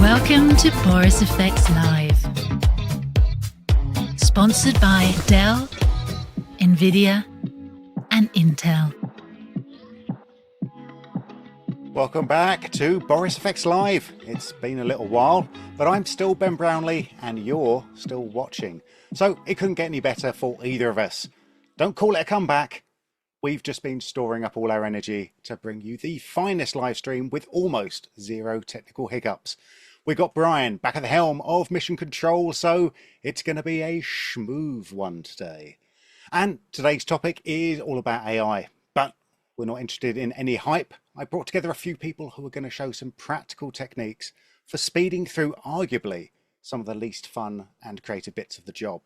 Welcome to Boris FX Live, sponsored by Dell, NVIDIA and Intel. Welcome back to Boris FX Live. It's been a little while, but I'm still Ben Brownlee and you're still watching. So it couldn't get any better for either of us. Don't call it a comeback. We've just been storing up all our energy to bring you the finest live stream with almost zero technical hiccups. We got Brian back at the helm of Mission Control, so it's going to be a smooth one today. And today's topic is all about AI, but we're not interested in any hype. I brought together a few people who are going to show some practical techniques for speeding through arguably some of the least fun and creative bits of the job.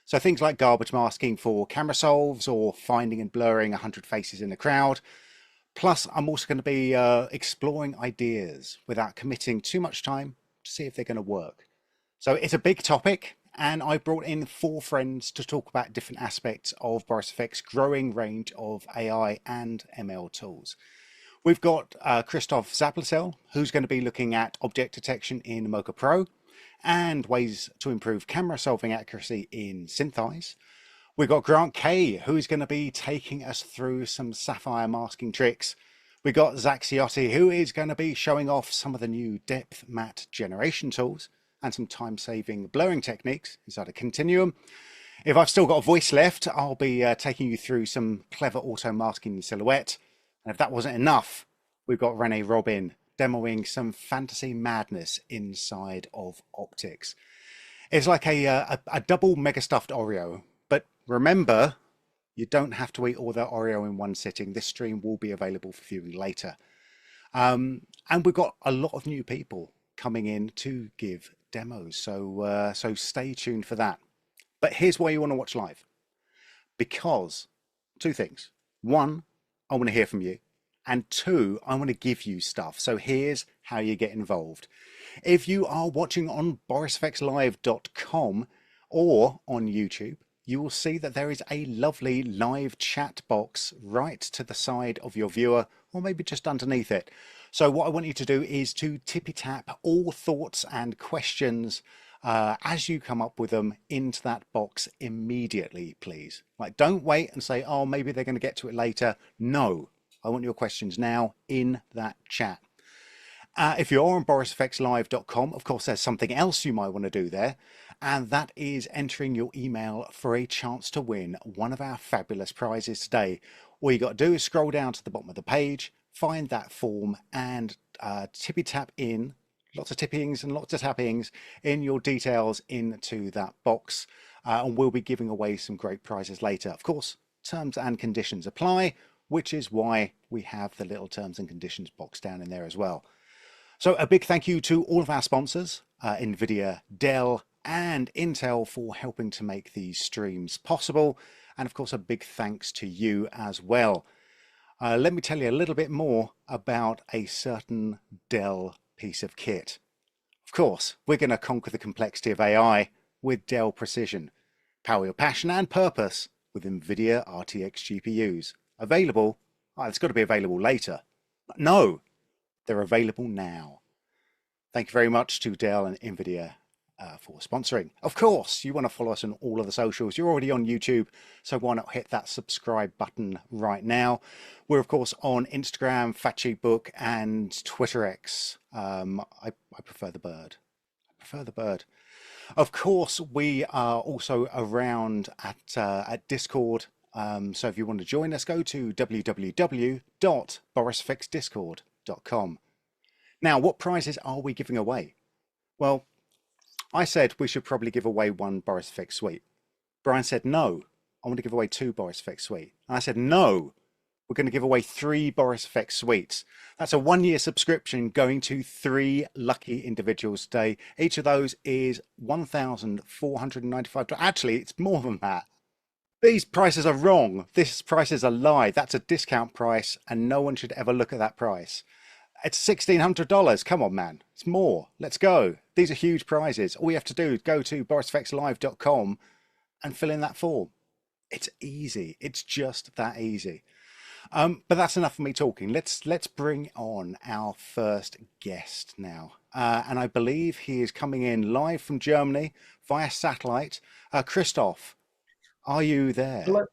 So things like garbage masking for camera solves or finding and blurring 100 faces in a crowd. Plus, I'm also going to be exploring ideas without committing too much time to see if they're going to work. So it's a big topic, and I brought in 4 friends to talk about different aspects of Boris FX's growing range of AI and ML tools. We've got Christoph Zablisel, who's going to be looking at object detection in Mocha Pro and ways to improve camera solving accuracy in SynthEyes. We've got Grant Kay, who's going to be taking us through some sapphire masking tricks. We've got Zach Ciotti, who is going to be showing off some of the new depth matte generation tools and some time-saving blurring techniques inside a continuum. If I've still got a voice left, I'll be taking you through some clever auto masking in Silhouette. And if that wasn't enough, we've got Renee Robin demoing some fantasy madness inside of optics. It's like a double mega stuffed Oreo, but remember, you don't have to eat all that Oreo in one sitting. This stream will be available for viewing later. And we've got a lot of new people coming in to give demos. So stay tuned for that. But here's why you want to watch live. Because 2 things. 1, I want to hear from you. And 2, I want to give you stuff. So here's how you get involved. If you are watching on borisfxlive.com or on YouTube, you will see that there is a lovely live chat box right to the side of your viewer, or maybe just underneath it. So what I want you to do is to tippy tap all thoughts and questions as you come up with them into that box immediately, please. Like, don't wait and say, oh, maybe they're going to get to it later. No, I want your questions now in that chat. If you're on borisfxlive.com, of course, there's something else you might want to do there, and that is entering your email for a chance to win one of our fabulous prizes today. All you got to do is scroll down to the bottom of the page, find that form, and tippy tap in, lots of tippings and lots of tappings in your details into that box, and we'll be giving away some great prizes later. Of course, terms and conditions apply, which is why we have the little terms and conditions box down in there as well. So a big thank you to all of our sponsors, NVIDIA, Dell and Intel, for helping to make these streams possible. And of course, a big thanks to you as well. Let me tell you a little bit more about a certain Dell piece of kit. Of course, we're going to conquer the complexity of AI with Dell Precision. Power your passion and purpose with NVIDIA RTX GPUs. Available, it's got to be available later. No. They're available now. Thank you very much to Dell and NVIDIA for sponsoring. Of course, you want to follow us on all of the socials. You're already on YouTube, so why not hit that subscribe button right now? We're, of course, on Instagram, FatCheekBook, and Twitter X. I prefer the bird. I prefer the bird. Of course, we are also around at Discord. So if you want to join us, go to www.borisfxdiscord.com. Now, what prizes are we giving away? Well, I said we should probably give away one Boris FX Suite. Brian said, no, I want to give away 2 Boris FX Suite. And I said, no, we're going to give away 3 Boris FX Suites. That's a 1-year subscription going to 3 lucky individuals today. Each of those is $1,495. Actually, it's more than that. These prices are wrong. This price is a lie. That's a discount price, and no one should ever look at that price. It's $1,600. Come on, man. It's more. Let's go. These are huge prizes. All you have to do is go to borisfxlive.com and fill in that form. It's easy. It's just that easy. But that's enough of me talking. Let's bring on our first guest now. And I believe he is coming in live from Germany via satellite. Christoph, are you there? Hello.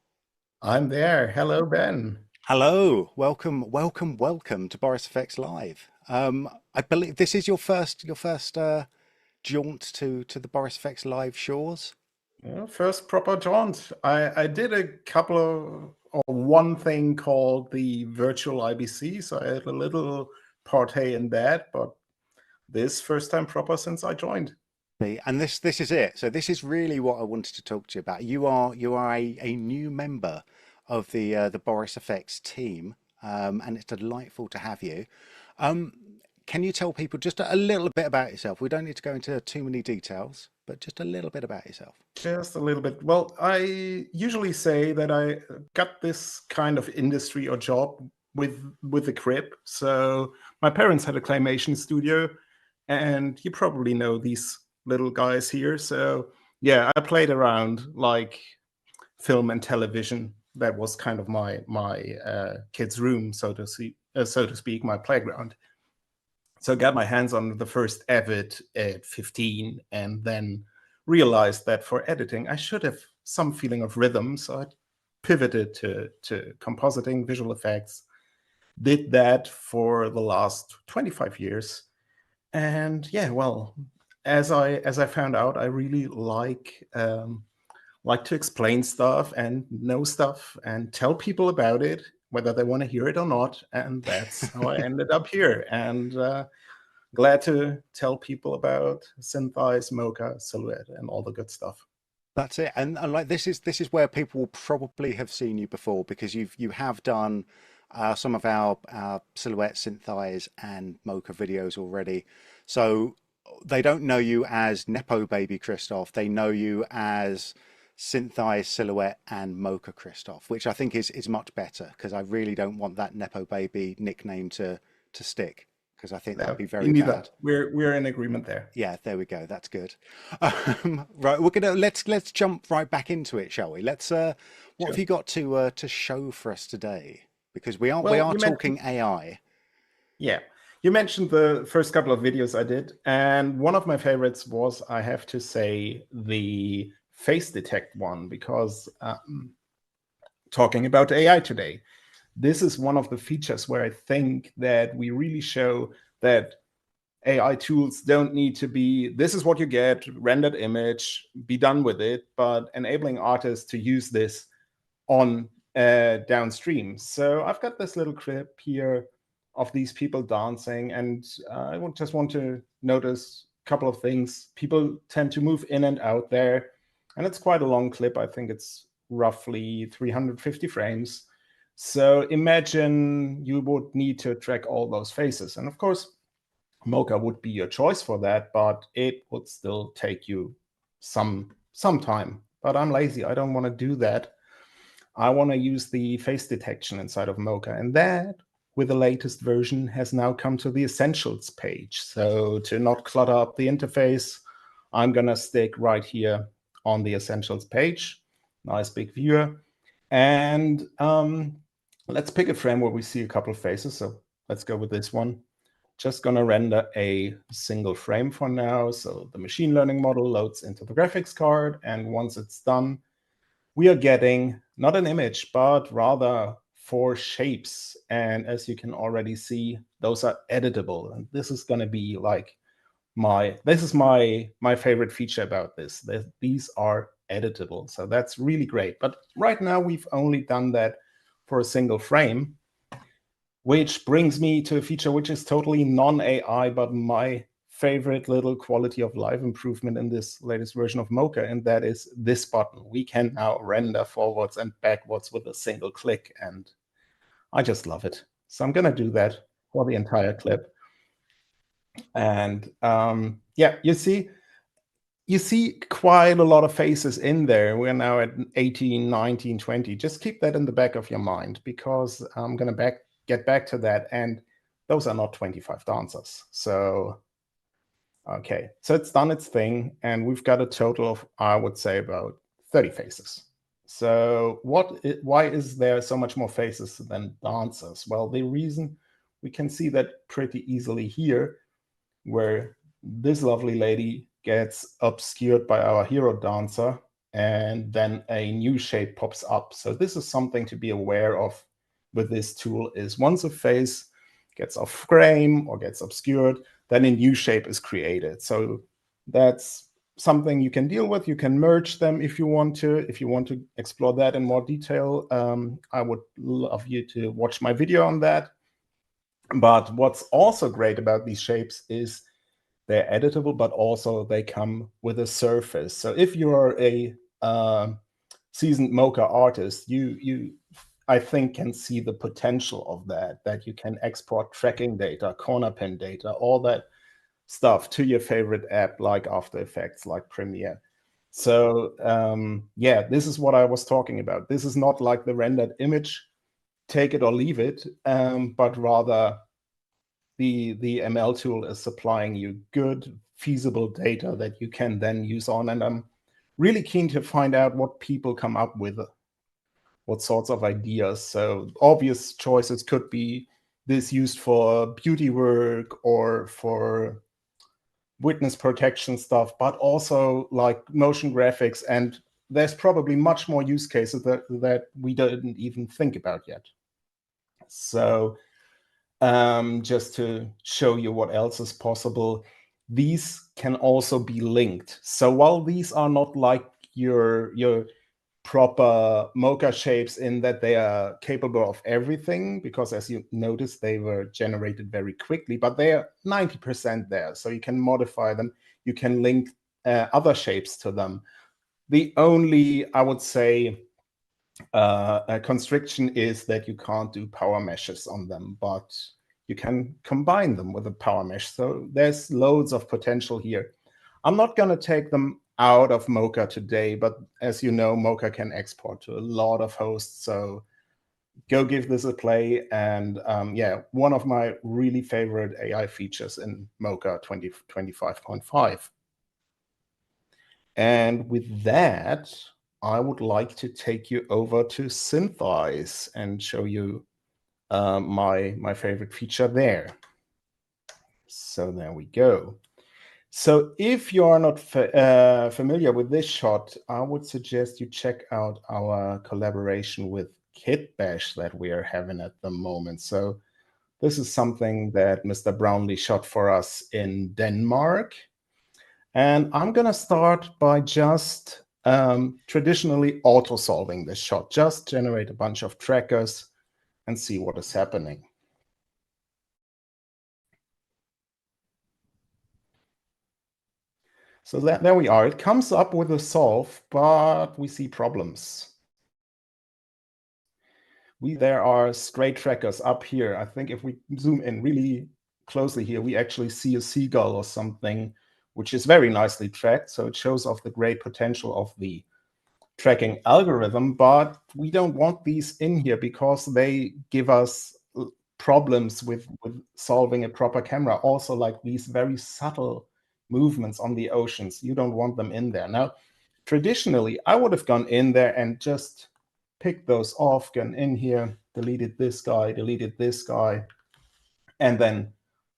I'm there. Hello, Ben. Hello, welcome to Boris FX Live. I believe this is your first jaunt to the Boris FX Live shores. Yeah, first proper jaunt. I did a couple of, or one thing called the virtual IBC, so I had a little partay in that, but this first time proper since I joined. And this is it. So this is really what I wanted to talk to you about. You are a new member of the Boris FX team, and it's delightful to have you. Um, can you tell people just a little bit about yourself? We don't need to go into too many details, but just a little bit about yourself. Just a little bit. Well, I usually say that I got this kind of industry or job with the crib. So my parents had a claymation studio, and you probably know these little guys here. So yeah, I played around like film and television. That was kind of my kid's room, so to speak, my playground. So I got my hands on the first Avid at 15, and then realized that for editing, I should have some feeling of rhythm. So I pivoted to compositing, visual effects, did that for the last 25 years. And yeah, well, as I found out, I really like to explain stuff and know stuff and tell people about it, whether they want to hear it or not. And that's how I ended up here. And glad to tell people about Synthesize, Mocha, Silhouette, and all the good stuff. That's it. And like this is where people will probably have seen you before because you have done some of our Silhouette, Synthesize, and Mocha videos already. So they don't know you as Nepo Baby Christoph. They know you as Synthesize, Silhouette, and Mocha Christoph, which I think is much better because I really don't want that Nepo Baby nickname to stick because I think that would be very neither. bad. We're in agreement there. Yeah, there we go. That's good. Right, let's jump right back into it, shall we? What Sure. have you got to show for us today? Because we are Well, you talking AI. Yeah. You mentioned the first couple of videos I did, and one of my favorites was, I have to say, the face detect one, because talking about AI today, this is one of the features where I think that we really show that AI tools don't need to be, this is what you get, rendered image, be done with it, but enabling artists to use this on downstream. So I've got this little clip here of these people dancing, and just want to notice a couple of things. People tend to move in and out there, and it's quite a long clip. I think it's roughly 350 frames. So imagine you would need to track all those faces. And of course, Mocha would be your choice for that, but it would still take you some time. But I'm lazy. I don't want to do that. I want to use the face detection inside of Mocha, and that, with the latest version, has now come to the Essentials page. So to not clutter up the interface, I'm going to stick right here on the Essentials page. Nice big viewer. And let's pick a frame where we see a couple of faces. So let's go with this one. Just going to render a single frame for now. So the machine learning model loads into the graphics card. And once it's done, we are getting not an image, but rather 4 shapes. And as you can already see, those are editable. And this is going to be like my favorite feature about this. These are editable. So that's really great. But right now we've only done that for a single frame, which brings me to a feature which is totally non-AI, but my favorite little quality of life improvement in this latest version of Mocha, and that is this button. We can now render forwards and backwards with a single click. And I just love it. So I'm going to do that for the entire clip. And yeah, you see quite a lot of faces in there. We're now at 18, 19, 20. Just keep that in the back of your mind, because I'm going to get back to that. And those are not 25 dancers. So, okay. So it's done its thing. And we've got a total of, I would say, about 30 faces. So why is there so much more faces than dancers? Well, the reason, we can see that pretty easily here, where this lovely lady gets obscured by our hero dancer, and then a new shape pops up. So this is something to be aware of with this tool, is once a face gets off frame or gets obscured, then a new shape is created. So that's something you can deal with. You can merge them if you want to. If you want to explore that in more detail, I would love you to watch my video on that. But what's also great about these shapes is they're editable, but also they come with a surface. So if you're a seasoned Mocha artist, you I think can see the potential of that you can export tracking data, corner pin data, all that stuff to your favorite app like After Effects, like Premiere. So yeah, this is what I was talking about. This is not like the rendered image, take it or leave it, but rather the ML tool is supplying you good, feasible data that you can then use on. And I'm really keen to find out what people come up with, what sorts of ideas. So obvious choices could be this used for beauty work or for witness protection stuff, but also like motion graphics. And there's probably much more use cases that we didn't even think about yet. So just to show you what else is possible, these can also be linked. So while these are not like your proper Mocha shapes in that they are capable of everything, because as you notice, they were generated very quickly, but they are 90% there. So you can modify them. You can link other shapes to them. The only, I would say, a constriction is that you can't do power meshes on them, but you can combine them with a power mesh. So there's loads of potential here. I'm not going to take them out of Mocha today, but as you know, Mocha can export to a lot of hosts. So go give this a play. And yeah, one of my really favorite AI features in Mocha 2025.5. And with that, I would like to take you over to Synthesize and show you my favorite feature there. So there we go. So if you are not familiar with this shot, I would suggest you check out our collaboration with Kitbash that we are having at the moment. So this is something that Mr. Brownlee shot for us in Denmark. And I'm going to start by just traditionally auto-solving this shot. Just generate a bunch of trackers and see what is happening. So there we are. It comes up with a solve, but we see problems. There are stray trackers up here. I think if we zoom in really closely here, we actually see a seagull or something, which is very nicely tracked. So it shows off the great potential of the tracking algorithm, but we don't want these in here because they give us problems with solving a proper camera. Also, like these very subtle movements on the oceans, you don't want them in there. Now, traditionally, I would have gone in there and just picked those off, gone in here, deleted this guy, and then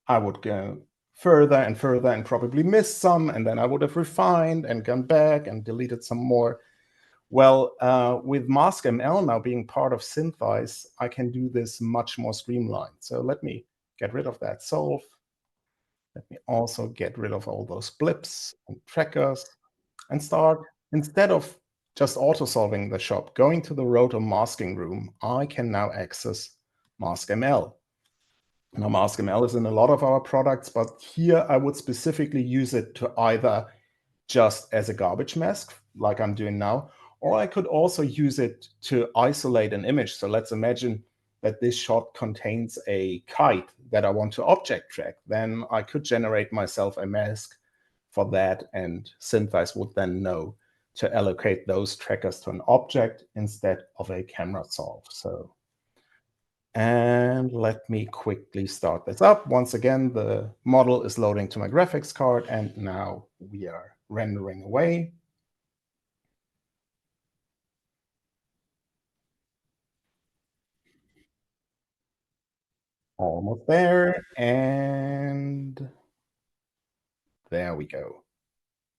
I would go further and further and probably miss some, and then I would have refined and gone back and deleted some more. Well, with MaskML now being part of Synthesize, I can do this much more streamlined. So let me get rid of that solve. Let me also get rid of all those blips and trackers and start, instead of just auto-solving the shop, going to the rotor masking room, I can now access MaskML. Now, MaskML is in a lot of our products, but here I would specifically use it to either just as a garbage mask, like I'm doing now, or I could also use it to isolate an image. So let's imagine that this shot contains a kite that I want to object track, then I could generate myself a mask for that, and Synthesize would then know to allocate those trackers to an object instead of a camera solve. So, and let me quickly start this up. Once again, the model is loading to my graphics card, and now we are rendering away. Almost there, and there we go.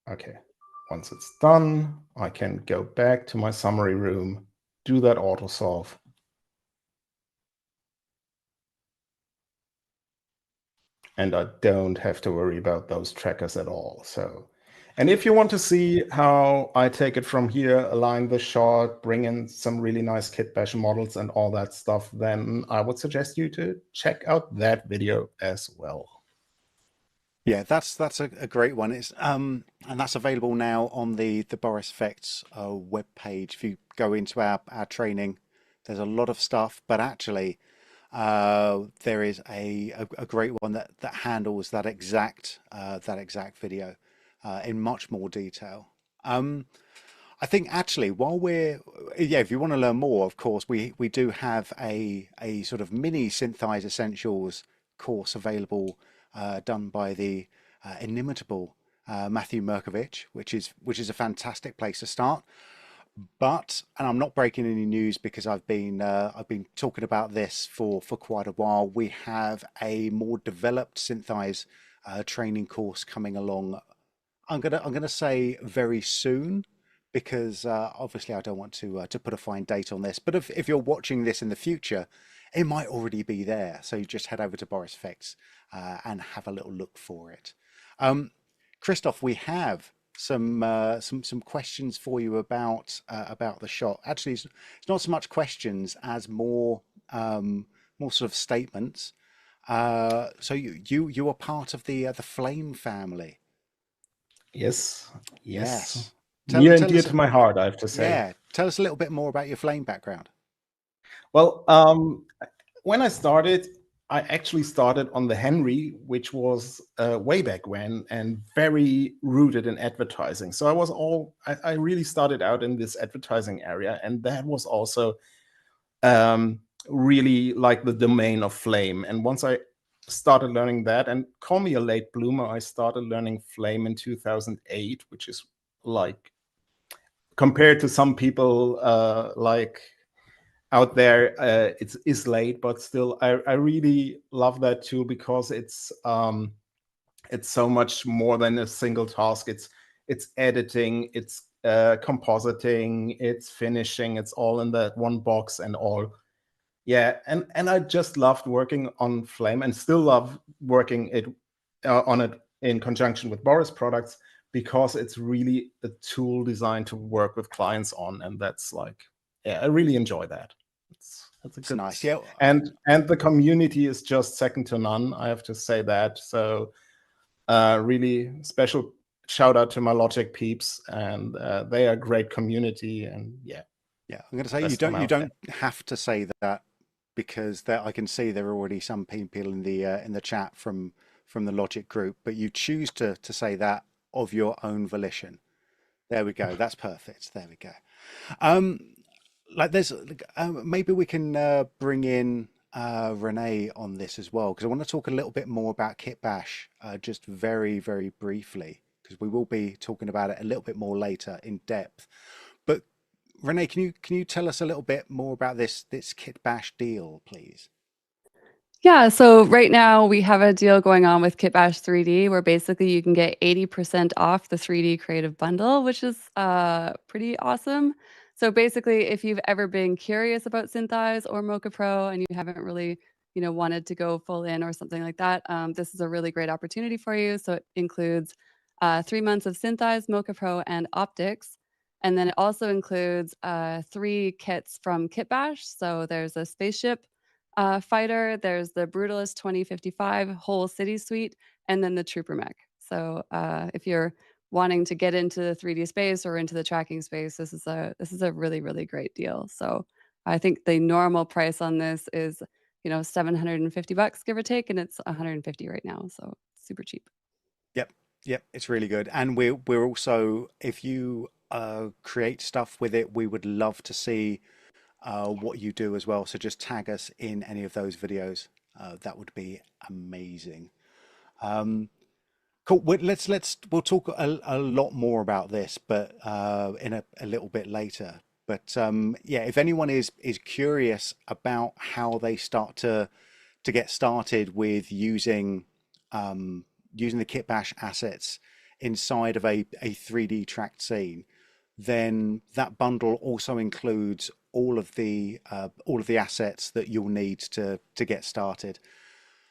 Okay, once it's done, I can go back to my summary room, do that auto solve. And I don't have to worry about those trackers at all. So, and if you want to see how I take it from here, align the shot, bring in some really nice kit bash models and all that stuff, then I would suggest you to check out that video as well. Yeah, that's a great one. It's and that's available now on the Boris FX web page. If you go into our training, there's a lot of stuff, but actually there is a great one that handles that exact video in much more detail. I think actually while if you want to learn more, of course, we do have a sort of mini Synthesize Essentials course available, done by the inimitable Matthew Merkovich, which is a fantastic place to start. But, and I'm not breaking any news because I've been talking about this for quite a while. We have a more developed Synthesize training course coming along. I'm gonna say very soon, because obviously I don't want to put a fine date on this. But if you're watching this in the future, it might already be there. So you just head over to Boris FX and have a little look for it. Christoph, we have some questions for you about the shot. Actually, it's not so much questions as more sort of statements. So you are part of the Flame family. Yes. Yes. Near and dear to my heart, I have to say. Yeah. Tell us a little bit more about your Flame background. Well, when I started, I actually started on the Henry, which was way back when and very rooted in advertising. So I really started out in this advertising area, and that was also really like the domain of Flame. And once I started learning that, and call me a late bloomer, I started learning Flame in 2008, which is like, compared to some people like out there, it's late, but still I really love that tool because it's so much more than a single task. It's editing, it's compositing, it's finishing, it's all in that one box and all. Yeah, and I just loved working on Flame, and still love working on it in conjunction with Boris products, because it's really a tool designed to work with clients on, and that's like, yeah, I really enjoy that. That's a good, nice. Yeah, and the community is just second to none, I have to say that. So really special shout out to my Logic peeps, and they are a great community. And yeah, I'm going to say you don't have to say that, because I can see there are already some people in the chat from the Logic group, but you choose to say that of your own volition. There we go. That's perfect. There we go. Like there's maybe we can bring in Renee on this as well, because I want to talk a little bit more about Kit Bash, just very, very briefly, because we will be talking about it a little bit more later in depth. But Renee, can you tell us a little bit more about this Kit Bash deal, please? Yeah, so right now we have a deal going on with Kit Bash 3D, where basically you can get 80% off the 3D Creative Bundle, which is pretty awesome. So basically, if you've ever been curious about Synthesize or Mocha Pro and you haven't really, wanted to go full in or something like that, this is a really great opportunity for you. So it includes 3 months of Synthesize, Mocha Pro, and Optics. And then it also includes 3 kits from Kit Bash. So there's a spaceship fighter, there's the Brutalist 2055 whole city suite, and then the Trooper mech. So if you're wanting to get into the 3D space or into the tracking space, this is a really, really great deal. So I think the normal price on this is, $750, give or take, and it's 150 right now, so super cheap. Yep, yep, it's really good. And we're also, if you create stuff with it, we would love to see what you do as well. So just tag us in any of those videos. That would be amazing. Cool. We'll talk a lot more about this, but in a little bit later. But yeah, if anyone is curious about how they start to get started with using using the Kitbash assets inside of a 3D tracked scene, then that bundle also includes all of the assets that you'll need to get started.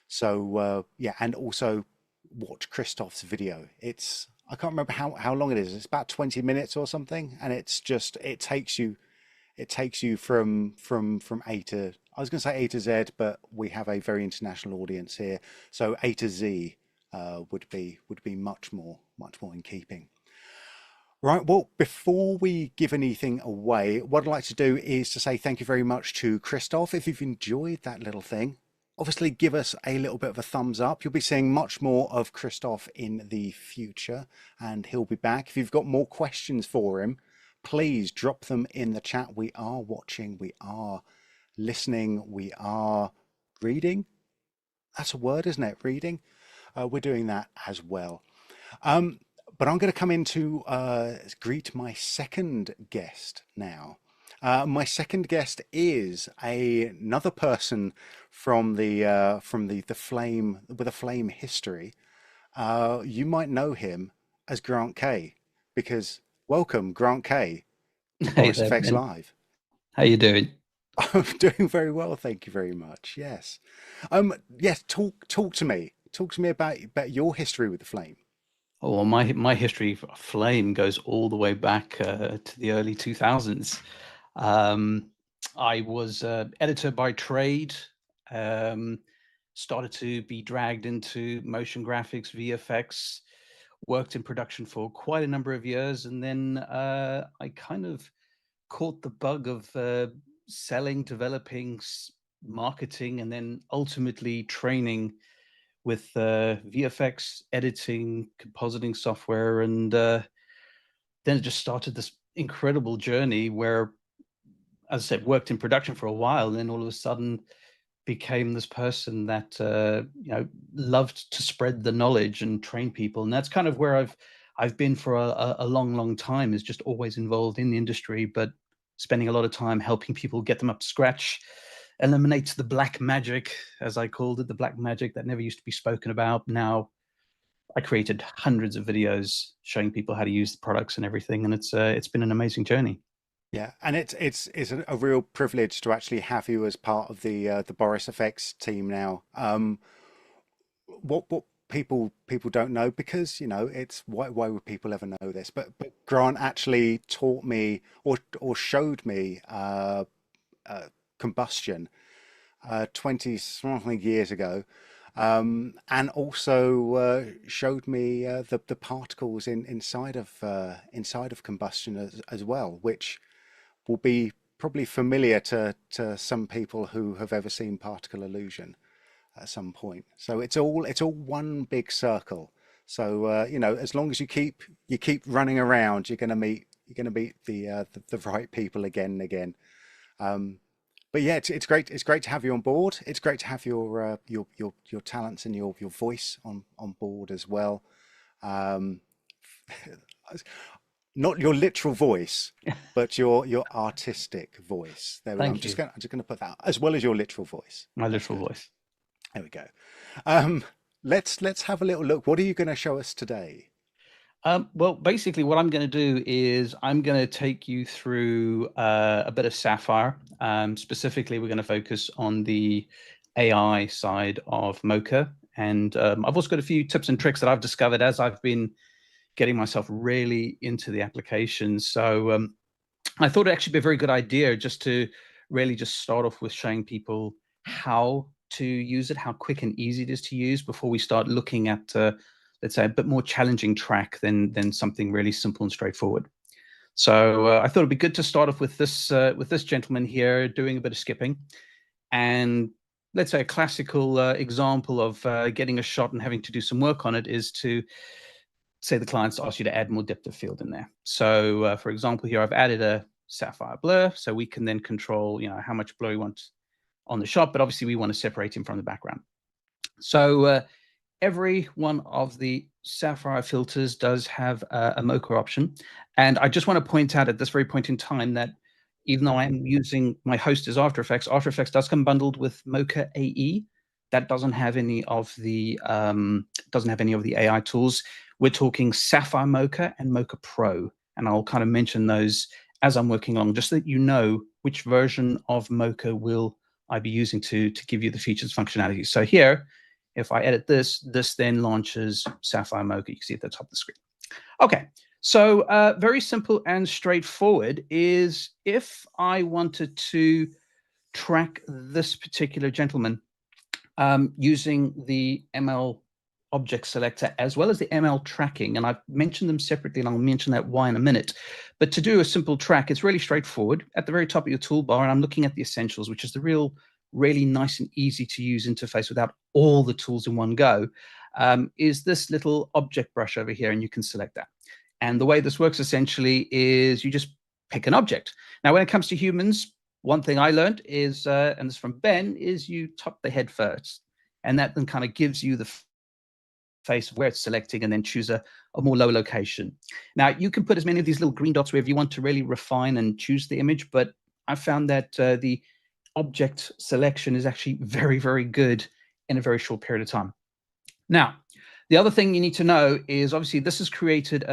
So yeah, and also watch Christoph's video. I can't remember how long it is. It's about 20 minutes or something, and it's just it takes you from A to, I was going to say A to Z, but we have a very international audience here, so A to Z would be much more in keeping. Right, well, before we give anything away, what I'd like to do is to say thank you very much to Christoph. If you've enjoyed that little thing, obviously give us a little bit of a thumbs up. You'll be seeing much more of Christoph in the future, and he'll be back. If you've got more questions for him, please drop them in the chat. We are watching, we are listening, we are reading. That's a word, isn't it? Reading. We're doing that as well. But I'm going to come in to greet my second guest now. My second guest is another person from the Flame, with a Flame history. You might know him as Grant K, because welcome, Grant K, to Hey Boris there, FX Ben. Live. How you doing? I'm doing very well, thank you very much. Yes, yes. Talk to me. Talk to me about your history with the Flame. Oh, well, my history of Flame goes all the way back to the early 2000s. I was editor by trade. Started to be dragged into motion graphics, VFX. Worked in production for quite a number of years, and then I kind of caught the bug of selling, developing, marketing, and then ultimately training with VFX editing, compositing software, and then it just started this incredible journey where, as I said, worked in production for a while, and then all of a sudden became this person that loved to spread the knowledge and train people, and that's kind of where I've been for a long time. Is just always involved in the industry, but spending a lot of time helping people get them up to scratch, eliminates the black magic, as I called it, the black magic that never used to be spoken about. Now, I created hundreds of videos showing people how to use the products and everything, and it's been an amazing journey. Yeah, and it's a real privilege to actually have you as part of the Boris FX team now. What people don't know, because it's why would people ever know this? But Grant actually taught me or showed me combustion 20 something years ago, and also showed me the particles inside of combustion as well, which will be probably familiar to some people who have ever seen particle illusion at some point. So it's all one big circle. So as long as you keep running around, you're gonna meet the right people again and again. But yeah, it's great. It's great to have you on board. It's great to have your talents and your voice on board as well. Not your literal voice, but your artistic voice. There we go. I'm Thank just you. gonna put that, as well as your literal voice. My literal voice. There we go. Let's have a little look. What are you going to show us today? Well, basically, what I'm going to do is I'm going to take you through a bit of Sapphire. Specifically, we're going to focus on the AI side of Mocha. And I've also got a few tips and tricks that I've discovered as I've been getting myself really into the application. So I thought it'd actually be a very good idea just to really just start off with showing people how to use it, how quick and easy it is to use, before we start looking at, let's say, a bit more challenging track than something really simple and straightforward. So I thought it'd be good to start off with this gentleman here doing a bit of skipping. And let's say a classical example of getting a shot and having to do some work on it is to say the client's asked you to add more depth of field in there. So for example, here I've added a sapphire blur, so we can then control, how much blur we want on the shot, but obviously we want to separate him from the background. So every one of the sapphire filters does have a mocha option. And I just want to point out at this very point in time that even though I'm using my host as After Effects does come bundled with Mocha AE. That doesn't have any of the AI tools. We're talking Sapphire Mocha and Mocha Pro, and I'll kind of mention those as I'm working along, just so that you know which version of Mocha will I be using to give you the features functionality. So here, if I edit this then launches Sapphire Mocha. You can see at the top of the screen. Okay, so very simple and straightforward is if I wanted to track this particular gentleman using the ML object selector as well as the ML tracking, and I've mentioned them separately and I'll mention that why in a minute. But to do a simple track, it's really straightforward. At the very top of your toolbar, and I'm looking at the essentials, which is the really nice and easy to use interface without all the tools in one go, is this little object brush over here, and you can select that. And the way this works essentially is you just pick an object. Now, when it comes to humans, one thing I learned is, and this is from Ben, is you top the head first. And that then kind of gives you the face of where it's selecting and then choose a more low location. Now, you can put as many of these little green dots wherever you want to really refine and choose the image, but I found that the object selection is actually very, very good in a very short period of time. Now, the other thing you need to know is obviously this has created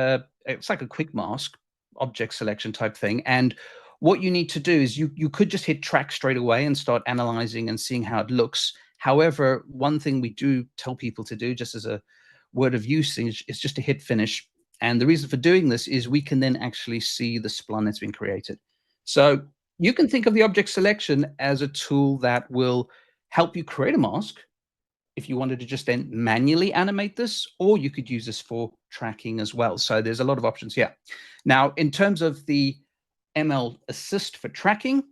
it's like a quick mask object selection type thing. And what you need to do is you could just hit track straight away and start analyzing and seeing how it looks. However, one thing we do tell people to do, just as a word of usage, is just to hit finish. And the reason for doing this is we can then actually see the spline that's been created. So you can think of the object selection as a tool that will help you create a mask if you wanted to just then manually animate this, or you could use this for tracking as well. So there's a lot of options here. Now, in terms of the ML Assist for tracking,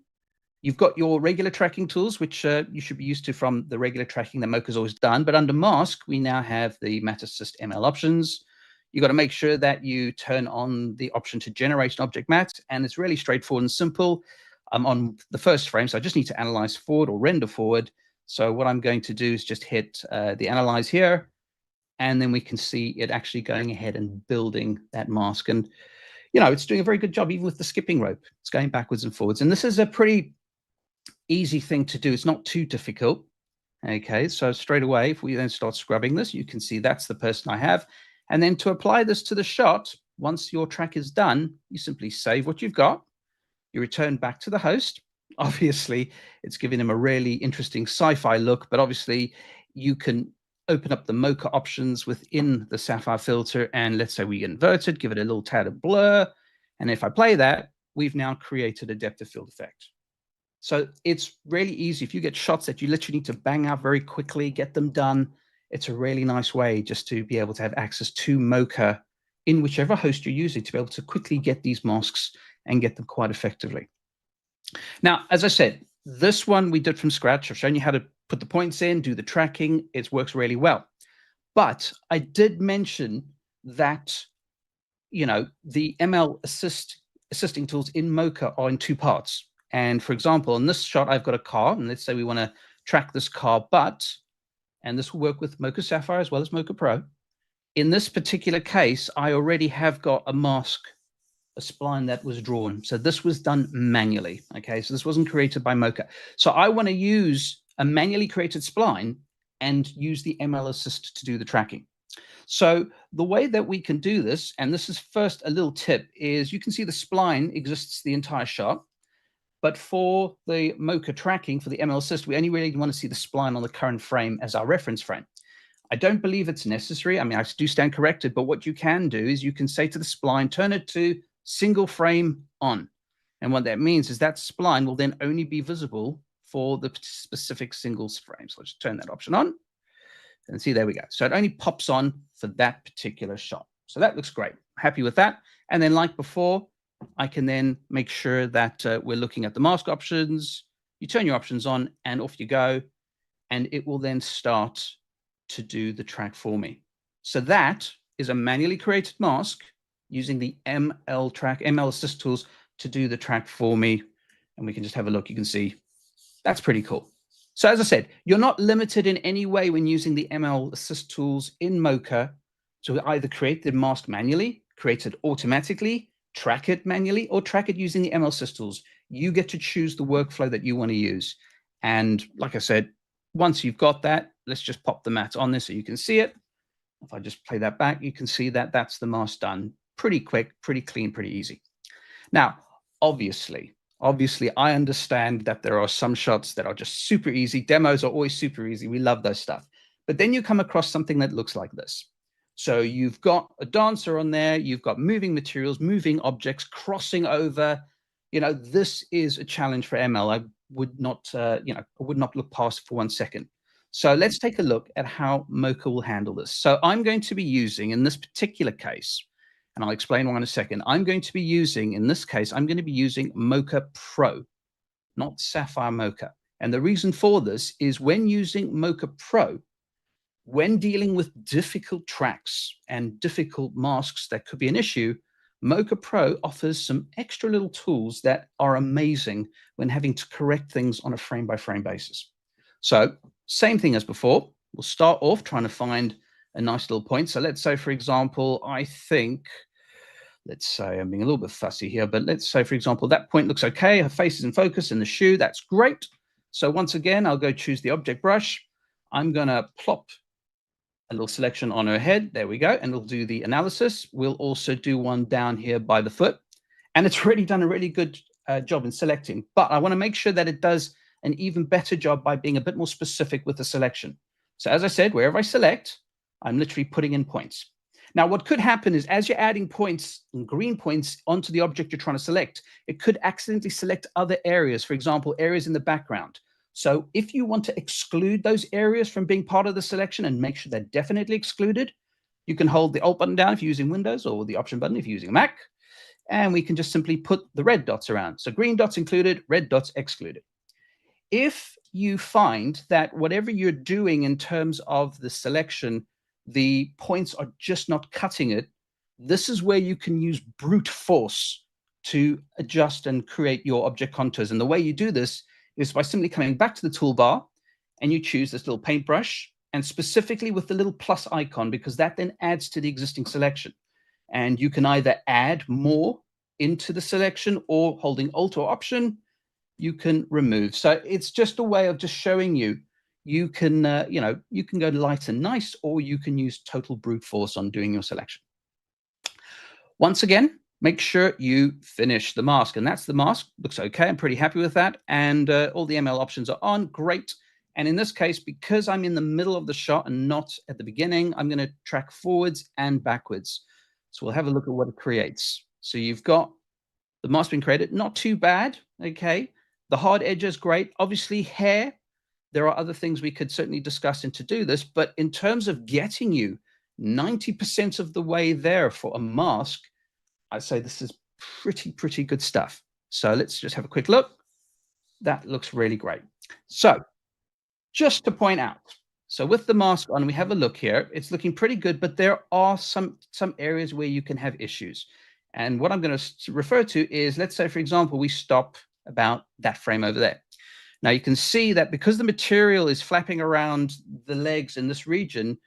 you've got your regular tracking tools, which you should be used to from the regular tracking that Mocha's always done. But under Mask, we now have the Matte Assist ML options. You've got to make sure that you turn on the option to generate an object matte, and it's really straightforward and simple. I'm on the first frame, so I just need to analyze forward or render forward. So what I'm going to do is just hit the analyze here, and then we can see it actually going ahead and building that mask. And, it's doing a very good job, even with the skipping rope. It's going backwards and forwards. And this is a pretty easy thing to do. It's not too difficult. Okay, so straight away, if we then start scrubbing this, you can see that's the person I have. And then to apply this to the shot, once your track is done, you simply save what you've got. You return back to the host. Obviously, it's giving him a really interesting sci-fi look, but obviously you can open up the Mocha options within the Sapphire filter, and let's say we invert it, give it a little tad of blur, and if I play that, we've now created a depth of field effect. So it's really easy. If you get shots that you literally need to bang out very quickly, get them done, it's a really nice way just to be able to have access to Mocha in whichever host you're using to be able to quickly get these masks and get them quite effectively. Now, as I said, this one we did from scratch. I've shown you how to put the points in, do the tracking. It works really well. But I did mention that, the ML assisting tools in Mocha are in two parts. And for example, in this shot, I've got a car, and let's say we want to track this car, and this will work with Mocha Sapphire as well as Mocha Pro. In this particular case, I already have got a mask, a spline that was drawn. So this was done manually. Okay, so this wasn't created by Mocha. So I want to use a manually created spline and use the ML Assist to do the tracking. So the way that we can do this, and this is first a little tip, is you can see the spline exists the entire shot. But for the Mocha tracking, for the ML Assist, we only really want to see the spline on the current frame as our reference frame. I don't believe it's necessary. I mean, I do stand corrected, but what you can do is you can say to the spline, turn it to single frame on. And what that means is that spline will then only be visible for the specific single frame. So let's turn that option on and see, there we go. So it only pops on for that particular shot. So that looks great. Happy with that. And then like before, I can then make sure that we're looking at the mask options. You turn your options on and off you go, and it will then start to do the track for me. So that is a manually created mask using the ML Assist tools to do the track for me. And we can just have a look. You can see that's pretty cool. So as I said, you're not limited in any way when using the ML Assist tools in Mocha to either create the mask manually, create it automatically, track it manually, or track it using the ML Assist tools. You get to choose the workflow that you want to use. And like I said, once you've got that, let's just pop the mat on this so you can see it. If I just play that back, you can see that that's the mask done. Pretty quick, pretty clean, pretty easy. Now, obviously, I understand that there are some shots that are just super easy. Demos are always super easy. We love those stuff. But then you come across something that looks like this. So you've got a dancer on there. You've got moving materials, moving objects, crossing over. You know, this is a challenge for ML. I would not, I would not look past for 1 second. So let's take a look at how Mocha will handle this. So I'm going to be using, in this particular case, and I'll explain why in a second, I'm going to be using, in this case, I'm going to be using Mocha Pro, not Sapphire Mocha. And the reason for this is when using Mocha Pro, when dealing with difficult tracks and difficult masks that could be an issue, Mocha Pro offers some extra little tools that are amazing when having to correct things on a frame-by-frame basis. So same thing as before. We'll start off trying to find a nice little point. So let's say, for example, I think, let's say I'm being a little bit fussy here, but let's say, for example, that point looks okay. Her face is in focus in the shoe. That's great. So once again, I'll go choose the object brush. I'm going to plop a little selection on her head. There we go. And it'll do the analysis. We'll also do one down here by the foot. And it's already done a really good job in selecting. But I want to make sure that it does an even better job by being a bit more specific with the selection. So as I said, wherever I select, I'm literally putting in points. Now, what could happen is as you're adding points and green points onto the object you're trying to select, it could accidentally select other areas, for example, areas in the background. So if you want to exclude those areas from being part of the selection and make sure they're definitely excluded, you can hold the Alt button down if you're using Windows or the Option button if you're using a Mac, and we can just simply put the red dots around. So green dots included, red dots excluded. If you find that whatever you're doing in terms of the selection, the points are just not cutting it, this is where you can use brute force to adjust and create your object contours. And the way you do this is by simply coming back to the toolbar and you choose this little paintbrush, and specifically with the little plus icon, because that then adds to the existing selection. And you can either add more into the selection or holding Alt or Option, you can remove. So it's just a way of just showing you, you can, you can go light and nice, or you can use total brute force on doing your selection. Once again, make sure you finish the mask, and that's the mask. Looks okay. I'm pretty happy with that. And all the ML options are on. Great. And in this case, because I'm in the middle of the shot and not at the beginning, I'm going to track forwards and backwards. So we'll have a look at what it creates. So you've got the mask being created. Not too bad. Okay. The hard edges, great. Obviously, hair. There are other things we could certainly discuss and to do this, but in terms of getting you 90% of the way there for a mask, I'd say this is pretty good stuff. So let's just have a quick look. That looks really great. So just to point out, so with the mask on, we have a look here. It's looking pretty good, but there are some areas where you can have issues. And what I'm going to refer to is, let's say, for example, we stop about that frame over there. Now you can see that because the material is flapping around the legs in this region,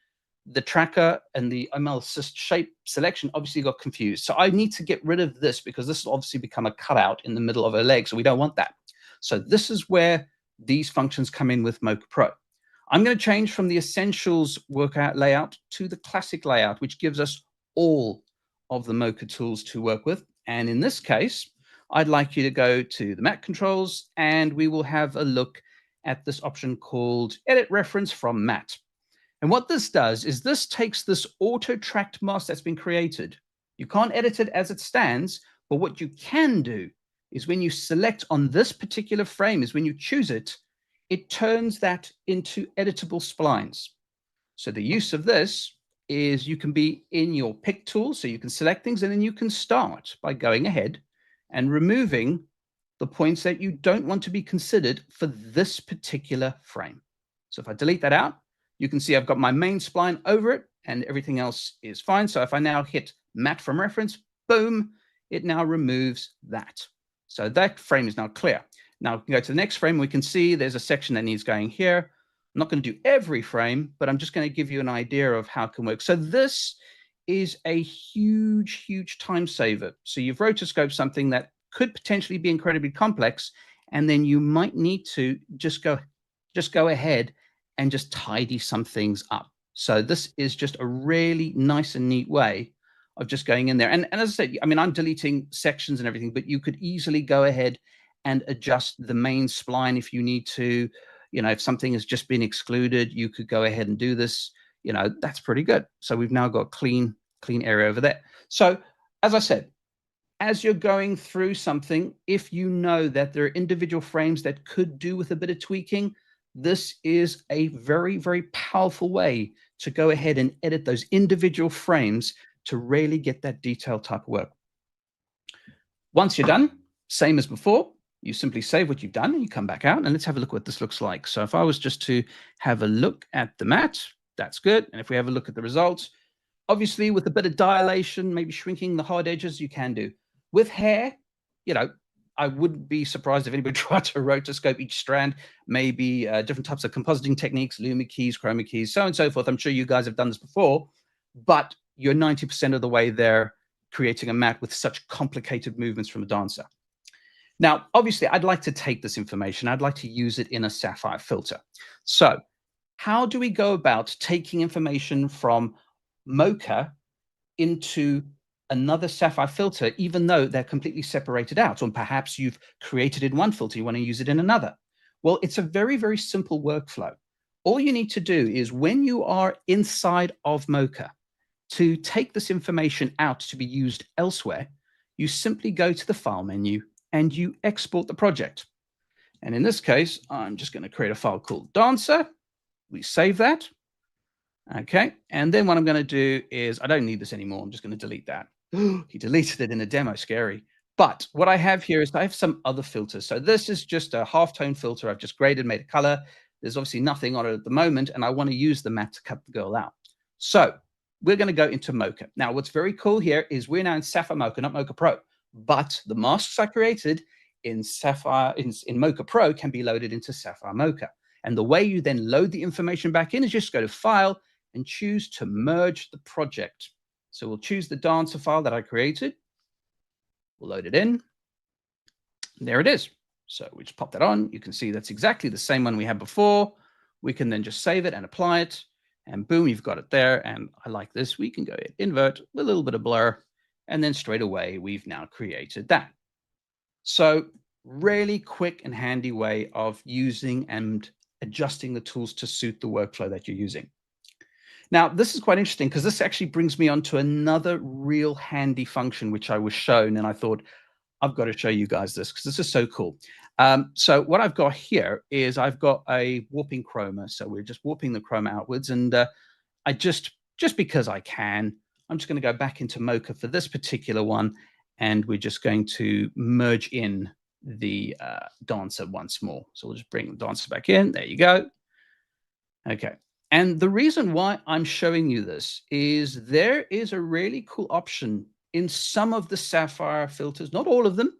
the tracker and the ML Assist shape selection obviously got confused. So I need to get rid of this because this will obviously become a cutout in the middle of a leg. So we don't want that. So this is where these functions come in with Mocha Pro. I'm going to change from the Essentials workout layout to the Classic layout, which gives us all of the Mocha tools to work with. And in this case, I'd like you to go to the Mac controls, and we will have a look at this option called Edit Reference from Mat. And what this does is this takes this auto-tracked mask that's been created. You can't edit it as it stands, but what you can do is when you select on this particular frame, is when you choose it, it turns that into editable splines. So the use of this is you can be in your pick tool, so you can select things, and then you can start by going ahead and removing the points that you don't want to be considered for this particular frame. So if I delete that out, you can see I've got my main spline over it and everything else is fine. So if I now hit matte from reference, boom, it now removes that. So that frame is now clear. Now we can go to the next frame. We can see there's a section that needs going here. I'm not going to do every frame, but I'm just going to give you an idea of how it can work. So this is a huge, huge time saver. So you've rotoscoped something that could potentially be incredibly complex, and then you might need to just go ahead and just tidy some things up. So this is just a really nice and neat way of just going in there. And as I said, I mean, I'm deleting sections and everything, but you could easily go ahead and adjust the main spline if you need to. You know, if something has just been excluded, you could go ahead and do this. You know, that's pretty good. So we've now got clean area over there. So as I said, as you're going through something, if you know that there are individual frames that could do with a bit of tweaking, this is a very, very powerful way to go ahead and edit those individual frames to really get that detailed type of work. Once you're done, same as before, you simply save what you've done and you come back out, and let's have a look what this looks like. So if I was just to have a look at the matte, that's good. And if we have a look at the results, obviously with a bit of dilation, maybe shrinking the hard edges, you can do. With hair, you know, I wouldn't be surprised if anybody tried to rotoscope each strand, maybe different types of compositing techniques, luma keys, chroma keys, so on and so forth. I'm sure you guys have done this before, but you're 90% of the way there creating a matte with such complicated movements from a dancer. Now, obviously, I'd like to take this information. I'd like to use it in a sapphire filter. So how do we go about taking information from Mocha into another sapphire filter, even though they're completely separated out? Or perhaps you've created in one filter, you want to use it in another. Well, it's a very, very simple workflow. All you need to do is when you are inside of Mocha, to take this information out to be used elsewhere, you simply go to the File menu and you export the project. And in this case, I'm just going to create a file called Dancer. We save that. Okay. And then what I'm going to do is, I don't need this anymore. I'm just going to delete that. He deleted it in a demo, scary. But what I have here is I have some other filters. So this is just a halftone filter. I've just graded, made a color. There's obviously nothing on it at the moment, and I want to use the matte to cut the girl out. So we're going to go into Mocha. Now, what's very cool here is we're now in Sapphire Mocha, not Mocha Pro, but the masks I created in Sapphire, in Mocha Pro can be loaded into Sapphire Mocha. And the way you then load the information back in is just go to File and choose to merge the project. So we'll choose the dancer file that I created. We'll load it in. And there it is. So we just pop that on. You can see that's exactly the same one we had before. We can then just save it and apply it. And boom, you've got it there. And I like this. We can go ahead, invert with a little bit of blur. And then straight away, we've now created that. So really quick and handy way of using and adjusting the tools to suit the workflow that you're using. Now, this is quite interesting because this actually brings me on to another real handy function, which I was shown. And I thought, I've got to show you guys this because this is so cool. So what I've got here is I've got a warping chroma. So we're just warping the chroma outwards. And I just because I can, I'm just going to go back into Mocha for this particular one. And we're just going to merge in the dancer once more. So we'll just bring the dancer back in. There you go. Okay. And the reason why I'm showing you this is there is a really cool option in some of the Sapphire filters, not all of them,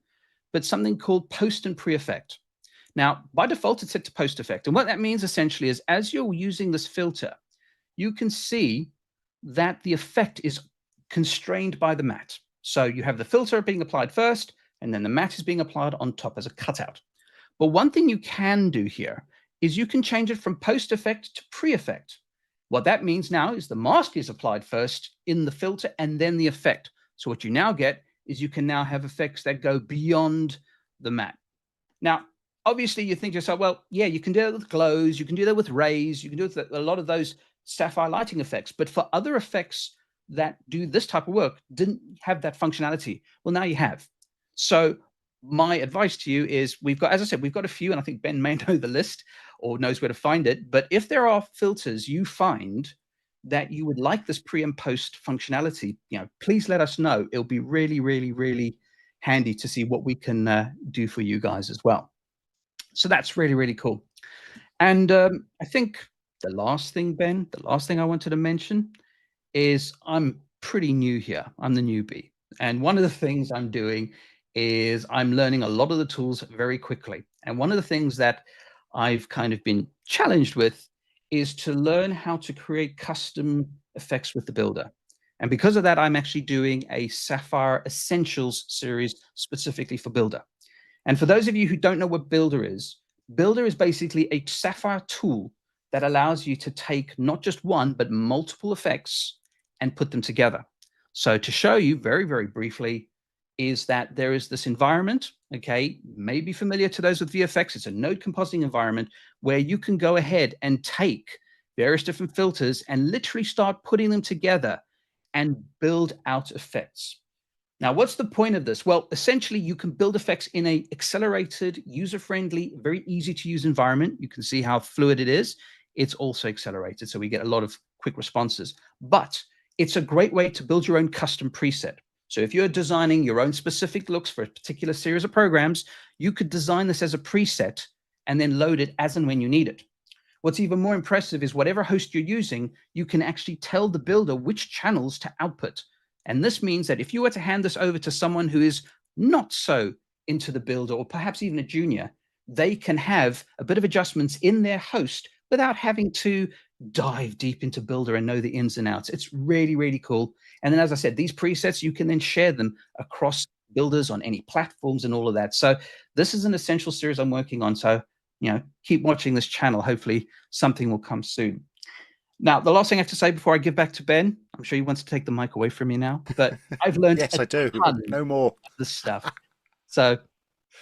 but something called post and pre-effect. Now, by default, it's set to post effect. And what that means essentially is as you're using this filter, you can see that the effect is constrained by the matte. So you have the filter being applied first, and then the matte is being applied on top as a cutout. But one thing you can do here is you can change it from post effect to pre-effect. What that means now is the mask is applied first in the filter and then the effect. So what you now get is you can now have effects that go beyond the matte. Now, obviously you think to yourself, well, yeah, you can do that with glows, you can do that with rays, you can do it with a lot of those sapphire lighting effects, but for other effects that do this type of work, didn't have that functionality. Well, now you have. So my advice to you is we've got, as I said, we've got a few, and I think Ben may know the list or knows where to find it. But if there are filters you find that you would like this pre and post functionality, please let us know. It'll be really, really, really handy to see what we can do for you guys as well. So that's really, really cool. And I think the last thing, Ben, the last thing I wanted to mention is I'm pretty new here. I'm the newbie. And one of the things I'm doing is I'm learning a lot of the tools very quickly. And one of the things that I've kind of been challenged with is to learn how to create custom effects with the builder. And because of that, I'm actually doing a Sapphire Essentials series specifically for Builder. And for those of you who don't know what Builder is basically a Sapphire tool that allows you to take not just one, but multiple effects and put them together. So to show you very, very briefly is that there is this environment, okay, may be familiar to those with VFX. It's a node compositing environment where you can go ahead and take various different filters and literally start putting them together and build out effects. Now, what's the point of this? Well, essentially, you can build effects in an accelerated, user-friendly, very easy-to-use environment. You can see how fluid it is. It's also accelerated, so we get a lot of quick responses. But it's a great way to build your own custom preset. So if you're designing your own specific looks for a particular series of programs, you could design this as a preset and then load it as and when you need it. What's even more impressive is whatever host you're using, you can actually tell the builder which channels to output. And this means that if you were to hand this over to someone who is not so into the builder, or perhaps even a junior, they can have a bit of adjustments in their host without having to dive deep into builder and know the ins and outs. It's really, really cool. And then, as I said, these presets, you can then share them across builders on any platforms and all of that. So this is an essential series I'm working on. So, keep watching this channel. Hopefully something will come soon. Now, the last thing I have to say before I give back to Ben, I'm sure he wants to take the mic away from me now, but I've learned Yes, a I do. ton No more. of this stuff. So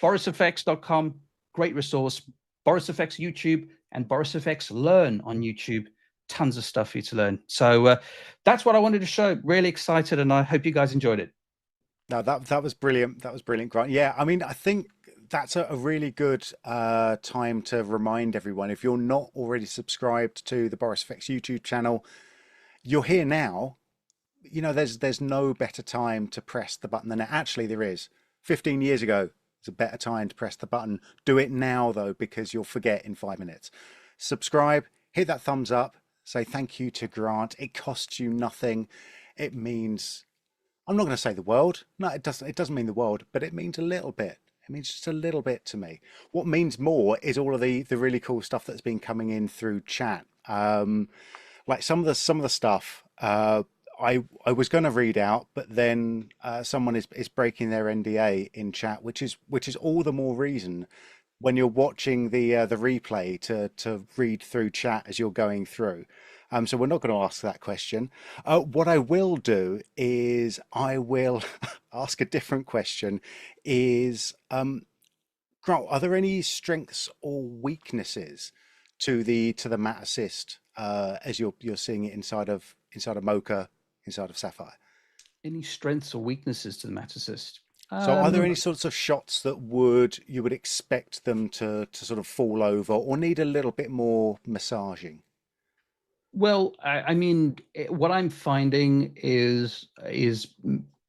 borisfx.com, great resource. Boris FX YouTube and Boris FX Learn on YouTube. Tons of stuff for you to learn. So that's what I wanted to show. Really excited, and I hope you guys enjoyed it. No, that was brilliant. That was brilliant, Grant. Yeah, I mean, I think that's a really good time to remind everyone, if you're not already subscribed to the Boris FX YouTube channel, you're here now. There's no better time to press the button than it. Actually, there is. 15 years ago, it's a better time to press the button. Do it now, though, because you'll forget in 5 minutes. Subscribe, hit that thumbs up, say thank you to Grant. It costs you nothing. It means, I'm not going to say the world. No, it doesn't mean the world, but it means a little bit. It means just a little bit to me. What means more is all of the really cool stuff that's been coming in through chat. Like some of the stuff I was going to read out, but then someone is breaking their NDA in chat, which is all the more reason when you're watching the replay to read through chat as you're going through. So we're not going to ask that question. What I will do is I will ask a different question. Grant, are there any strengths or weaknesses to the Matte Assist as you're seeing it inside of Mocha, inside of Sapphire? Any strengths or weaknesses to the Matte Assist? So are there any sorts of shots that you would expect them to sort of fall over or need a little bit more massaging? Well, I mean, what I'm finding is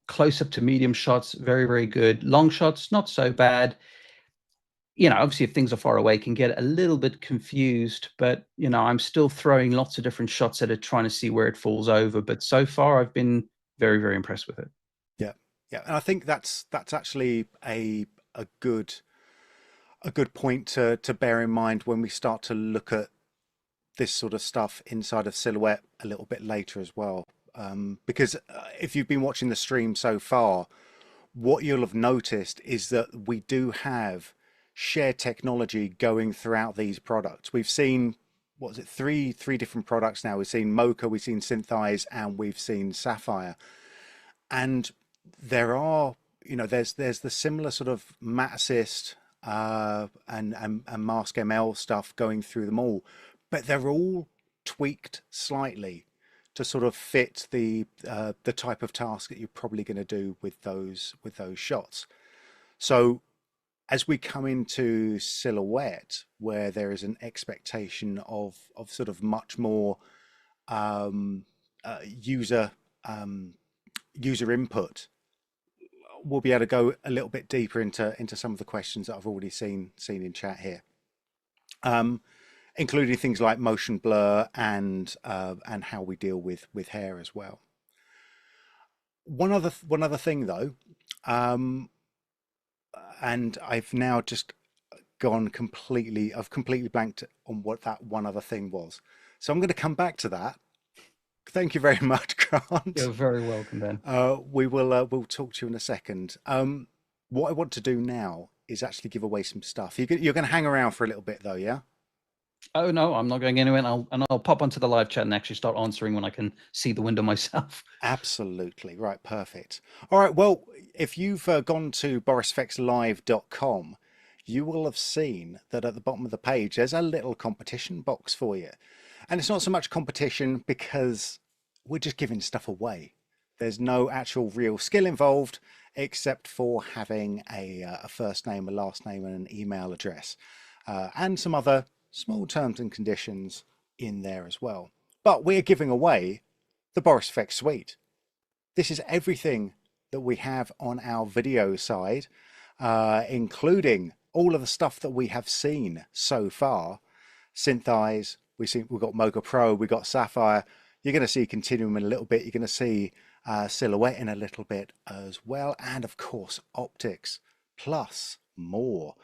close up to medium shots, very, very good. Long shots, not so bad. Obviously, if things are far away, can get a little bit confused, but, I'm still throwing lots of different shots at it, trying to see where it falls over. But so far, I've been very, very impressed with it. Yeah. Yeah. And I think that's actually a good point to bear in mind when we start to look at this sort of stuff inside of Silhouette a little bit later as well. Because if you've been watching the stream so far, what you'll have noticed is that we do have shared technology going throughout these products. We've seen, what is it, three different products now. We've seen Mocha, we've seen Synthesize, and we've seen Sapphire. And there are, there's the similar sort of Matte Assist and Mask ML stuff going through them all, but they're all tweaked slightly to sort of fit the type of task that you're probably going to do with those shots. So as we come into Silhouette, where there is an expectation of sort of much more user input, we'll be able to go a little bit deeper into some of the questions that I've already seen in chat here, including things like motion blur and how we deal with hair as well. One other thing though, and I've now just gone completely. I've completely blanked on what that one other thing was. So I'm going to come back to that. Thank you very much, Grant. You're very welcome, Ben. We'll talk to you in a second. What I want to do now is actually give away some stuff. You're going to hang around for a little bit though, yeah? Oh no, I'm not going anywhere. And I'll pop onto the live chat and actually start answering when I can see the window myself. Absolutely. Right, perfect. All right, well, if you've gone to borisfxlive.com, you will have seen that at the bottom of the page there's a little competition box for you. And it's not so much competition because we're just giving stuff away. There's no actual real skill involved except for having a first name, a last name, and an email address, and some other small terms and conditions in there as well. But we're giving away the Boris FX Suite. This is everything that we have on our video side, including all of the stuff that we have seen so far. Synthesize, we've got Mocha Pro, we've got Sapphire. You're going to see Continuum in a little bit. You're going to see Silhouette in a little bit as well. And of course, Optics, plus more.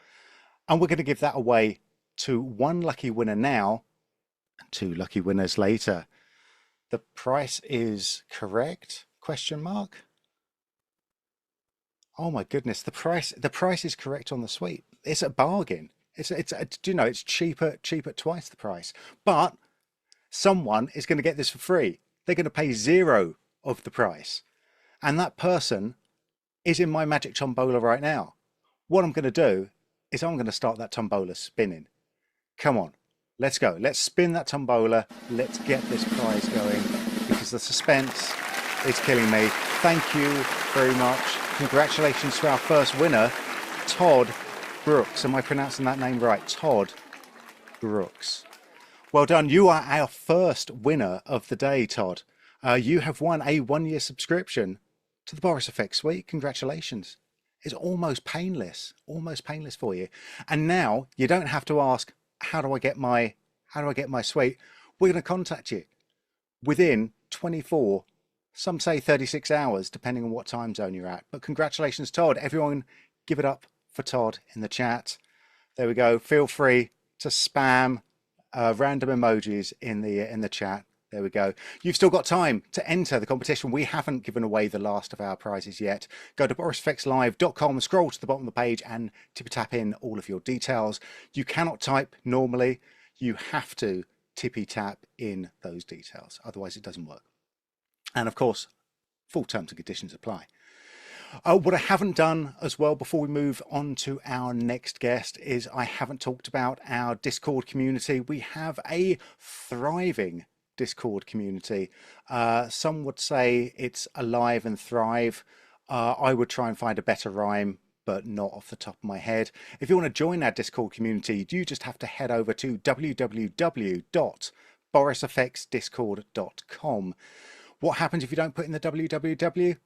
And we're going to give that away to one lucky winner now and two lucky winners later. The price is correct? Question mark. Oh my goodness, the price is correct on the suite. It's a bargain. It's do you know, it's cheap at twice the price. But someone is going to get this for free. They're going to pay 0 of the price. And that person is in my magic tombola right now. What I'm going to do is I'm going to start that tombola spinning. Come on, let's go. Let's spin that tombola. Let's get this prize going because the suspense is killing me. Thank you very much. Congratulations to our first winner, Todd Brooks. Am I pronouncing that name right? Todd Brooks. Well done. You are our first winner of the day, Todd. You have won a 1-year subscription to the Boris FX Suite. Congratulations. It's almost painless for you. And now you don't have to ask, how do I get my suite? We're going to contact you within 24, some say 36 hours, depending on what time zone you're at. But congratulations, Todd. Everyone give it up for Todd in the chat. There we go. Feel free to spam random emojis in the chat. There we go. You've still got time to enter the competition. We haven't given away the last of our prizes yet. Go to borisfxlive.com, scroll to the bottom of the page and tippy-tap in all of your details. You cannot type normally. You have to tippy-tap in those details. Otherwise, it doesn't work. And of course, full terms and conditions apply. What I haven't done as well before we move on to our next guest is I haven't talked about our Discord community. We have a thriving Discord community. Some would say it's alive and thrive. I would try and find a better rhyme, but not off the top of my head. If you want to join our Discord community, you just have to head over to www.borisfxdiscord.com. What happens if you don't put in the www?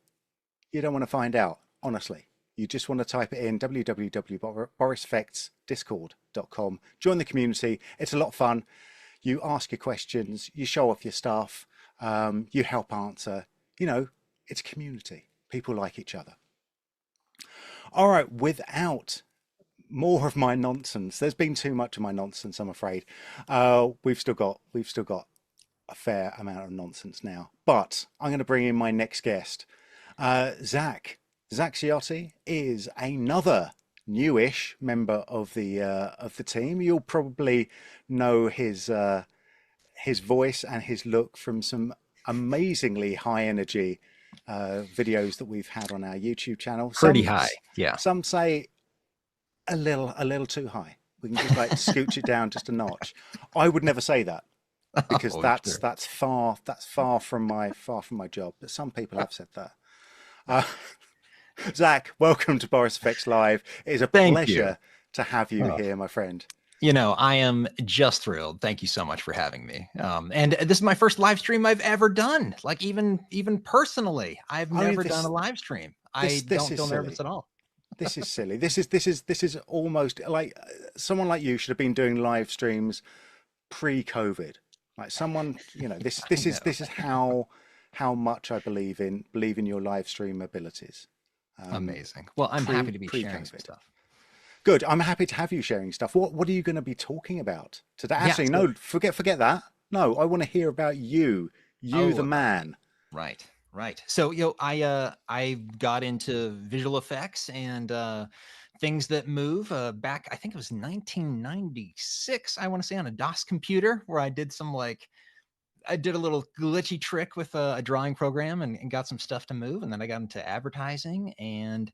You don't want to find out, honestly. You just want to type it in, www.borisfxdiscord.com. Join the community. It's a lot of fun. You ask your questions, you show off your stuff, you help answer. You know, it's a community. People like each other. All right, without more of my nonsense, there's been too much of my nonsense, I'm afraid. We've still got a fair amount of nonsense now, but I'm going to bring in my next guest. Zach Ciotti is another newish member of the team. You'll probably know his voice and his look from some amazingly high energy videos that we've had on our YouTube channel. Pretty high, yeah. Some say a little too high. We can just like scooch it down just a notch. I would never say that because that's far from my job. But some people have said that. Zach, welcome to Boris FX Live. It is a pleasure to have you here, my friend. You know, I am just thrilled. Thank you so much for having me. And this is my first live stream I've ever done. Like even personally, I've never done a live stream. I This don't is feel silly. nervous at all. This is silly. This is almost like someone like you should have been doing live streams pre-COVID. Like someone, you know, this is how much I believe in your live stream abilities. Amazing. Well, I'm happy to be sharing some Pre-COVID. stuff. Good. I'm happy to have you sharing stuff. What are you going to be talking about today? Yeah, Actually, so- no, forget that. No, I want to hear about you. You, the man. Right. So, I got into visual effects and things that move back, I think it was 1996, I want to say, on a DOS computer, where I did I did a little glitchy trick with a drawing program and got some stuff to move. And then I got into advertising and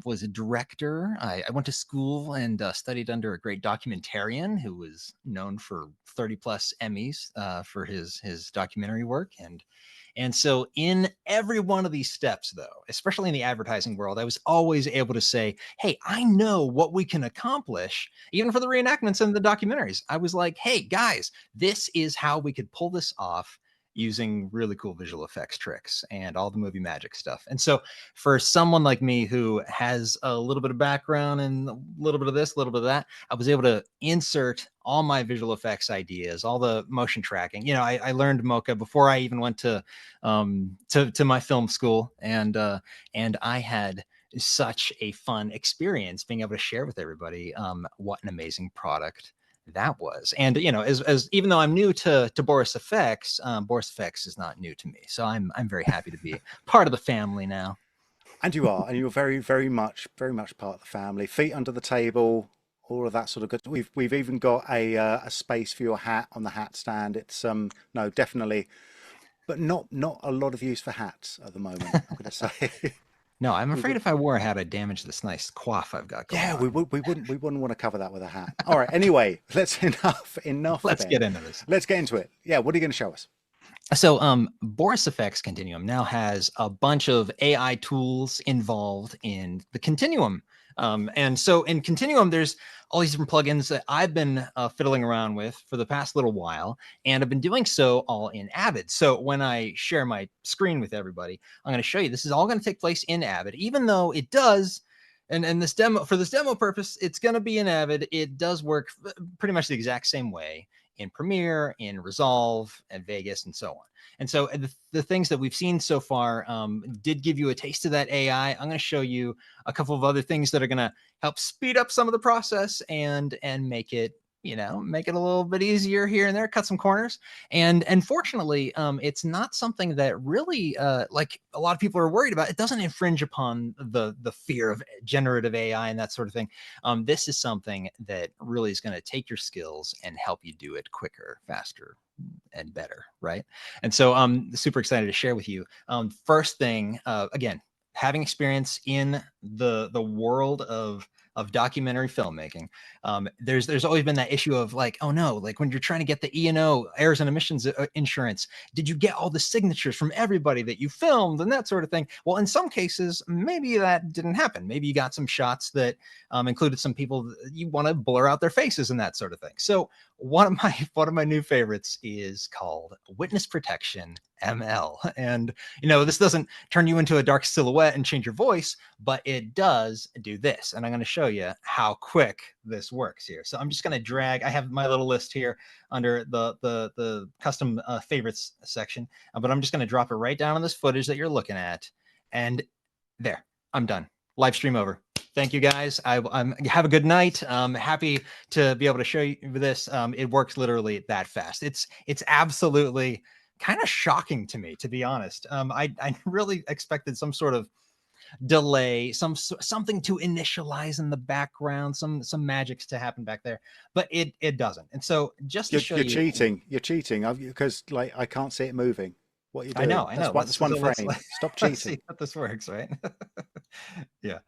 was a director. I went to school and studied under a great documentarian who was known for 30 plus Emmys for his documentary work. And so in every one of these steps, though, especially in the advertising world, I was always able to say, hey, I know what we can accomplish, even for the reenactments and the documentaries. I was like, hey, guys, this is how we could pull this off using really cool visual effects tricks and all the movie magic stuff. And so for someone like me who has a little bit of background and a little bit of this, a little bit of that, I was able to insert all my visual effects ideas, all the motion tracking. I learned Mocha before I even went to my film school, and I had such a fun experience being able to share with everybody what an amazing product that was. And as even though I'm new to Boris FX, Boris FX is not new to me, so I'm very happy to be part of the family now. And you are, and you're very much part of the family. Feet under the table, all of that sort of good. We've even got a space for your hat on the hat stand. It's no, definitely, but not a lot of use for hats at the moment, I'm going to say. No, I'm afraid if I wore a hat, I'd damage this nice coif I've got going on. We wouldn't want to cover that with a hat. All right. Anyway, enough. Let's Ben. get into this. Let's get into it. Yeah. What are you going to show us? So Boris FX Continuum now has a bunch of AI tools involved in the Continuum. And so in Continuum, there's all these different plugins that I've been fiddling around with for the past little while, and I've been doing so all in Avid. So when I share my screen with everybody, I'm going to show you this is all going to take place in Avid, even though it does. And this demo, for this demo purpose, it's going to be in Avid. It does work pretty much the exact same way in Premiere, in Resolve, and Vegas, and so on. And so the things that we've seen so far did give you a taste of that AI. I'm going to show you a couple of other things that are going to help speed up some of the process and make it, make it a little bit easier here and there, cut some corners. And fortunately, it's not something that really, like a lot of people are worried about. It doesn't infringe upon the fear of generative AI and that sort of thing. This is something that really is going to take your skills and help you do it quicker, faster, and better, right? And so I'm super excited to share with you. First thing, again, having experience in the world of documentary filmmaking, there's always been that issue of like, oh no, like when you're trying to get the E&O, errors and omissions insurance, did you get all the signatures from everybody that you filmed and that sort of thing? Well, in some cases, maybe that didn't happen. Maybe you got some shots that included some people that you want to blur out their faces and that sort of thing. So one of my new favorites is called Witness Protection ML. And this doesn't turn you into a dark silhouette and change your voice, but it does do this. And I'm going to show you how quick this works here. So I'm just going to drag, I have my little list here under the custom favorites section, but I'm just going to drop it right down on this footage that you're looking at. And there, I'm done. Live stream over. Thank you guys. I'm have a good night. I'm happy to be able to show you this. It works literally that fast. It's absolutely kind of shocking to me, to be honest. I really expected some sort of delay, something to initialize in the background, some magics to happen back there, but it doesn't. And so just to show you, you're cheating because like I can't see it moving. What you doing? I know. That's one frame. Stop cheating. Let's see if this works, right? Yeah.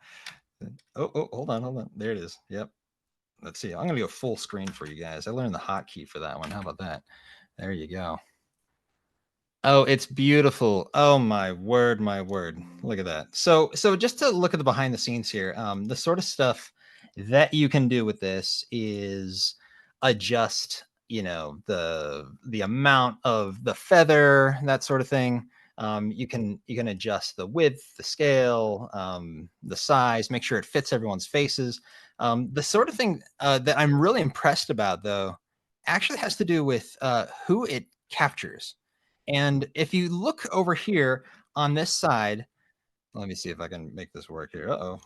Oh, hold on. There it is. Yep. Let's see. I'm gonna do a full screen for you guys. I learned the hotkey for that one. How about that? There you go. Oh, it's beautiful. Oh my word, my word. Look at that. So just to look at the behind the scenes here, the sort of stuff that you can do with this is adjust, the amount of the feather, that sort of thing. You can adjust the width, the scale, the size, make sure it fits everyone's faces. The sort of thing that I'm really impressed about, though, actually has to do with who it captures. And if you look over here on this side, let me see if I can make this work here. Uh-oh,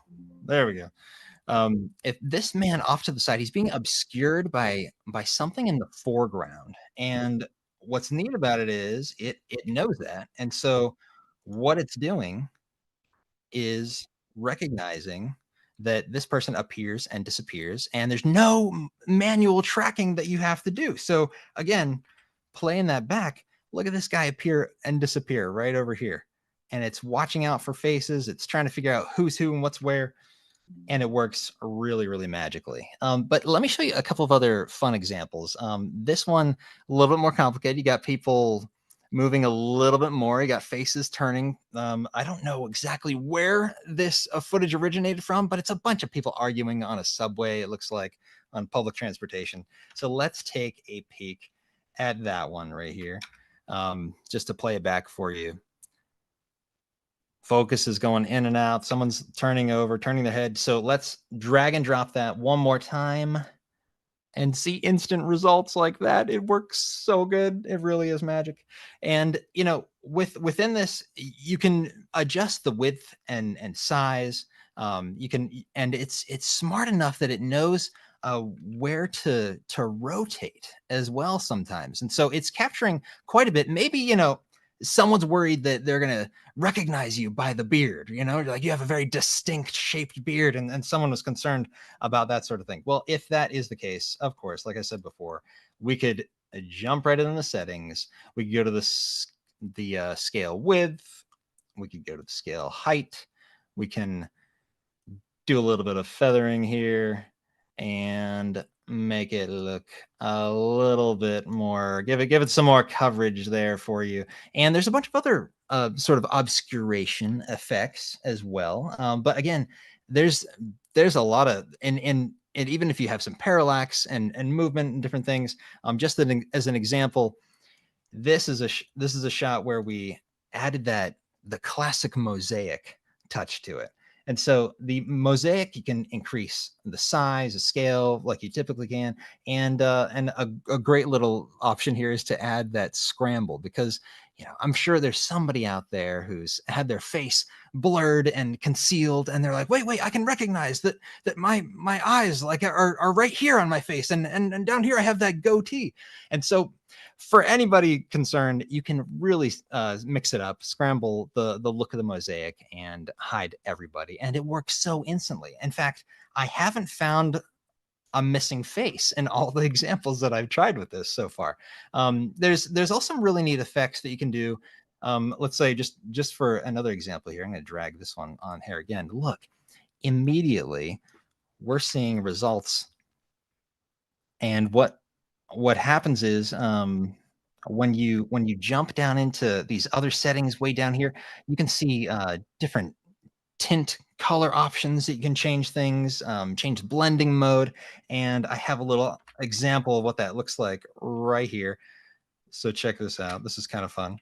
there we go. If this man off to the side, he's being obscured by something in the foreground. And what's neat about it is it knows that. And so what it's doing is recognizing that this person appears and disappears, and there's no manual tracking that you have to do. So again, playing that back, look at this guy appear and disappear right over here. And it's watching out for faces. It's trying to figure out who's who and what's where. And it works really, really magically. But let me show you a couple of other fun examples. This one, a little bit more complicated. You got people moving a little bit more. You got faces turning. I don't know exactly where this footage originated from, but it's a bunch of people arguing on a subway, it looks like, on public transportation. So let's take a peek at that one right here, just to play it back for you. Focus is going in and out. Someone's turning over, turning their head. So let's drag and drop that one more time and see instant results like that. It works so good. It really is magic. And, you know, within this, you can adjust the width and size. You can, and it's smart enough that it knows where to rotate as well sometimes. And so it's capturing quite a bit. Maybe, you know, someone's worried that they're going to recognize you by the beard, you know, like you have a very distinct shaped beard, and someone was concerned about that sort of thing. Well, if that is the case, of course, like I said before, we could jump right in the settings. We could go to the scale width. We could go to the scale height. We can do a little bit of feathering here and make it look a little bit more, give it some more coverage there for you. And there's a bunch of other sort of obscuration effects as well. But again, there's a lot of, and even if you have some parallax and movement and different things, just as an example, this is a shot where we added the classic mosaic touch to it. And so the mosaic, you can increase the size, the scale, like you typically can. And a great little option here is to add that scramble, because, you know, I'm sure there's somebody out there who's had their face blurred and concealed, and they're like, wait, I can recognize that my eyes like are right here on my face, and down here I have that goatee. And so for anybody concerned, you can really mix it up, scramble the look of the mosaic, and hide everybody. And it works so instantly. In fact, I haven't found a missing face in all the examples that I've tried with this so far. There's also some really neat effects that you can do. Let's say just for another example here, I'm going to drag this one on here again. Look, immediately we're seeing results. And what happens is when you jump down into these other settings way down here, you can see different tint color options that you can change things, change blending mode. And I have a little example of what that looks like right here. So check this out. This is kind of fun.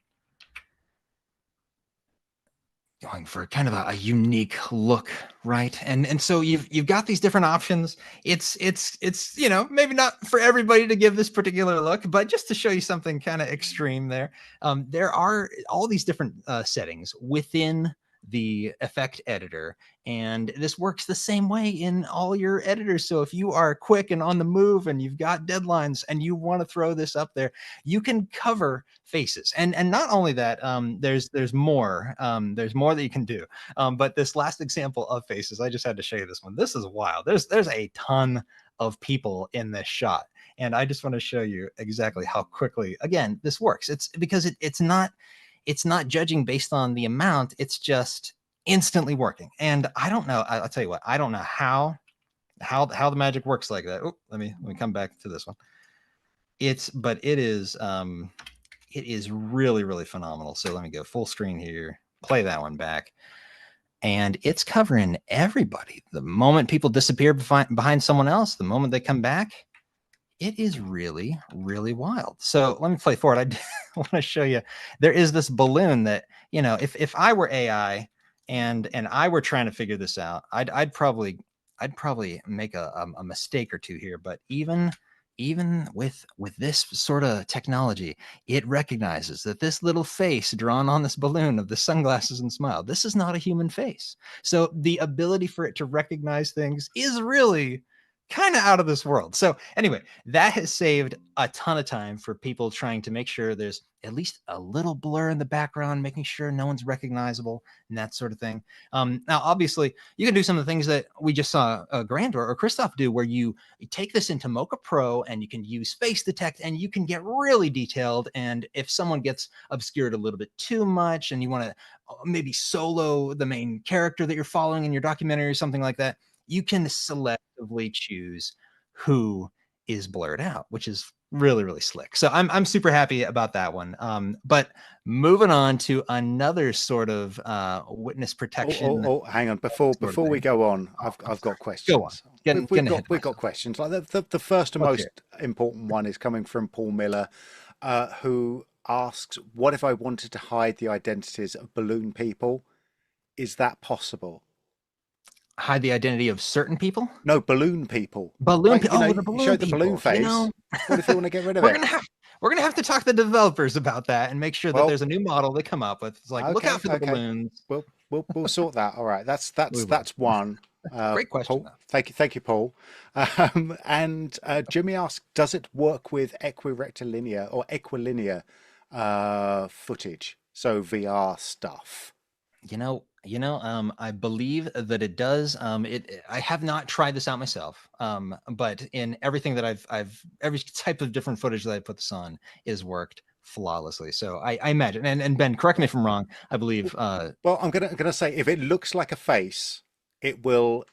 Going for kind of a unique look, right? And so you've got these different options. It's you know, maybe not for everybody to give this particular look, but just to show you something kind of extreme there. There are all these different settings within the effect editor, and this works the same way in all your editors. So if you are quick and on the move and you've got deadlines and you want to throw this up there, you can cover faces. And not only that, there's more that you can do. But this last example of faces, I just had to show you this one. This is wild. There's a ton of people in this shot, and I just want to show you exactly how quickly, again, this works. It's because it's not judging based on the amount. It's just instantly working. And I don't know, I'll tell you what, I don't know how the magic works like that. Oh, let me come back to this one. But it is really, really phenomenal. So let me go full screen here, play that one back. And it's covering everybody. The moment people disappear behind someone else, the moment they come back, it is really, really wild. So let me play forward. I want to show you. There is this balloon that, you know, if I were AI and I were trying to figure this out, I'd probably make a mistake or two here. But even with this sort of technology, it recognizes that this little face drawn on this balloon of the sunglasses and smile, this is not a human face. So the ability for it to recognize things is really kind of out of this world. So anyway, that has saved a ton of time for people trying to make sure there's at least a little blur in the background, making sure no one's recognizable and that sort of thing. Now, obviously, you can do some of the things that we just saw Grant or Christoph do, where you take this into Mocha Pro and you can use face detect and you can get really detailed. And if someone gets obscured a little bit too much and you want to maybe solo the main character that you're following in your documentary or something like that, you can selectively choose who is blurred out, which is really, really slick. So I'm super happy about that one. But moving on to another sort of witness protection. Oh, hang on. Before we go on, I've got questions. Go on. We've got questions. Like the first and most important one is coming from Paul Miller, who asks, "What if I wanted to hide the identities of balloon people? Is that possible?" Hide the identity of certain people? No, balloon people. Balloon people. You show the balloon face. You know, what if you want to get rid of it? We're gonna have to talk to the developers about that and make sure that there's a new model they come up with. It's like, look out for the balloons. We'll sort that. All right, that's one. Great question. Paul, thank you, Paul. And Jimmy asks, does it work with equirectilinear or equilinear footage? So VR stuff. I believe that it does. I have not tried this out myself. But in everything that I've every type of different footage that I put this on is worked flawlessly. So I imagine, and Ben, correct me if I'm wrong. I believe. Well, I'm gonna say if it looks like a face, it will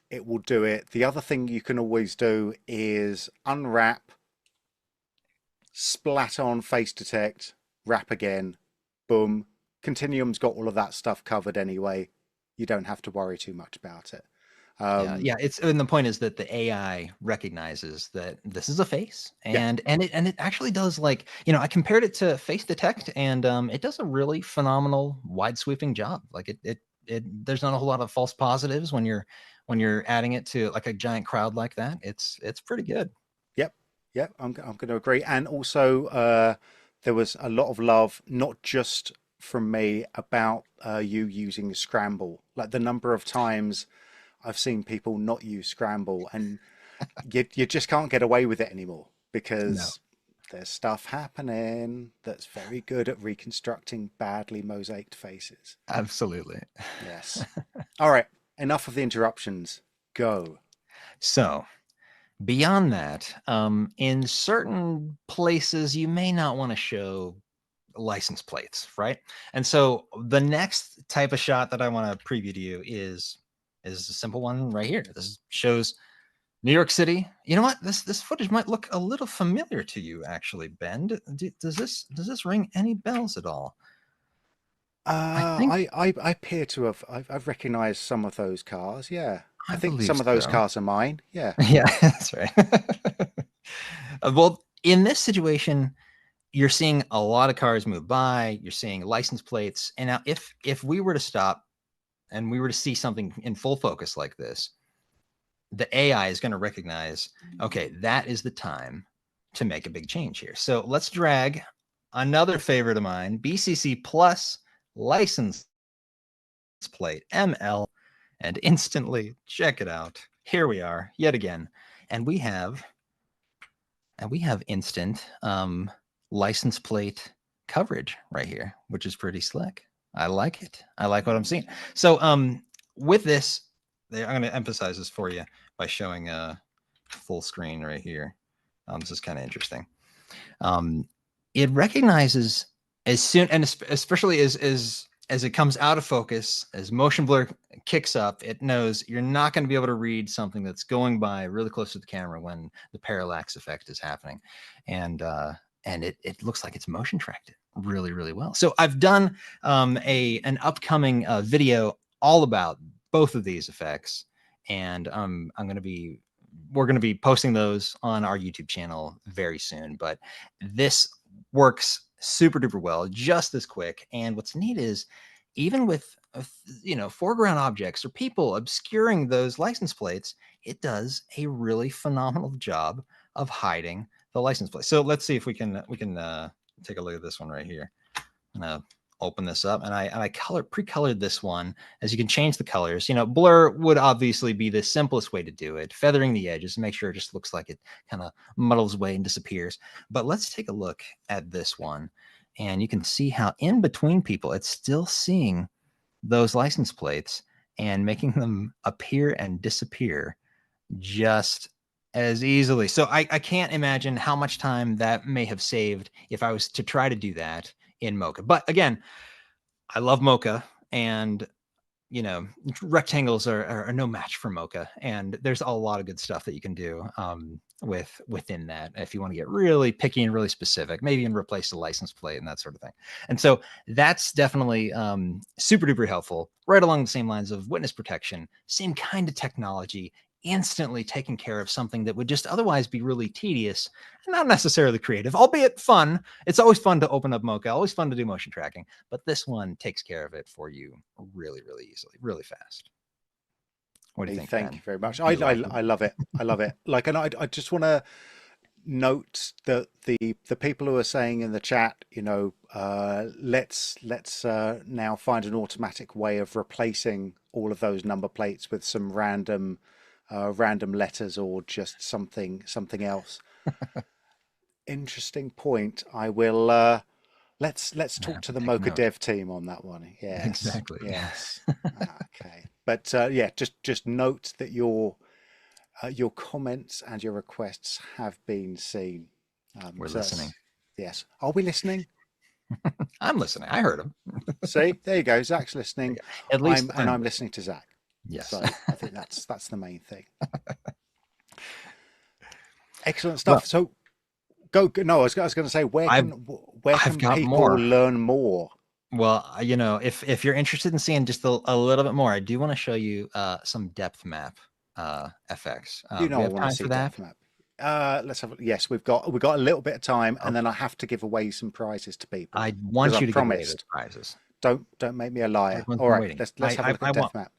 do it. The other thing you can always do is unwrap, splat on face detect, wrap again, boom. Continuum's got all of that stuff covered anyway. You don't have to worry too much about it. And the point is that the AI recognizes that this is a face, and it actually does, like, I compared it to face detect, and it does a really phenomenal wide sweeping job. Like it there's not a whole lot of false positives when you're adding it to like a giant crowd like that. It's pretty good. Yep, I'm going to agree. And also there was a lot of love, not just from me, about you using Scramble. Like the number of times I've seen people not use Scramble, and you just can't get away with it anymore because there's stuff happening that's very good at reconstructing badly mosaiced faces. Absolutely. Yes. All right, enough of the interruptions. Go. So beyond that, in certain places you may not want to show license plates, right? And so the next type of shot that I want to preview to you is a simple one right here. This shows New York City. You know what? This footage might look a little familiar to you, actually, Ben. Does this ring any bells at all? I appear to have. I've recognized some of those cars. Yeah, I think some of those cars are mine. Yeah, yeah, that's right. Well, in this situation, you're seeing a lot of cars move by. You're seeing license plates. And now if we were to stop and we were to see something in full focus like this, the AI is going to recognize, okay, that is the time to make a big change here. So let's drag another favorite of mine, BCC Plus license plate ML, and instantly check it out. Here we are yet again. And we have instant license plate coverage right here, which is pretty slick. I like it. I like what I'm seeing. So with this, I'm going to emphasize this for you by showing a full screen right here. This is kind of interesting. It recognizes as soon, and especially as it comes out of focus, as motion blur kicks up, it knows you're not going to be able to read something that's going by really close to the camera when the parallax effect is happening. And it looks like it's motion tracked it really, really well. So I've done an upcoming video all about both of these effects, and I'm going to be we're going to be posting those on our YouTube channel very soon. But this works super duper well, just as quick. And what's neat is even with foreground objects or people obscuring those license plates, it does a really phenomenal job of hiding the license plate. So let's see if we can take a look at this one right here. I'm gonna open this up, and I pre-colored this one. As you can change the colors, blur would obviously be the simplest way to do it, feathering the edges to make sure it just looks like it kind of muddles away and disappears. But let's take a look at this one, and you can see how in between people it's still seeing those license plates and making them appear and disappear just as easily. So I can't imagine how much time that may have saved if I was to try to do that in Mocha. But again, I love Mocha, and rectangles are no match for Mocha, and there's a lot of good stuff that you can do within that if you want to get really picky and really specific, maybe even replace the license plate and that sort of thing. And so that's definitely super duper helpful, right along the same lines of witness protection, same kind of technology, instantly taking care of something that would just otherwise be really tedious and not necessarily creative, albeit fun. It's always fun to open up Mocha, always fun to do motion tracking, but this one takes care of it for you really, really easily, really fast. What do you think? Thank Ben? you very much. I love it. I love it. Like, and I just want to note that the people who are saying in the chat, let's now find an automatic way of replacing all of those number plates with some random letters or just something else. Interesting point. I will let's talk to the Mocha dev team on that one. Yes, exactly. Yes. Okay. But yeah, just note that your comments and your requests have been seen. We're listening. Yes. Are we listening? I'm listening. I heard him. See, there you go. Zach's listening. At least I'm listening to Zach. Yes. So I think that's the main thing. Excellent stuff. Well, so no, I was going to say, where can people learn more? Well, if you're interested in seeing just a little bit more, I do want to show you some depth map FX. I want to see depth map. Let's have. Yes, we've got a little bit of time, and then I have to give away some prizes to people. I want you to give away those prizes. Don't make me a liar. All right, let's have a look at depth map.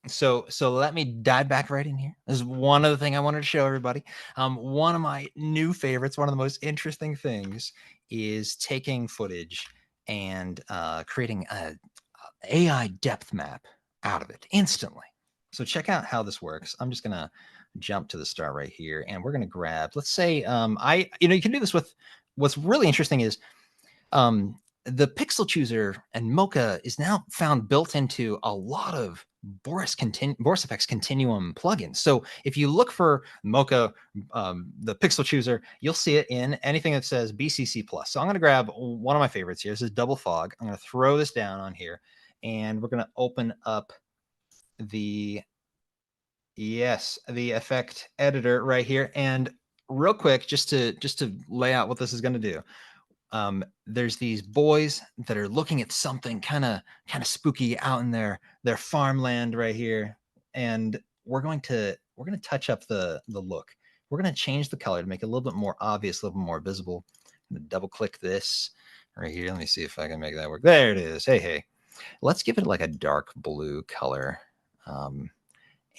So let me dive back right in here. This is one other thing I wanted to show everybody. One of my new favorites, one of the most interesting things, is taking footage and creating a AI depth map out of it instantly. So check out how this works. I'm just gonna jump to the start right here, and we're gonna grab, let's say, you can do this with, what's really interesting is the pixel chooser and Mocha is now found built into a lot of Boris FX Continuum plugins. So if you look for Mocha, the pixel chooser, you'll see it in anything that says BCC+. So I'm going to grab one of my favorites here. This is Double Fog. I'm going to throw this down on here, and we're going to open up the effect editor right here. And real quick, just to lay out what this is going to do. There's these boys that are looking at something kind of spooky out in their farmland right here, and we're going to touch up the look. We're going to change the color to make it a little bit more obvious, a little bit more visible. I'm going to double click this right here. Let me see if I can make that work. There it is. Hey, let's give it like a dark blue color.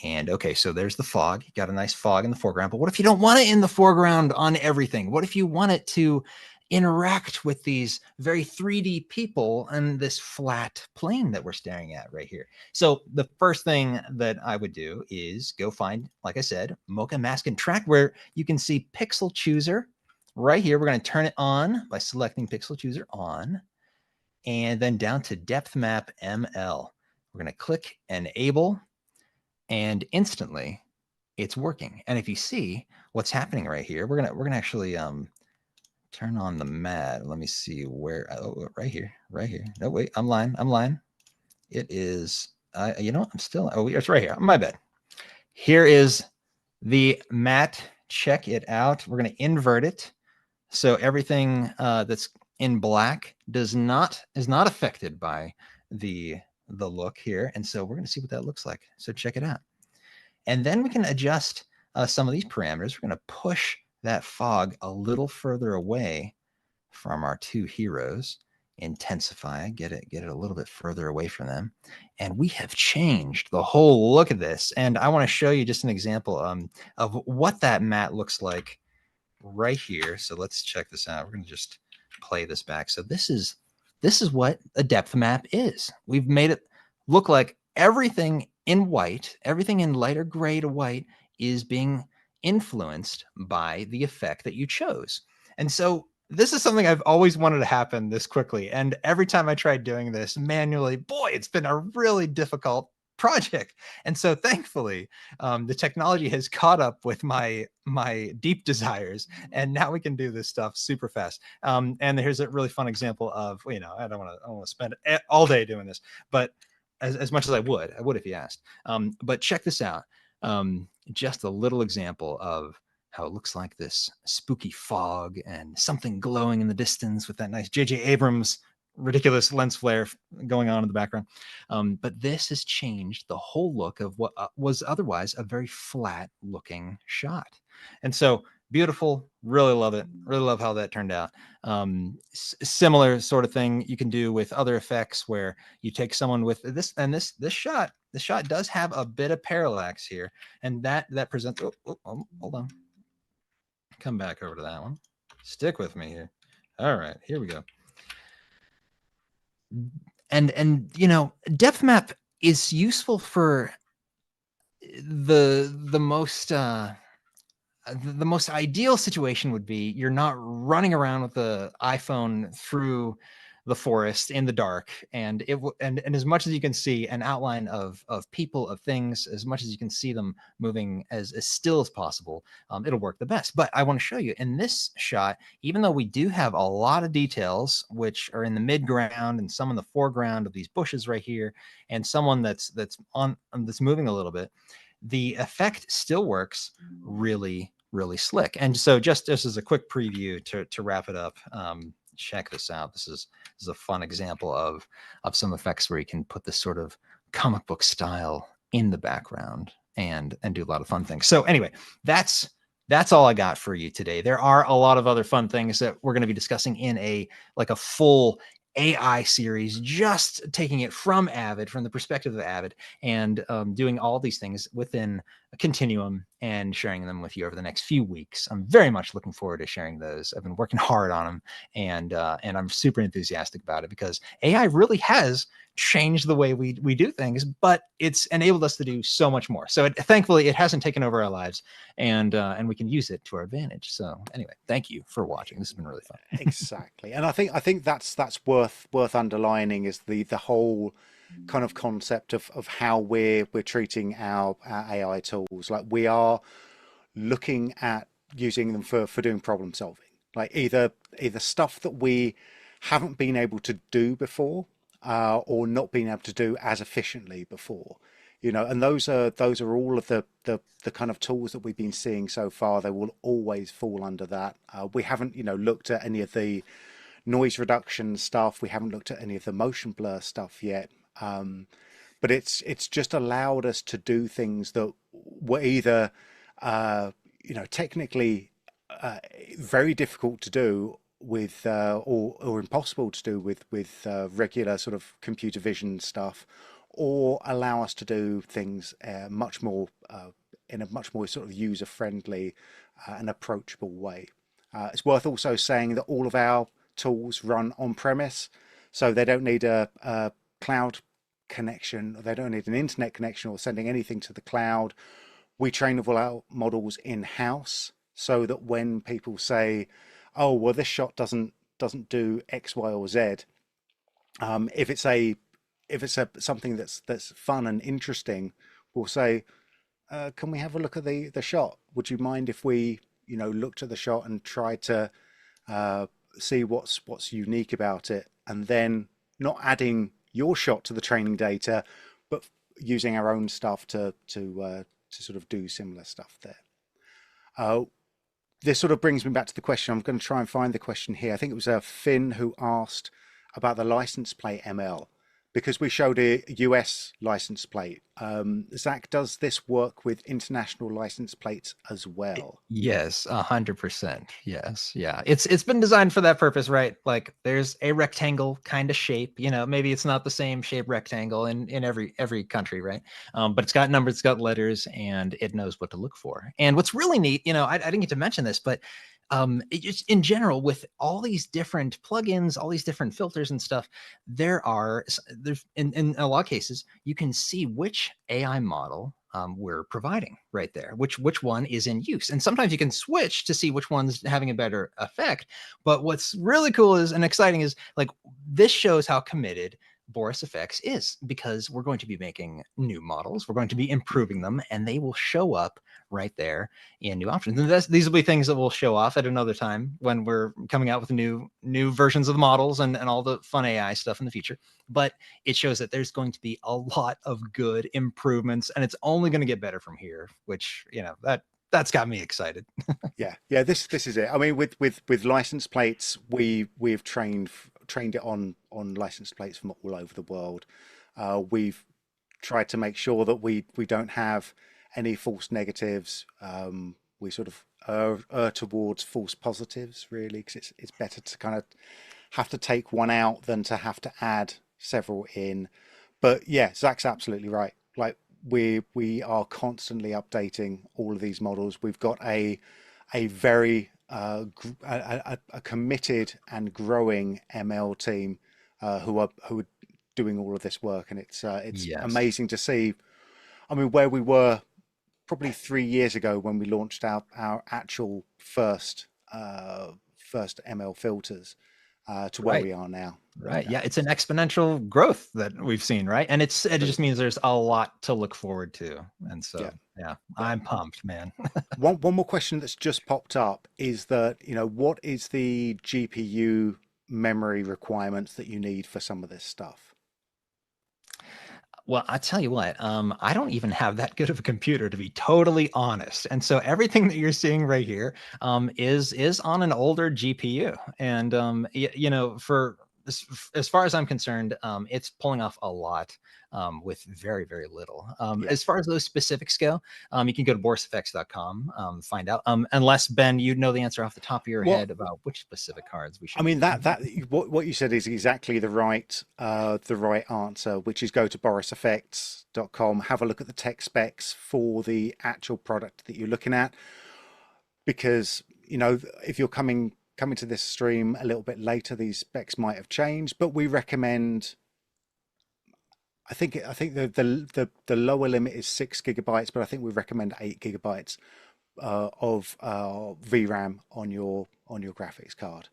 And okay, so there's the fog. You got a nice fog in the foreground, but what if you don't want it in the foreground on everything? What if you want it to interact with these very 3D people and this flat plane that we're staring at right here? So the first thing that I would do is go find, like I said, Mocha Mask and Track, where you can see Pixel Chooser right here. We're going to turn it on by selecting Pixel Chooser on, and then down to Depth Map ML. We're going to click Enable, and instantly it's working. And if you see what's happening right here, we're gonna actually turn on the mat. Let me see where. Oh, right here. No, wait, I'm lying. It is. I'm still. Oh, it's right here. My bad. Here is the mat. Check it out. We're going to invert it, so everything that's in black is not affected by the look here. And so we're going to see what that looks like. So check it out. And then we can adjust some of these parameters. We're going to push that fog a little further away from our two heroes, intensify, get it a little bit further away from them. And we have changed the whole look of this. And I want to show you just an example of what that matte looks like right here. So let's check this out. We're going to just play this back. So this is what a depth map is. We've made it look like everything in white, everything in lighter gray to white is being influenced by the effect that you chose. And so this is something I've always wanted to happen this quickly. And every time I tried doing this manually, boy, it's been a really difficult project. And so thankfully, the technology has caught up with my deep desires, and now we can do this stuff super fast. And here's a really fun example of, I don't want to spend all day doing this, but as much as I would if you asked. But check this out. Just a little example of how it looks like this spooky fog and something glowing in the distance with that nice J.J. Abrams ridiculous lens flare going on in the background. But this has changed the whole look of what was otherwise a very flat looking shot. And so beautiful, really love it. Really love how that turned out. Similar sort of thing you can do with other effects where you take someone with this, and this shot does have a bit of parallax here, and that presents, hold on. Come back over to that one. Stick with me here. All right, here we go. And depth map is useful for the most ideal situation would be you're not running around with the iPhone through the forest in the dark, and as much as you can see an outline of people, of things, as much as you can see them moving as still as possible, it'll work the best. But I want to show you in this shot, even though we do have a lot of details which are in the midground and some in the foreground of these bushes right here, and someone that's moving a little bit, the effect still works really, really slick. And so just as a quick preview to wrap it up, check this out. This is a fun example of some effects where you can put this sort of comic book style in the background and do a lot of fun things. So anyway, that's all I got for you today. There are a lot of other fun things that we're going to be discussing in a full AI series, just taking it from Avid, from the perspective of Avid, and doing all these things within a continuum and sharing them with you over the next few weeks. I'm very much looking forward to sharing those. I've been working hard on them, and I'm super enthusiastic about it because AI really has changed the way we do things, but it's enabled us to do so much more. So thankfully, it hasn't taken over our lives, and we can use it to our advantage. So anyway, thank you for watching. This has been really fun. Exactly, and I think that's worth underlining is the whole kind of concept of how we're treating our AI tools. Like, we are looking at using them for doing problem solving, like either stuff that we haven't been able to do before, or not being able to do as efficiently before, and those are all of the kind of tools that we've been seeing so far. They will always fall under that. We haven't looked at any of the noise reduction stuff. We haven't looked at any of the motion blur stuff yet, but it's just allowed us to do things that were either technically very difficult to do with or impossible to do with regular sort of computer vision stuff, or allow us to do things much more in a much more sort of user friendly and approachable way. It's worth also saying that all of our tools run on premise, so they don't need a cloud connection, or they don't need an internet connection or sending anything to the cloud. We train all our models in house, so that when people say, oh, well, this shot doesn't do X, Y, or Z, if it's something that's fun and interesting, we'll say, can we have a look at the shot? Would you mind if we looked at the shot and tried to see what's unique about it, and then not adding your shot to the training data, but using our own stuff to sort of do similar stuff there. This sort of brings me back to the question. I'm going to try and find the question here. I think it was Finn who asked about the license plate ML. because we showed a US license plate. Zach, does this work with international license plates as well? Yes, 100%. Yes, yeah. It's been designed for that purpose, right? Like there's a rectangle kind of shape. You know, maybe it's not the same shape rectangle in every country, right? But it's got numbers, it's got letters, and it knows what to look for. And what's really neat, you know, I didn't get to mention this, but it just in general with all these different plugins, all these different filters and stuff, there's in a lot of cases you can see which AI model we're providing right there, which one is in use. And sometimes you can switch to see which one's having a better effect. But what's really cool is and exciting is like this shows how committed Boris FX is, because we're going to be making new models, we're going to be improving them, and they will show up right there in new options. And these will be things that we'll show off at another time when we're coming out with new versions of the models and all the fun AI stuff in the future. But it shows that there's going to be a lot of good improvements, and it's only going to get better from here, which, you know, that's got me excited. Yeah, this is it. I mean, with license plates, we've trained it on license plates from all over the world. We've tried to make sure that we don't have any false negatives. We sort of err towards false positives, really, because it's better to kind of have to take one out than to have to add several in. But yeah, Zach's absolutely right. Like we are constantly updating all of these models. We've got a very a committed and growing ML team who are doing all of this work, and it's Yes. amazing to see. I mean, where we were probably 3 years ago when we launched our actual first ML filters to where Right. we are now. Right. Yeah. It's an exponential growth that we've seen. Right. And it just means there's a lot to look forward to. And so, yeah, I'm pumped, man. One more question that's just popped up is that, you know, what is the GPU memory requirements that you need for some of this stuff? Well, I tell you what, I don't even have that good of a computer, to be totally honest. And so everything that you're seeing right here is on an older GPU. And you know, for as far as I'm concerned, it's pulling off a lot with very, very little. As far as those specifics go, you can go to borisfx.com, find out. Unless Ben, you know the answer off the top of your head about which specific cards we should. I mean, what you said is exactly the right answer, which is go to borisfx.com, have a look at the tech specs for the actual product that you're looking at, because, you know, if you're coming to this stream a little bit later, these specs might have changed, but we recommend, I think the lower limit is 6 gigabytes, but I think we recommend 8 gigabytes of VRAM on your graphics card.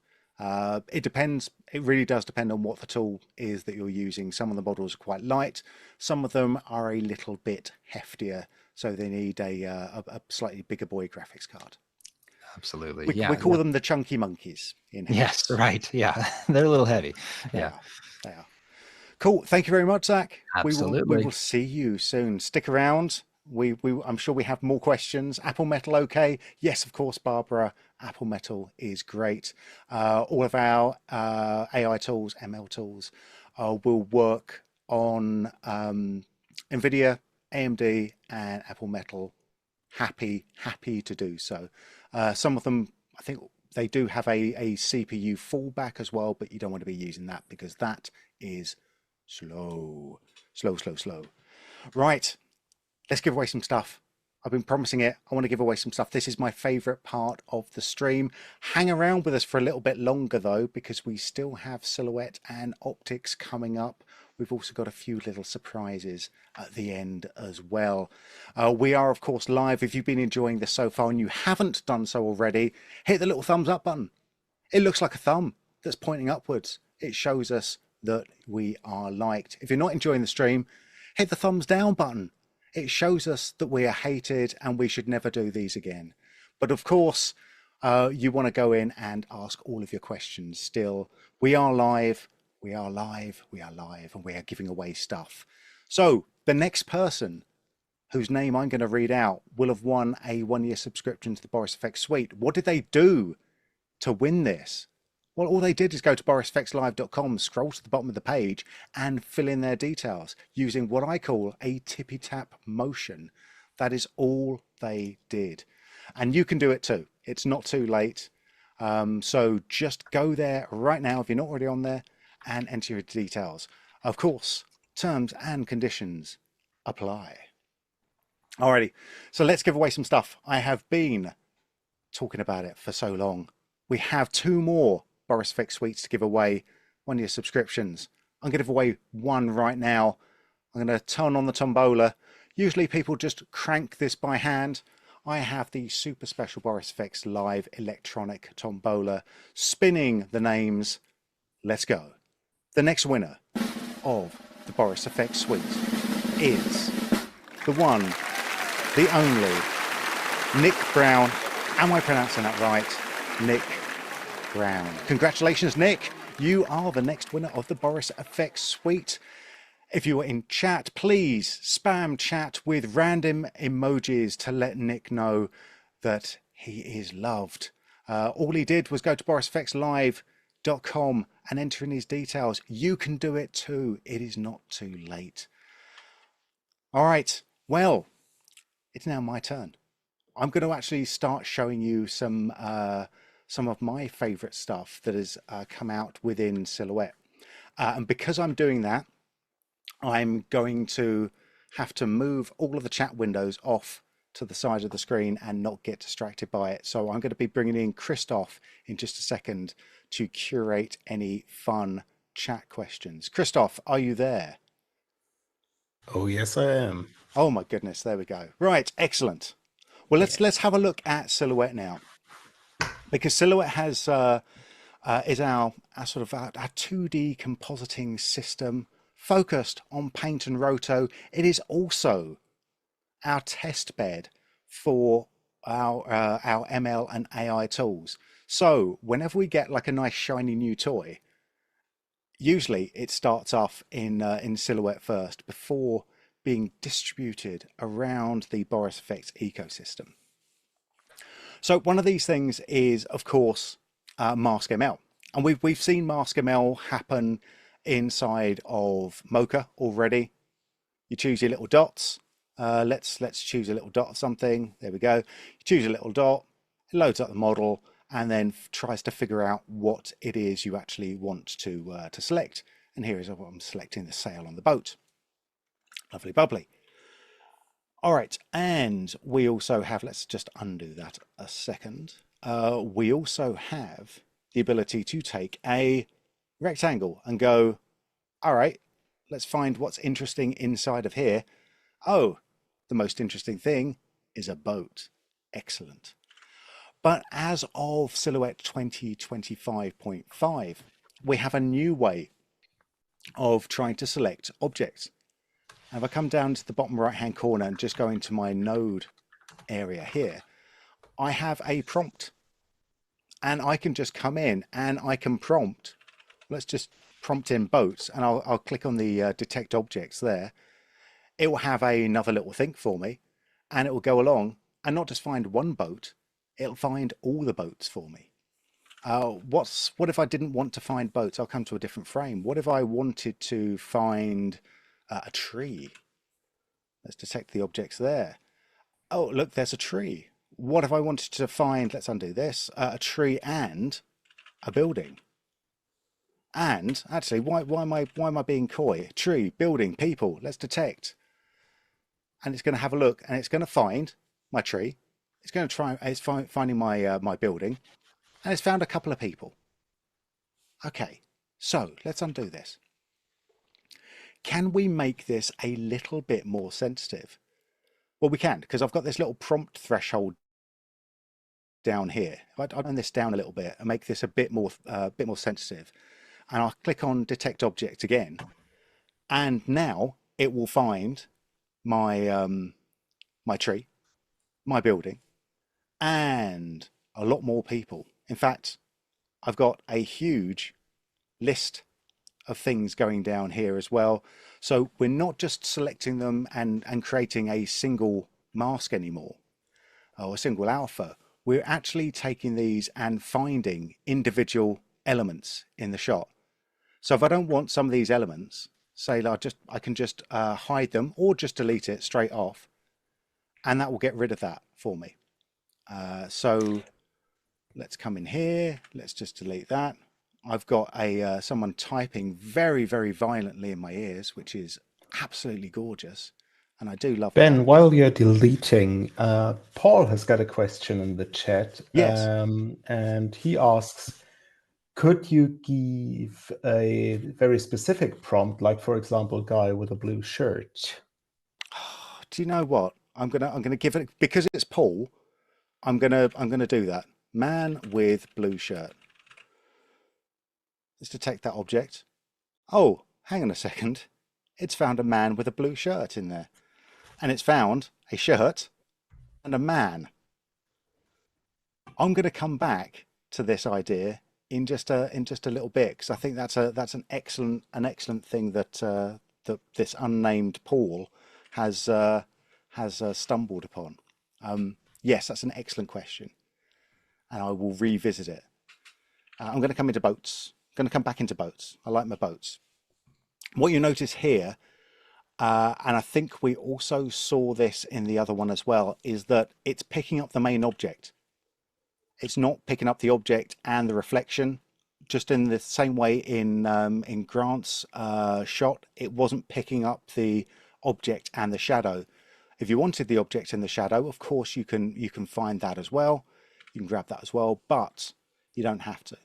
It depends. It really does depend on what the tool is that you're using. Some of the models are quite light. Some of them are a little bit heftier, so they need a slightly bigger boy graphics card. Absolutely. We call them the chunky monkeys in here. Yes, right. Yeah, they're a little heavy. They are. Cool. Thank you very much, Zach. Absolutely. We will see you soon. Stick around. I'm sure we have more questions. Apple Metal, okay? Yes, of course, Barbara. Apple Metal is great. All of our AI tools, ML tools, will work on NVIDIA, AMD, and Apple Metal. Happy to do so. Some of them, I think they do have a CPU fallback as well, but you don't want to be using that because that is slow. Right, let's give away some stuff. I've been promising it. I want to give away some stuff. This is my favorite part of the stream. Hang around with us for a little bit longer though, because we still have Silhouette and Optics coming up. We've also got a few little surprises at the end as well. We are, of course, live. If you've been enjoying this so far and you haven't done so already, hit the little thumbs up button. It looks like a thumb that's pointing upwards. It shows us that we are liked. If you're not enjoying the stream, hit the thumbs down button. It shows us that we are hated and we should never do these again. But of course, you want to go in and ask all of your questions still. We are live. We are live, and we are giving away stuff. So the next person whose name I'm going to read out will have won a 1-year subscription to the Boris FX Suite. What did they do to win this? Well, all they did is go to borisfxlive.com, scroll to the bottom of the page and fill in their details using what I call a tippy tap motion. That is all they did. And you can do it too. It's not too late. So just go there right now if you're not already on there and enter your details. Of course, terms and conditions apply. Alrighty, so let's give away some stuff. I have been talking about it for so long. We have 2 more Boris FX Suites to give away, 1 year subscriptions. I'm going to give away 1 right now. I'm going to turn on the tombola. Usually people just crank this by hand. I have the super special Boris FX Live electronic tombola spinning the names. Let's go. The next winner of the Boris FX Suite is the one, the only, Nick Brown. Am I pronouncing that right? Nick Brown. Congratulations, Nick. You are the next winner of the Boris FX Suite. If you are in chat, please spam chat with random emojis to let Nick know that he is loved. All he did was go to borisfxlive.com and enter in his details. You can do it too. It is not too late. All right. Well, it's now my turn. I'm going to actually start showing you some of my favorite stuff that has come out within Silhouette. And because I'm doing that, I'm going to have to move all of the chat windows off to the side of the screen and not get distracted by it. So I'm going to be bringing in Christoph in just a second to curate any fun chat questions. Christoph, are you there? Oh, yes, I am. Oh my goodness, there we go. Right, excellent. Well, let's have a look at Silhouette now, because Silhouette has is our sort of our 2D compositing system focused on paint and roto. It is also our test bed for our ML and AI tools. So whenever we get like a nice shiny new toy, usually it starts off in Silhouette first before being distributed around the Boris FX ecosystem. So one of these things is, of course, Mask ML, and we've seen Mask ML happen inside of Mocha already. You choose your little dots. Let's choose a little dot of something. There we go. You choose a little dot. It loads up the model and then tries to figure out what it is you actually want to select. And here is what I'm selecting: the sail on the boat. Lovely bubbly. All right, and we also have, let's just undo that a second. We also have the ability to take a rectangle and go, all right, let's find what's interesting inside of here. Oh, the most interesting thing is a boat. Excellent. But as of Silhouette 2025.5, we have a new way of trying to select objects. If I come down to the bottom right hand corner and just go into my node area here, I have a prompt, and I can just come in and I can prompt. Let's just prompt in boats, and I'll click on the detect objects there. It will have another little think for me, and it will go along and not just find one boat, it'll find all the boats for me. What if I didn't want to find boats? I'll come to a different frame. What if I wanted to find a tree? Let's detect the objects there. Oh, look, there's a tree. What if I wanted to find, let's undo this, a tree and a building? And actually, why am I being coy? Tree, building, people, let's detect. And it's going to have a look, and it's going to find my tree. It's going to try, it's finding my my building, and it's found a couple of people. Okay, so let's undo this. Can we make this a little bit more sensitive? Well, we can, because I've got this little prompt threshold down here. I'll turn this down a little bit and make this a bit more sensitive. And I'll click on detect object again. And now it will find my my tree, my building, and a lot more people. In fact, I've got a huge list of things going down here as well. So we're not just selecting them and creating a single mask anymore, or a single alpha. We're actually taking these and finding individual elements in the shot. So if I don't want some of these elements, say like I can just hide them or just delete it straight off, and that will get rid of that for me. So let's come in here. Let's just delete that. I've got someone typing very, very violently in my ears, which is absolutely gorgeous. And I do love Ben, that. while you're deleting, Paul has got a question in the chat. Yes. And he asks, could you give a very specific prompt, like, for example, guy with a blue shirt? Do you know what? I'm gonna give it, because it's Paul, I'm gonna do that. Man with blue shirt. Let's detect that object. Oh, hang on a second. It's found a man with a blue shirt in there. And it's found a shirt and a man. I'm going to come back to this idea in just a little bit, because I think that's an excellent thing that that this unnamed Paul has stumbled upon. Yes, that's an excellent question, and I will revisit it. I'm going to come into boats. I'm going to come back into boats. I like my boats. What you notice here, and I think we also saw this in the other one as well, is that it's picking up the main object. It's not picking up the object and the reflection, just in the same way in Grant's shot. It wasn't picking up the object and the shadow. If you wanted the object and the shadow, of course you can find that as well. You can grab that as well, but you don't have to.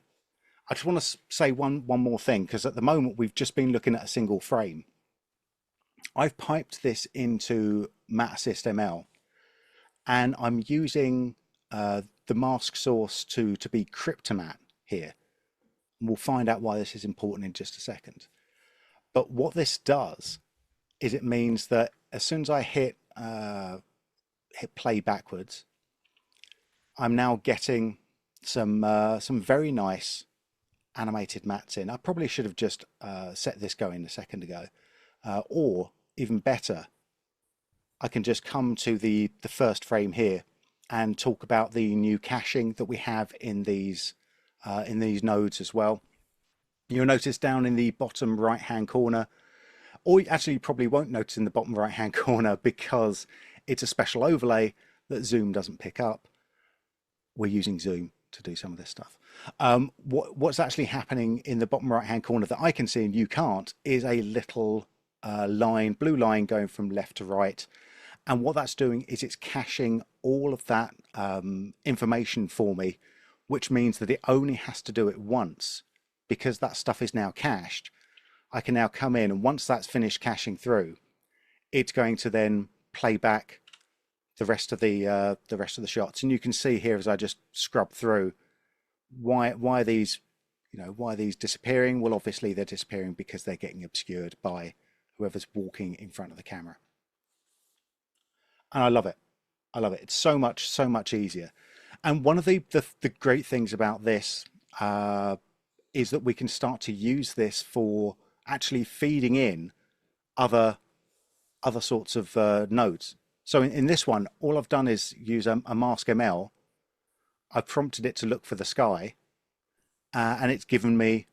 I just want to say one more thing, because at the moment we've just been looking at a single frame. I've piped this into Matte Assist ML, and I'm using the mask source to be cryptomatte here. And we'll find out why this is important in just a second. But what this does is it means that as soon as I hit play backwards, I'm now getting some very nice animated mattes in. I probably should have just set this going a second ago, or even better, I can just come to the first frame here and talk about the new caching that we have in these nodes as well. You'll notice down in the bottom right hand corner, or actually you probably won't notice in the bottom right hand corner, because it's a special overlay that Zoom doesn't pick up. We're using Zoom to do some of this stuff. What's actually happening in the bottom right hand corner that I can see and you can't is a little blue line going from left to right. And what that's doing is it's caching all of that information for me, which means that it only has to do it once. Because that stuff is now cached, I can now come in, and once that's finished caching through, it's going to then play back the rest of the shots. And you can see here, as I just scrub through, why are these disappearing? Well, obviously they're disappearing because they're getting obscured by whoever's walking in front of the camera. And I love it. I love it. It's so much easier. And one of the great things about this is that we can start to use this for actually feeding in other sorts of nodes. So in this one, all I've done is use a mask ML. I've prompted it to look for the sky, and it's given me,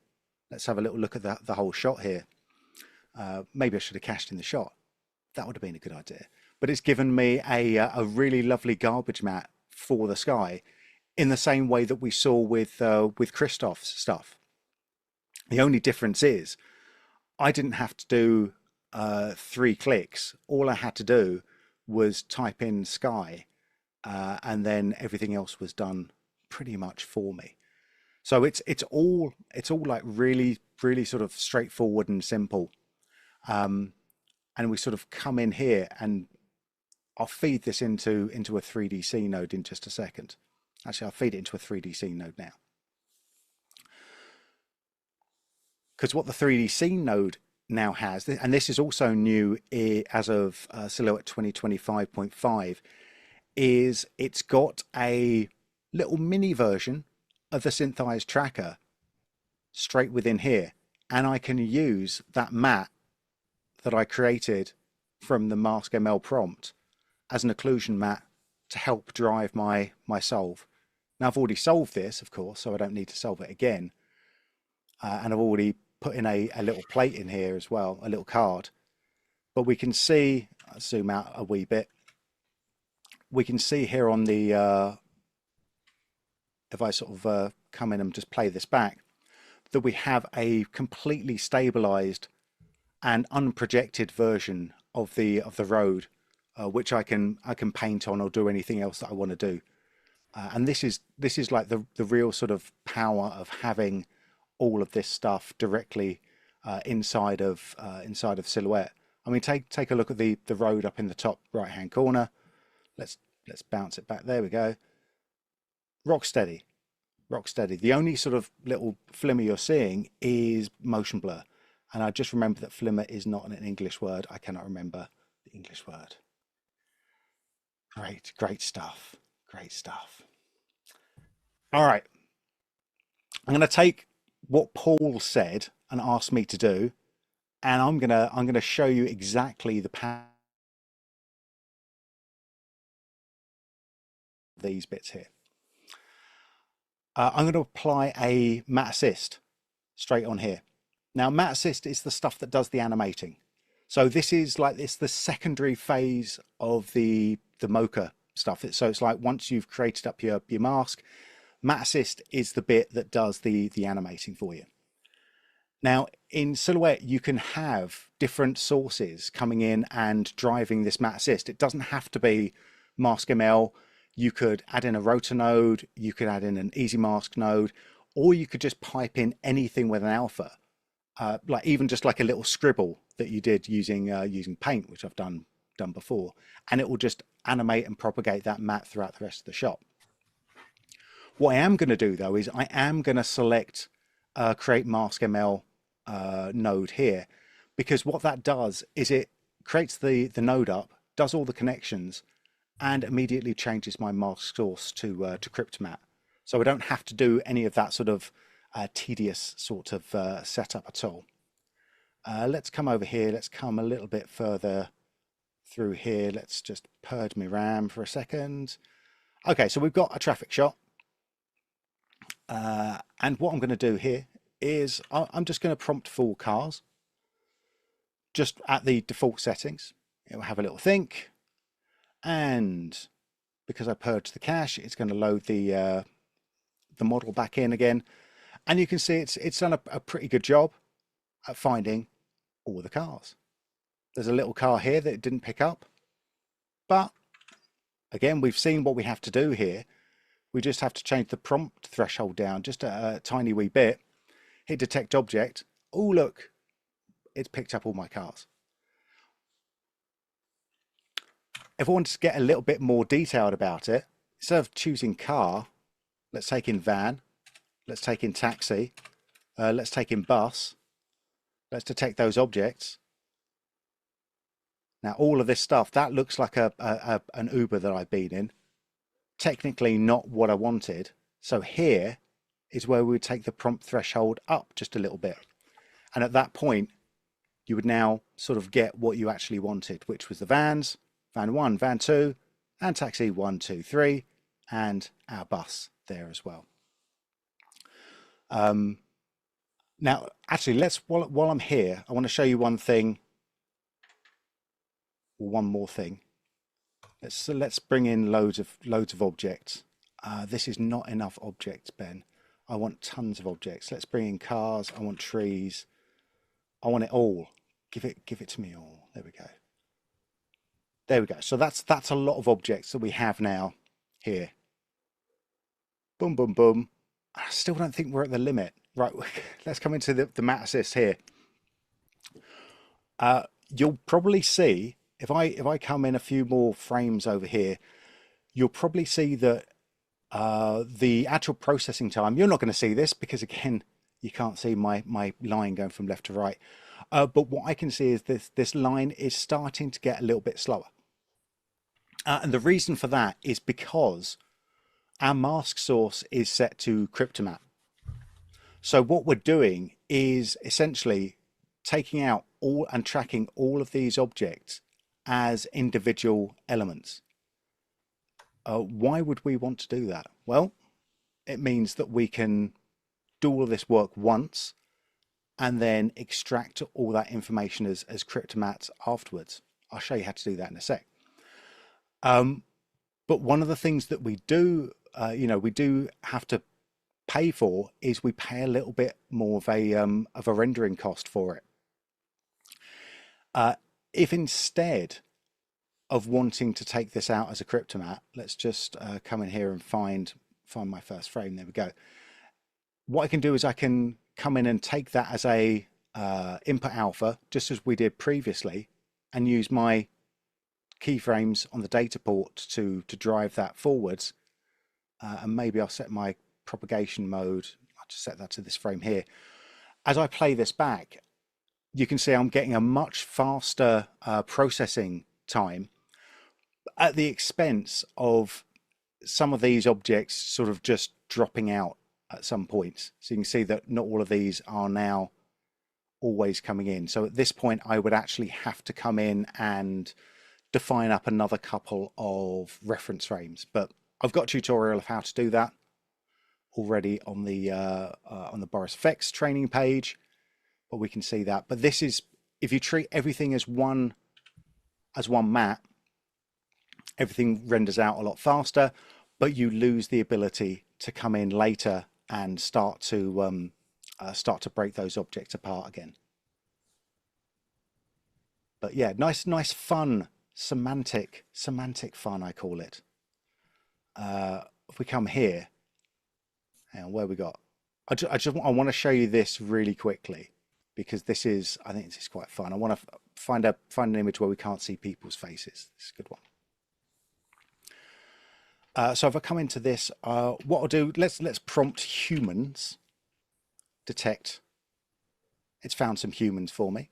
let's have a little look at the whole shot here. Maybe I should have cached in the shot. That would have been a good idea. But it's given me a really lovely garbage matte for the sky, in the same way that we saw with Christoph's stuff. The only difference is I didn't have to do 3 clicks. All I had to do was type in sky, and then everything else was done pretty much for me. So it's all like really sort of straightforward and simple. And we sort of come in here, and I'll feed this into a 3DC node in just a second. Actually, I'll feed it into a 3DC node now. Because what the 3DC node now has, and this is also new as of Silhouette 2025.5, is it's got a little mini version of the Synthesize tracker straight within here. And I can use that matte that I created from the Mask ML prompt as an occlusion matte to help drive my solve. Now I've already solved this, of course, so I don't need to solve it again. and I've already put in a little plate in here as well, a little card. But we can see, I'll zoom out a wee bit, we can see here on the, if I sort of come in and just play this back, that we have a completely stabilized and unprojected version of the road, which I can paint on or do anything else that I want to do. And this is like the real sort of power of having all of this stuff directly inside of Silhouette. I mean, take a look at the road up in the top right hand corner. Let's bounce it back. There we go. Rock steady. The only sort of little flimmer you're seeing is motion blur. And I just remember that flimmer is not an English word. I cannot remember the English word. Great stuff. All right. I'm going to take what Paul said and asked me to do, and I'm gonna show you exactly the power of these bits here. I'm going to apply a matte assist straight on here. Now, matte assist is the stuff that does the animating. So this is like the secondary phase of the mocha stuff. So it's like once you've created up your mask, matte assist is the bit that does the animating for you. Now, in Silhouette, you can have different sources coming in and driving this matte assist. It doesn't have to be Mask ML. You could add in a rotor node, you could add in an easy mask node, or you could just pipe in anything with an alpha, like even just like a little scribble that you did using paint, which I've done before, and it will just animate and propagate that matte throughout the rest of the shot. What I am going to do though is I am going to select create mask ML node here, because what that does is it creates the node up, does all the connections, and immediately changes my mask source to Cryptomatte. So I don't have to do any of that sort of tedious sort of setup at all. Let's come over here. Let's come a little bit further through here. Let's just purge my RAM for a second. Okay, so we've got a traffic shot. And what I'm going to do here is I'm just going to prompt for cars. Just at the default settings. It will have a little think. And because I purged the cache, it's going to load the model back in again, and you can see it's done a pretty good job at finding all the cars. There's a little car here that it didn't pick up, but again, we've seen what we have to do here. We just have to change the prompt threshold down just a tiny wee bit, hit detect object. Oh look, it's picked up all my cars. If I wanted to get a little bit more detailed about it, instead of choosing car, let's take in van, let's take in taxi, let's take in bus, let's detect those objects. Now all of this stuff, that looks like an Uber that I've been in. Technically not what I wanted. So here is where we would take the prompt threshold up just a little bit. And at that point, you would now sort of get what you actually wanted, which was the vans, van 1, van 2, and taxi 1, 2, 3, and our bus there as well. Now, actually, while I'm here, I want to show you one thing, or one more thing. Let's bring in loads of objects. This is not enough objects, Ben. I want tons of objects. Let's bring in cars. I want trees. I want it all. Give it to me all. There we go. There we go. So that's a lot of objects that we have now here. Boom, boom, boom. I still don't think we're at the limit. Right, let's come into the matte assist here. You'll probably see, if I come in a few more frames over here, you'll probably see that the actual processing time, you're not going to see this because again, you can't see my line going from left to right. But what I can see is this line is starting to get a little bit slower. And the reason for that is because our mask source is set to Cryptomatte. So what we're doing is essentially taking out all and tracking all of these objects as individual elements. Why would we want to do that? Well, it means that we can do all of this work once and then extract all that information as cryptomats afterwards. I'll show you how to do that in a sec. But one of the things that we do, we do have to pay for is we pay a little bit more of a rendering cost for it. If instead of wanting to take this out as a cryptomat, let's just come in here and find my first frame. There we go. What I can do is I can come in and take that as a input alpha, just as we did previously, and use my keyframes on the data port to drive that forwards. And maybe I'll set my propagation mode. I'll just set that to this frame here. As I play this back, you can see I'm getting a much faster processing time at the expense of some of these objects sort of just dropping out at some points. So you can see that not all of these are now always coming in. So at this point, I would actually have to come in and define up another couple of reference frames. But I've got a tutorial of how to do that already on the Boris FX training page, but we can see that. But this is, if you treat everything as one mat, everything renders out a lot faster, but you lose the ability to come in later and start to break those objects apart again. But yeah, nice fun, semantic fun, I call it. If we come here, hang on, where we got? I want to show you this really quickly, because I think this is quite fun. I want to find an image where we can't see people's faces. This is a good one. So if I come into this, what I'll do, let's prompt humans. Detect. It's found some humans for me.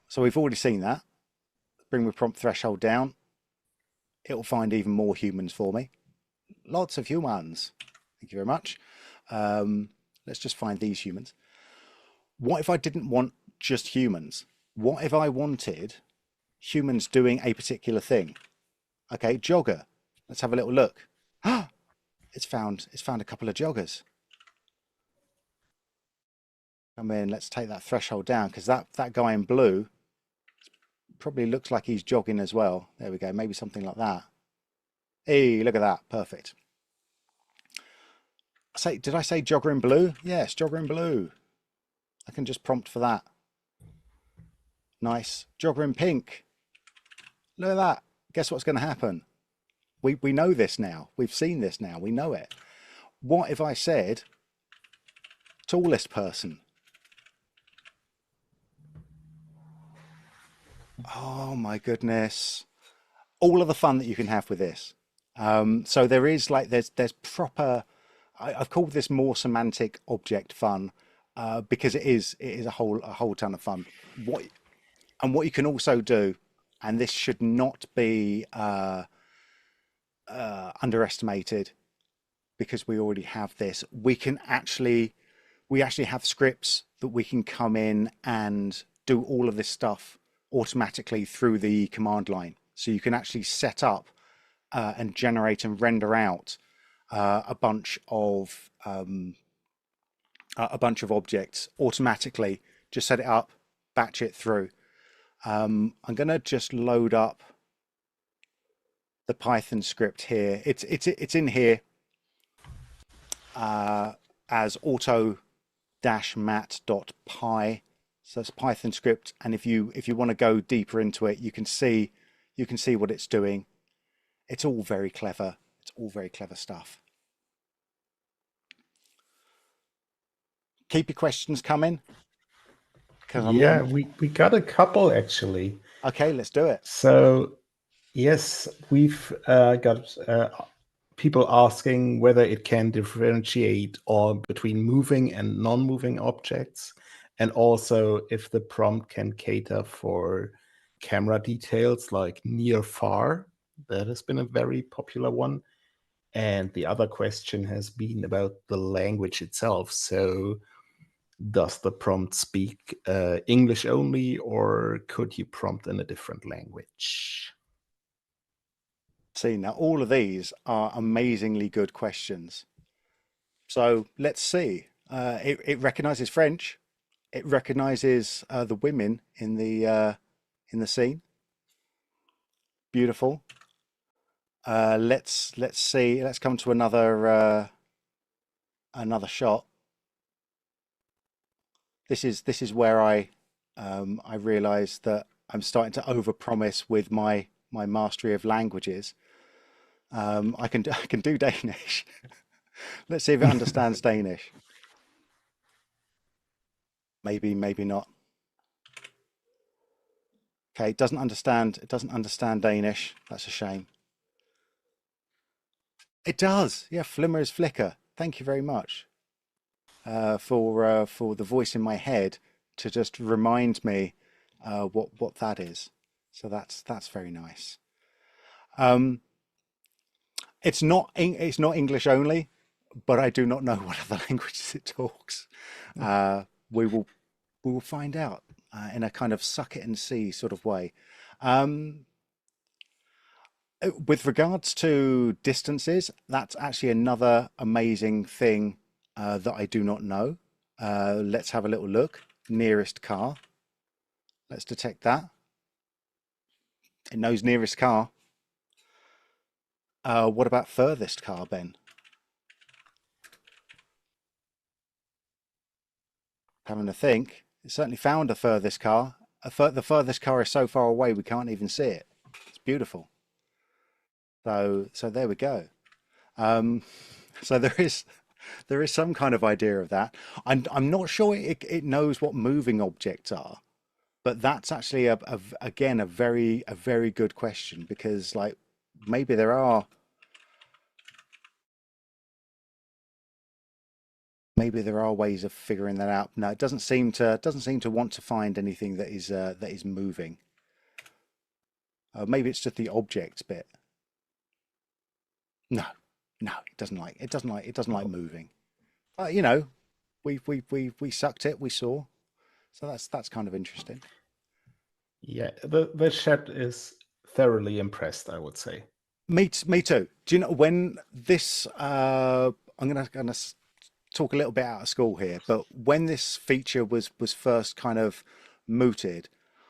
So we've already seen that. Bring the prompt threshold down. It will find even more humans for me. Lots of humans. Thank you very much. Let's just find these humans. What if I didn't want just humans? What if I wanted humans doing a particular thing? Okay, jogger. Let's have a little look. It's found a couple of joggers. Come in, let's take that threshold down, because that guy in blue probably looks like he's jogging as well. There we go, maybe something like that. Hey, look at that, perfect. Did I say jogger in blue? Yes, jogger in blue. I can just prompt for that. Nice. Jogger in pink. Look at that. Guess what's going to happen? We know this now. We've seen this now. We know it. What if I said tallest person? Oh my goodness. All of the fun that you can have with this. So there is there's proper, I've called this more semantic object fun, because it is a whole ton of fun. What you can also do, and this should not be underestimated, because we already have this. We actually have scripts that we can come in and do all of this stuff automatically through the command line. So you can actually set up and generate and render out a bunch of objects automatically. Just set it up, batch it through. I'm gonna just load up the Python script here. It's in here as auto-mat.py. So it's a Python script, and if you want to go deeper into it, you can see what it's doing. It's all very clever. It's all very clever stuff. Keep your questions coming. Yeah, we got a couple actually. Okay, let's do it. So yes, we've got people asking whether it can differentiate between moving and non-moving objects, and also if the prompt can cater for camera details like near far. That has been a very popular one. And the other question has been about the language itself. So does the prompt speak English only, or could you prompt in a different language? See, now all of these are amazingly good questions. So let's see. It recognizes French. it recognizes the women in the scene. Beautiful. Let's see. Let's come to another shot. This is where I realize that I'm starting to overpromise with my mastery of languages. I can do Danish. Let's see if it understands Danish. Maybe not. Okay, it doesn't understand Danish. That's a shame. It does. Yeah, Flimmer is flicker. Thank you very much for the voice in my head to just remind me what that is. So that's very nice. It's not English only, but I do not know what other languages it talks. We will find out in a kind of suck it and see sort of way. With regards to distances, that's actually another amazing thing that I do not know. Let's have a little look. Nearest car. Let's detect that. It knows nearest car. What about furthest car, Ben? Having a think. It certainly found a furthest car. The furthest car is so far away we can't even see it. It's beautiful. So there we go. So there is some kind of idea of that. I'm not sure it knows what moving objects are, but that's actually again a very good question, because like maybe there are ways of figuring that out. No, it doesn't seem to want to find anything that is moving. Maybe it's just the objects bit. No, it doesn't like moving. You know, we sucked it, we saw. So that's kind of interesting. Yeah, the chat is thoroughly impressed, I would say. Me too. Do you know when this? I'm gonna talk a little bit out of school here, but when this feature was first kind of mooted,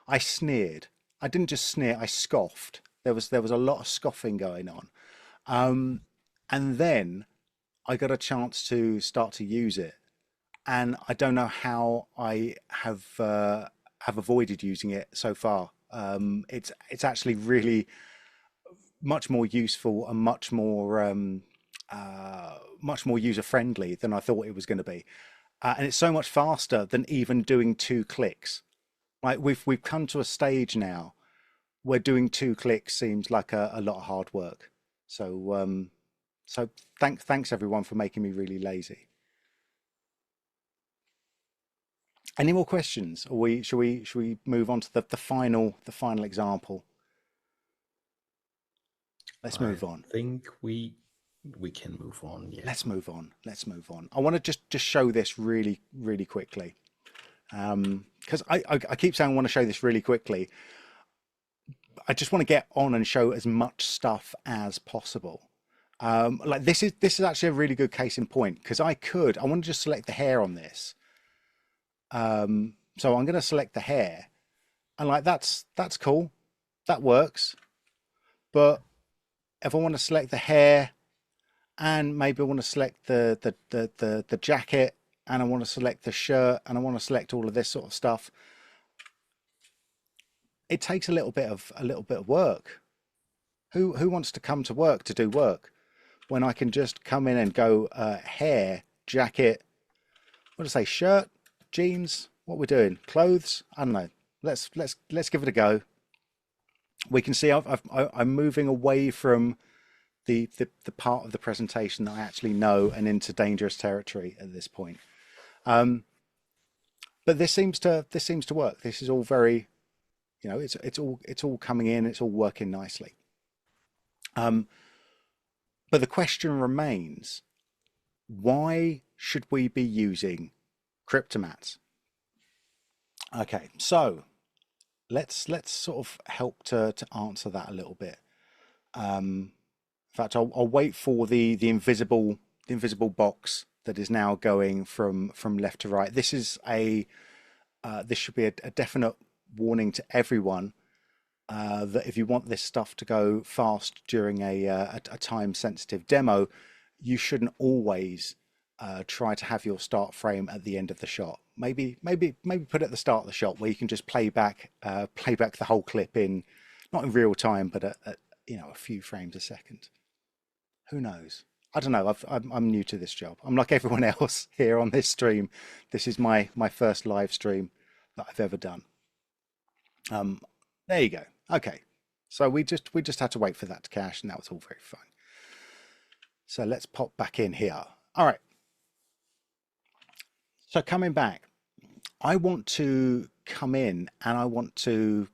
I sneered. I didn't just sneer, I scoffed. There was a lot of scoffing going on. And then I got a chance to start to use it, and I don't know how I have avoided using it so far. It's actually really much more useful and much more user friendly than I thought it was going to be, and it's so much faster than even doing 2 clicks. Like we've come to a stage now where doing 2 clicks seems like a lot of hard work. So thanks everyone for making me really lazy. Any more questions? Or should we move on to the final example? Let's move on. I think we can move on. Yeah. Let's move on. I want to just show this really quickly. Because I keep saying I want to show this really quickly. I just want to get on and show as much stuff as possible. Like this is actually a really good case in point, because I want to just select the hair on this. So I'm going to select the hair, and like that's cool, that works. But if I want to select the hair, and maybe I want to select the jacket, and I want to select the shirt, and I want to select all of this sort of stuff, it takes a little bit of work. Who wants to come to work to do work when I can just come in and go hair, jacket, what do I say, shirt, jeans, what we're doing, clothes? I don't know. Let's give it a go. We can see I'm moving away from the part of the presentation that I actually know and into dangerous territory at this point. But this seems to work. This is all very, you know, it's all coming in, it's all working nicely. But the question remains, why should we be using Cryptomats? Okay, so let's sort of help to answer that a little bit. In fact, I'll wait for the invisible box that is now going from left to right. This is a this should be a definite warning to everyone that if you want this stuff to go fast during a time-sensitive demo, you shouldn't always try to have your start frame at the end of the shot. Maybe put it at the start of the shot where you can just play back the whole clip in, not in real time, but at you know, a few frames a second. Who knows? I don't know. I'm new to this job. I'm like everyone else here on this stream. This is my first live stream that I've ever done. There you go. Okay, so we just had to wait for that to cache, and that was all very fine. So let's pop back in here. All right. So coming back, I want to come in and I want to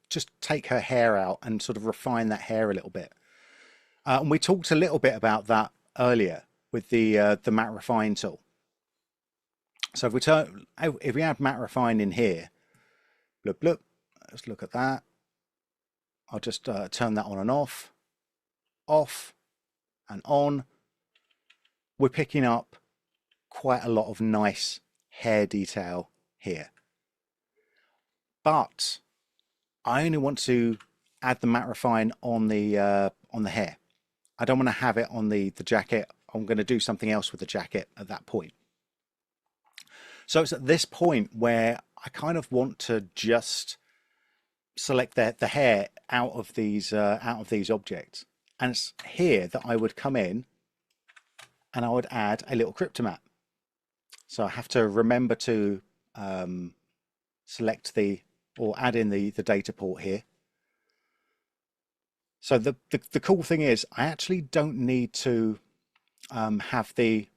just take her hair out and sort of refine that hair a little bit. And we talked a little bit about that earlier with the matte refine tool. So if we add matte refine in here, bloop bloop, let's look at that. I'll just turn that on and off and on. We're picking up quite a lot of nice hair detail here, but I only want to add the matte refine on the hair. I don't want to have it on the jacket. I'm going to do something else with the jacket at that point. So it's at this point where I kind of want to just select the hair out of these objects, and it's here that I would come in and I would add a little cryptomat. So I have to remember to select or add in the data port here. So the cool thing is I actually don't need to have the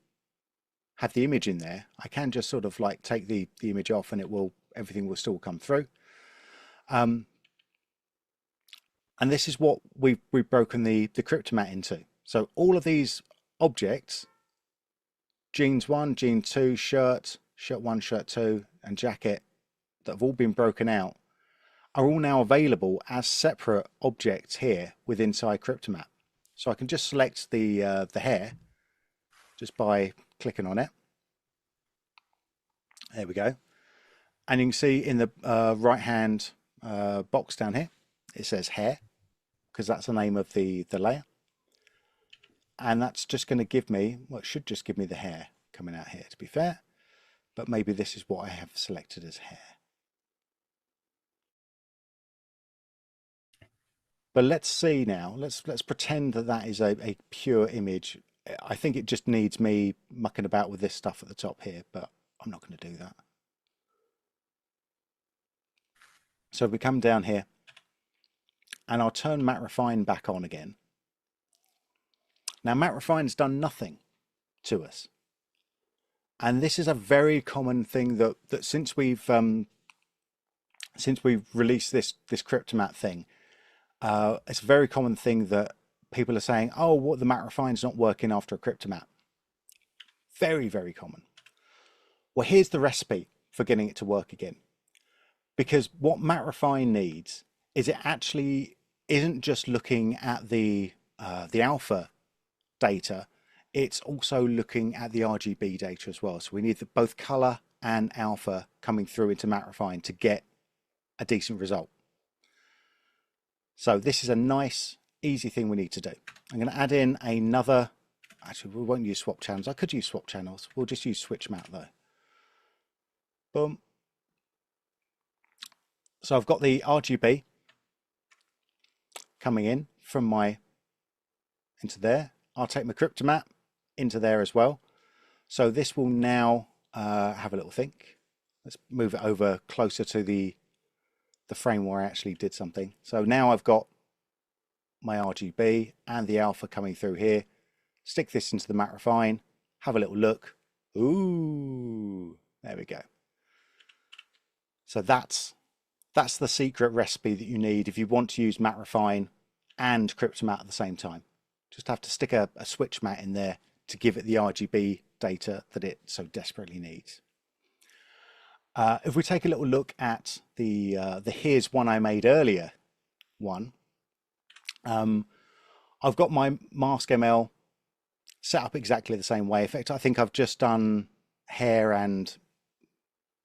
image in there. I can just sort of like take the image off and everything will still come through. And this is what we've broken the cryptomat into. So all of these objects, jeans 1, jean 2, shirt 1, shirt 2, and jacket, that have all been broken out, are all now available as separate objects here with inside cryptomat. So I can just select the hair just by clicking on it. There we go. And you can see in the right hand box down here, it says hair, because that's the name of the layer. And that's just going to give me, well, it should just give me the hair coming out here, to be fair. But maybe this is what I have selected as hair. But let's see now, let's pretend that is a pure image. I think it just needs me mucking about with this stuff at the top here, but I'm not going to do that. So if we come down here, and I'll turn matte refine back on again. Now matte refine's done nothing to us. And this is a very common thing that since we've released this cryptomat thing, it's a very common thing that people are saying, oh, what, the matte refine's not working after a cryptomat. Very, very common. Well, here's the recipe for getting it to work again. Because what matte refine needs is it actually isn't just looking at the alpha data, it's also looking at the RGB data as well. So we need both color and alpha coming through into matte refine to get a decent result. So this is a nice, easy thing we need to do. I'm going to add in another, actually we won't use swap channels. I could use swap channels. We'll just use switch matte though. Boom. So I've got the RGB coming in from into there. I'll take my cryptomat into there as well. So this will now have a little think. Let's move it over closer to the frame where I actually did something. So now I've got my RGB and the alpha coming through here. Stick this into the matte refine, have a little look. Ooh, there we go. So that's the secret recipe that you need if you want to use matte refine and cryptomat at the same time. Just have to stick a switch mat in there to give it the RGB data that it so desperately needs. If we take a little look at the here's one I made earlier one, I've got my mask ML set up exactly the same way. In fact, I think I've just done hair and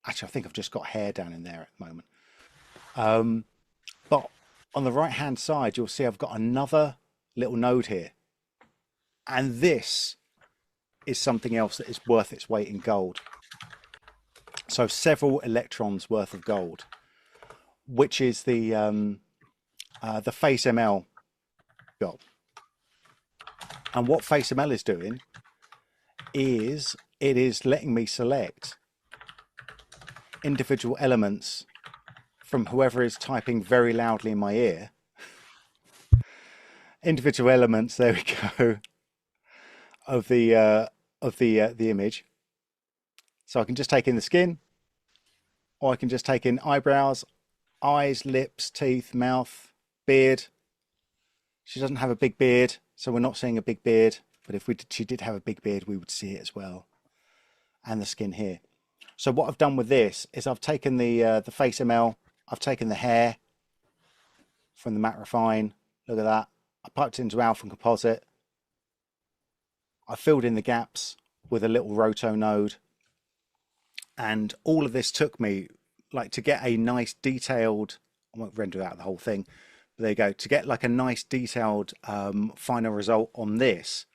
Actually, I think I've just got hair down in there at the moment. But on the right hand side, you'll see I've got another little node here. And this is something else that is worth its weight in gold. So several electrons worth of gold, which is the Face ML job. And what Face ML is doing is it is letting me select individual elements from whoever is typing very loudly in my ear. Individual elements, there we go, of the image. So I can just take in the skin, or I can just take in eyebrows, eyes, lips, teeth, mouth, beard. She doesn't have a big beard, so we're not seeing a big beard. But if she did have a big beard, we would see it as well. And the skin here. So what I've done with this is I've taken the Face ML, I've taken the hair from the Matte Refine. Look at that. I piped it into Alpha Composite. I filled in the gaps with a little roto node. And all of this took me, like, to get a nice detailed, I won't render out the whole thing, but there you go, to get like a nice detailed final result on this,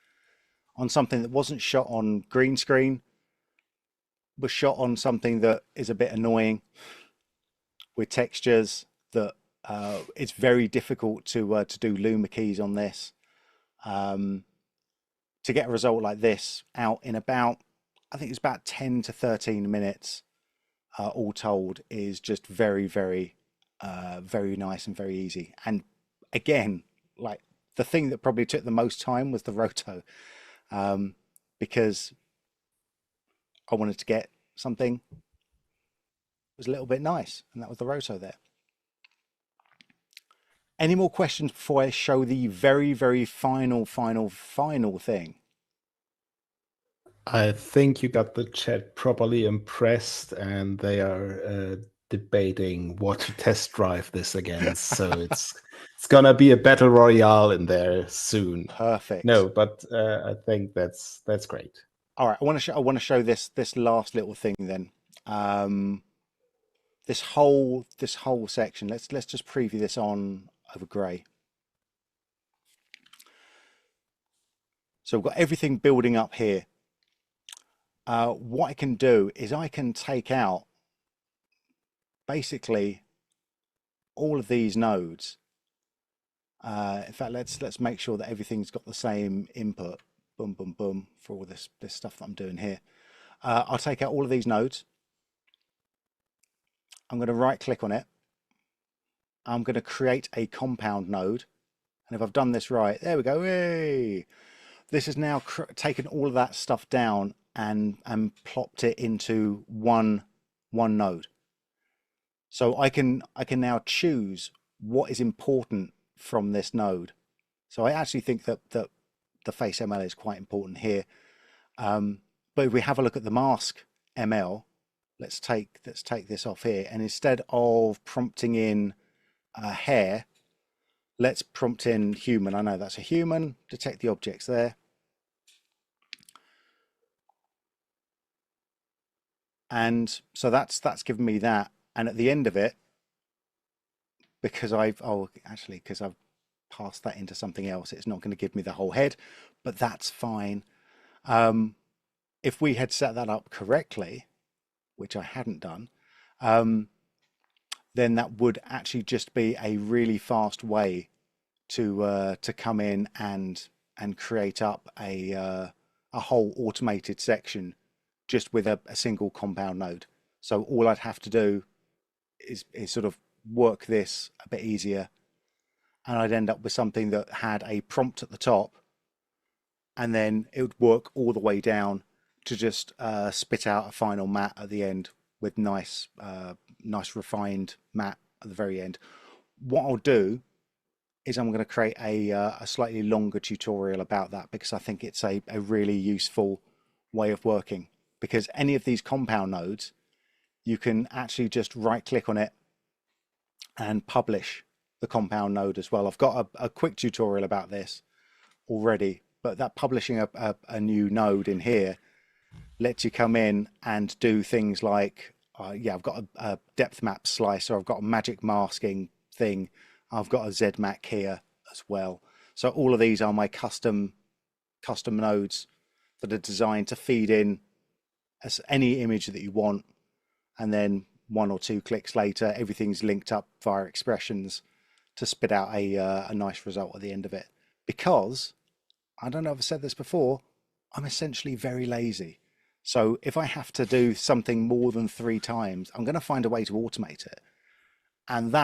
on something that wasn't shot on green screen, was shot on something that is a bit annoying with textures that it's very difficult to do luma keys on this. To get a result like this out in about, I think it's about 10 to 13 minutes, all told, is just very, very, very nice and very easy. And again, like, the thing that probably took the most time was the roto, because I wanted to get something that was a little bit nice, and that was the roto there. Any more questions before I show the very, very final thing? I think you got the chat properly impressed, and they are debating what to test drive this against. So it's gonna be a battle royale in there soon. Perfect. No, but I think that's great. All right, I want to show this last little thing then. This whole section. Let's just preview this on over grey. So we've got everything building up here. What I can do is I can take out basically all of these nodes. In fact, let's make sure that everything's got the same input. Boom, boom, boom, for all this stuff that I'm doing here. I'll take out all of these nodes. I'm going to right click on it. I'm going to create a compound node. And if I've done this right, there we go. Hey! This has now taken all of that stuff down and plopped it into one node. So I can now choose what is important from this node. So I actually think that the Face ML is quite important here. But if we have a look at the mask ML, let's take this off here, and instead of prompting in hair, let's prompt in human. I know that's a human. Detect the objects there. And so that's given me that. And at the end of it, because I've passed that into something else, it's not going to give me the whole head, but that's fine. If we had set that up correctly, which I hadn't done, then that would actually just be a really fast way to come in and create up a whole automated section just with a single compound node. So all I'd have to do is sort of work this a bit easier, and I'd end up with something that had a prompt at the top, and then it would work all the way down to just spit out a final matte at the end with nice refined matte at the very end. What I'll do is I'm going to create a slightly longer tutorial about that, because I think it's a really useful way of working. Because any of these compound nodes, you can actually just right click on it and publish the compound node as well. I've got a quick tutorial about this already, but that publishing a new node in here lets you come in and do things like yeah, I've got a depth map slicer. I've got a magic masking thing. I've got a ZMAC here as well. So all of these are my custom nodes that are designed to feed in as any image that you want, and then 1 or 2 clicks later, everything's linked up via expressions to spit out a nice result at the end of it. Because I don't know if I've said this before, I'm essentially very lazy. So if I have to do something more than 3 times, I'm going to find a way to automate it. And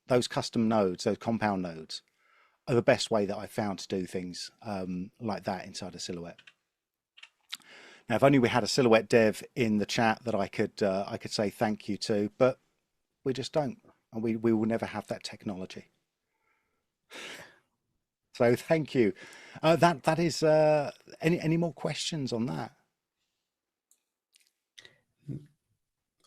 those custom nodes, those compound nodes, are the best way that I've found to do things like that inside a Silhouette. Now, if only we had a Silhouette dev in the chat that I could say thank you to, but we just don't, and we will never have that technology. So thank you. That is any more questions on that?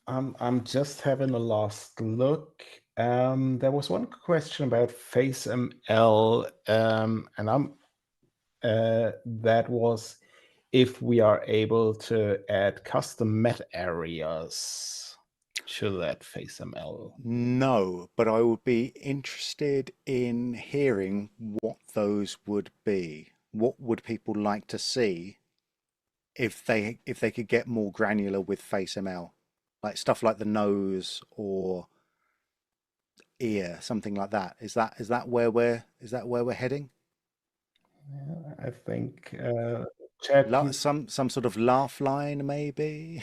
I'm just having a last look. There was one question about FaceML, and that was if we are able to add custom meta areas to that FaceML. No, but I would be interested in hearing what those would be. What would people like to see if they could get more granular with FaceML, like stuff like the nose or ear, something like that. Is that where we're heading? Yeah, I think Chat, some sort of laugh line, maybe.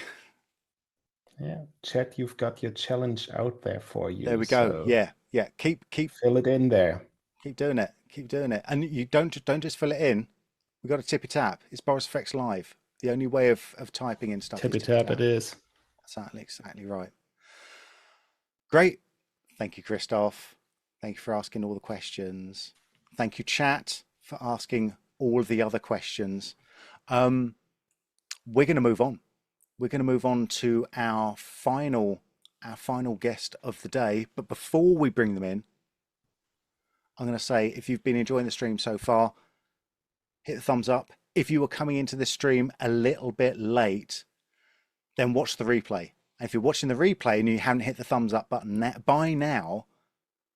yeah, Chat, you've got your challenge out there for you. There we go. So Yeah. Keep fill it in there. Keep doing it. Keep doing it. And you don't just fill it in. We've got a tippy tap. It's Boris FX Live. The only way of typing in stuff Tippy is tap it is. Exactly right. Great. Thank you, Christoph. Thank you for asking all the questions. Thank you, chat, for asking all of the other questions. We're going to move on. We're going to move on to our final guest of the day. But before we bring them in, I'm going to say, if you've been enjoying the stream so far, hit the thumbs up. If you were coming into this stream a little bit late, then watch the replay. And if you're watching the replay and you haven't hit the thumbs up button by now,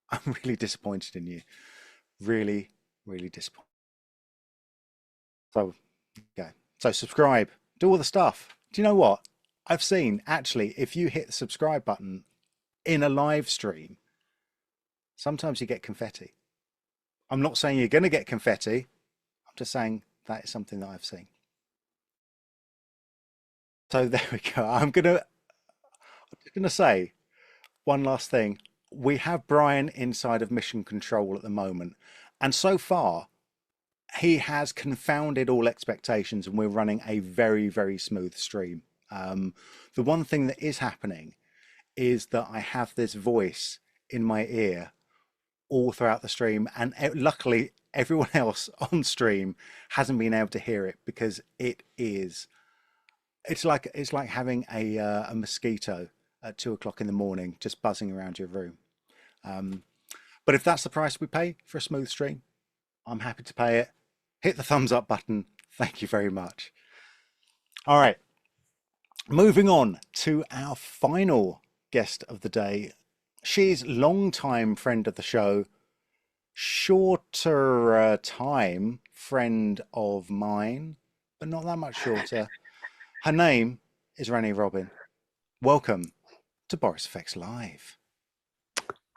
I'm really disappointed in you. Really, really disappointed. So, okay. So subscribe, do all the stuff. Do you know what? I've seen, actually, if you hit the subscribe button in a live stream, sometimes you get confetti. I'm not saying you're going to get confetti. I'm just saying that is something that I've seen. So there we go. I'm just gonna say one last thing. We have Brian inside of Mission Control at the moment, and so far he has confounded all expectations, and we're running a very, very smooth stream. The one thing that is happening is that I have this voice in my ear all throughout the stream, and luckily everyone else on stream hasn't been able to hear it, because it's like having a mosquito at 2 o'clock in the morning just buzzing around your room. But if that's the price we pay for a smooth stream, I'm happy to pay it. Hit the thumbs up button. Thank you very much. All right, moving on to our final guest of the day. She's longtime friend of the show, shorter time friend of mine, but not that much shorter. Her name is Renee Robin. Welcome to Boris FX Live.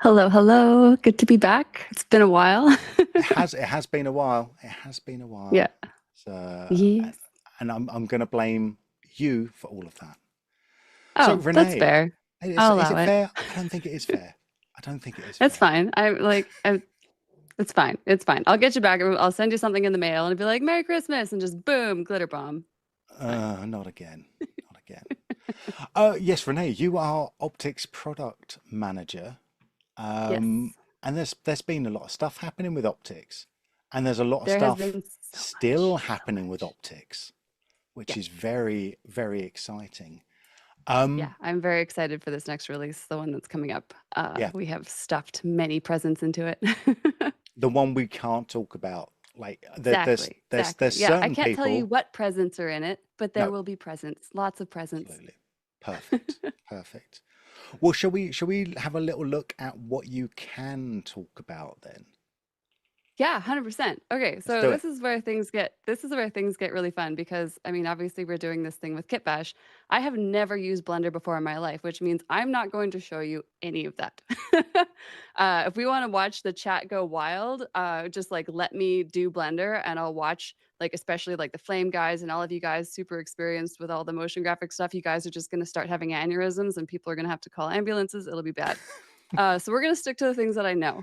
Hello, hello. Good to be back. It's been a while. It has been a while. It has been a while. Yeah. So, Yes. and I'm going to blame you for all of that. Oh, so, Renee, that's fair. Is I'll it allow it. fair? I don't think it is fair. I don't think it is. That's fair. fine. It's fine. It's fine. I'll get you back. I'll send you something in the mail and be like, Merry Christmas, and just boom, glitter bomb. Not again. Not again. Yes, Renee, you are Optics product manager. Yes. And there's been a lot of stuff happening with Optics, and there's a lot of There has stuff been still happening with Optics, which is very, very exciting. Yeah, I'm very excited for this next release, the one that's coming up. Yeah. We have stuffed many presents into it. The one we can't talk about. Like Exactly. there's Yeah, certain I can't people. tell you what presents are in it, but there No. will be presents, lots of presents. Absolutely. Perfect. Perfect. Well, shall we have a little look at what you can talk about then? Yeah, 100%. Okay, Let's so do it. this is where things get really fun because I mean, obviously we're doing this thing with Kitbash. I have never used Blender before in my life, which means I'm not going to show you any of that. If we want to watch the chat go wild, just like let me do Blender and I'll watch like especially like the Flame guys and all of you guys super experienced with all the motion graphic stuff. You guys are just going to start having aneurysms and people are going to have to call ambulances. It'll be bad. So we're going to stick to the things that I know.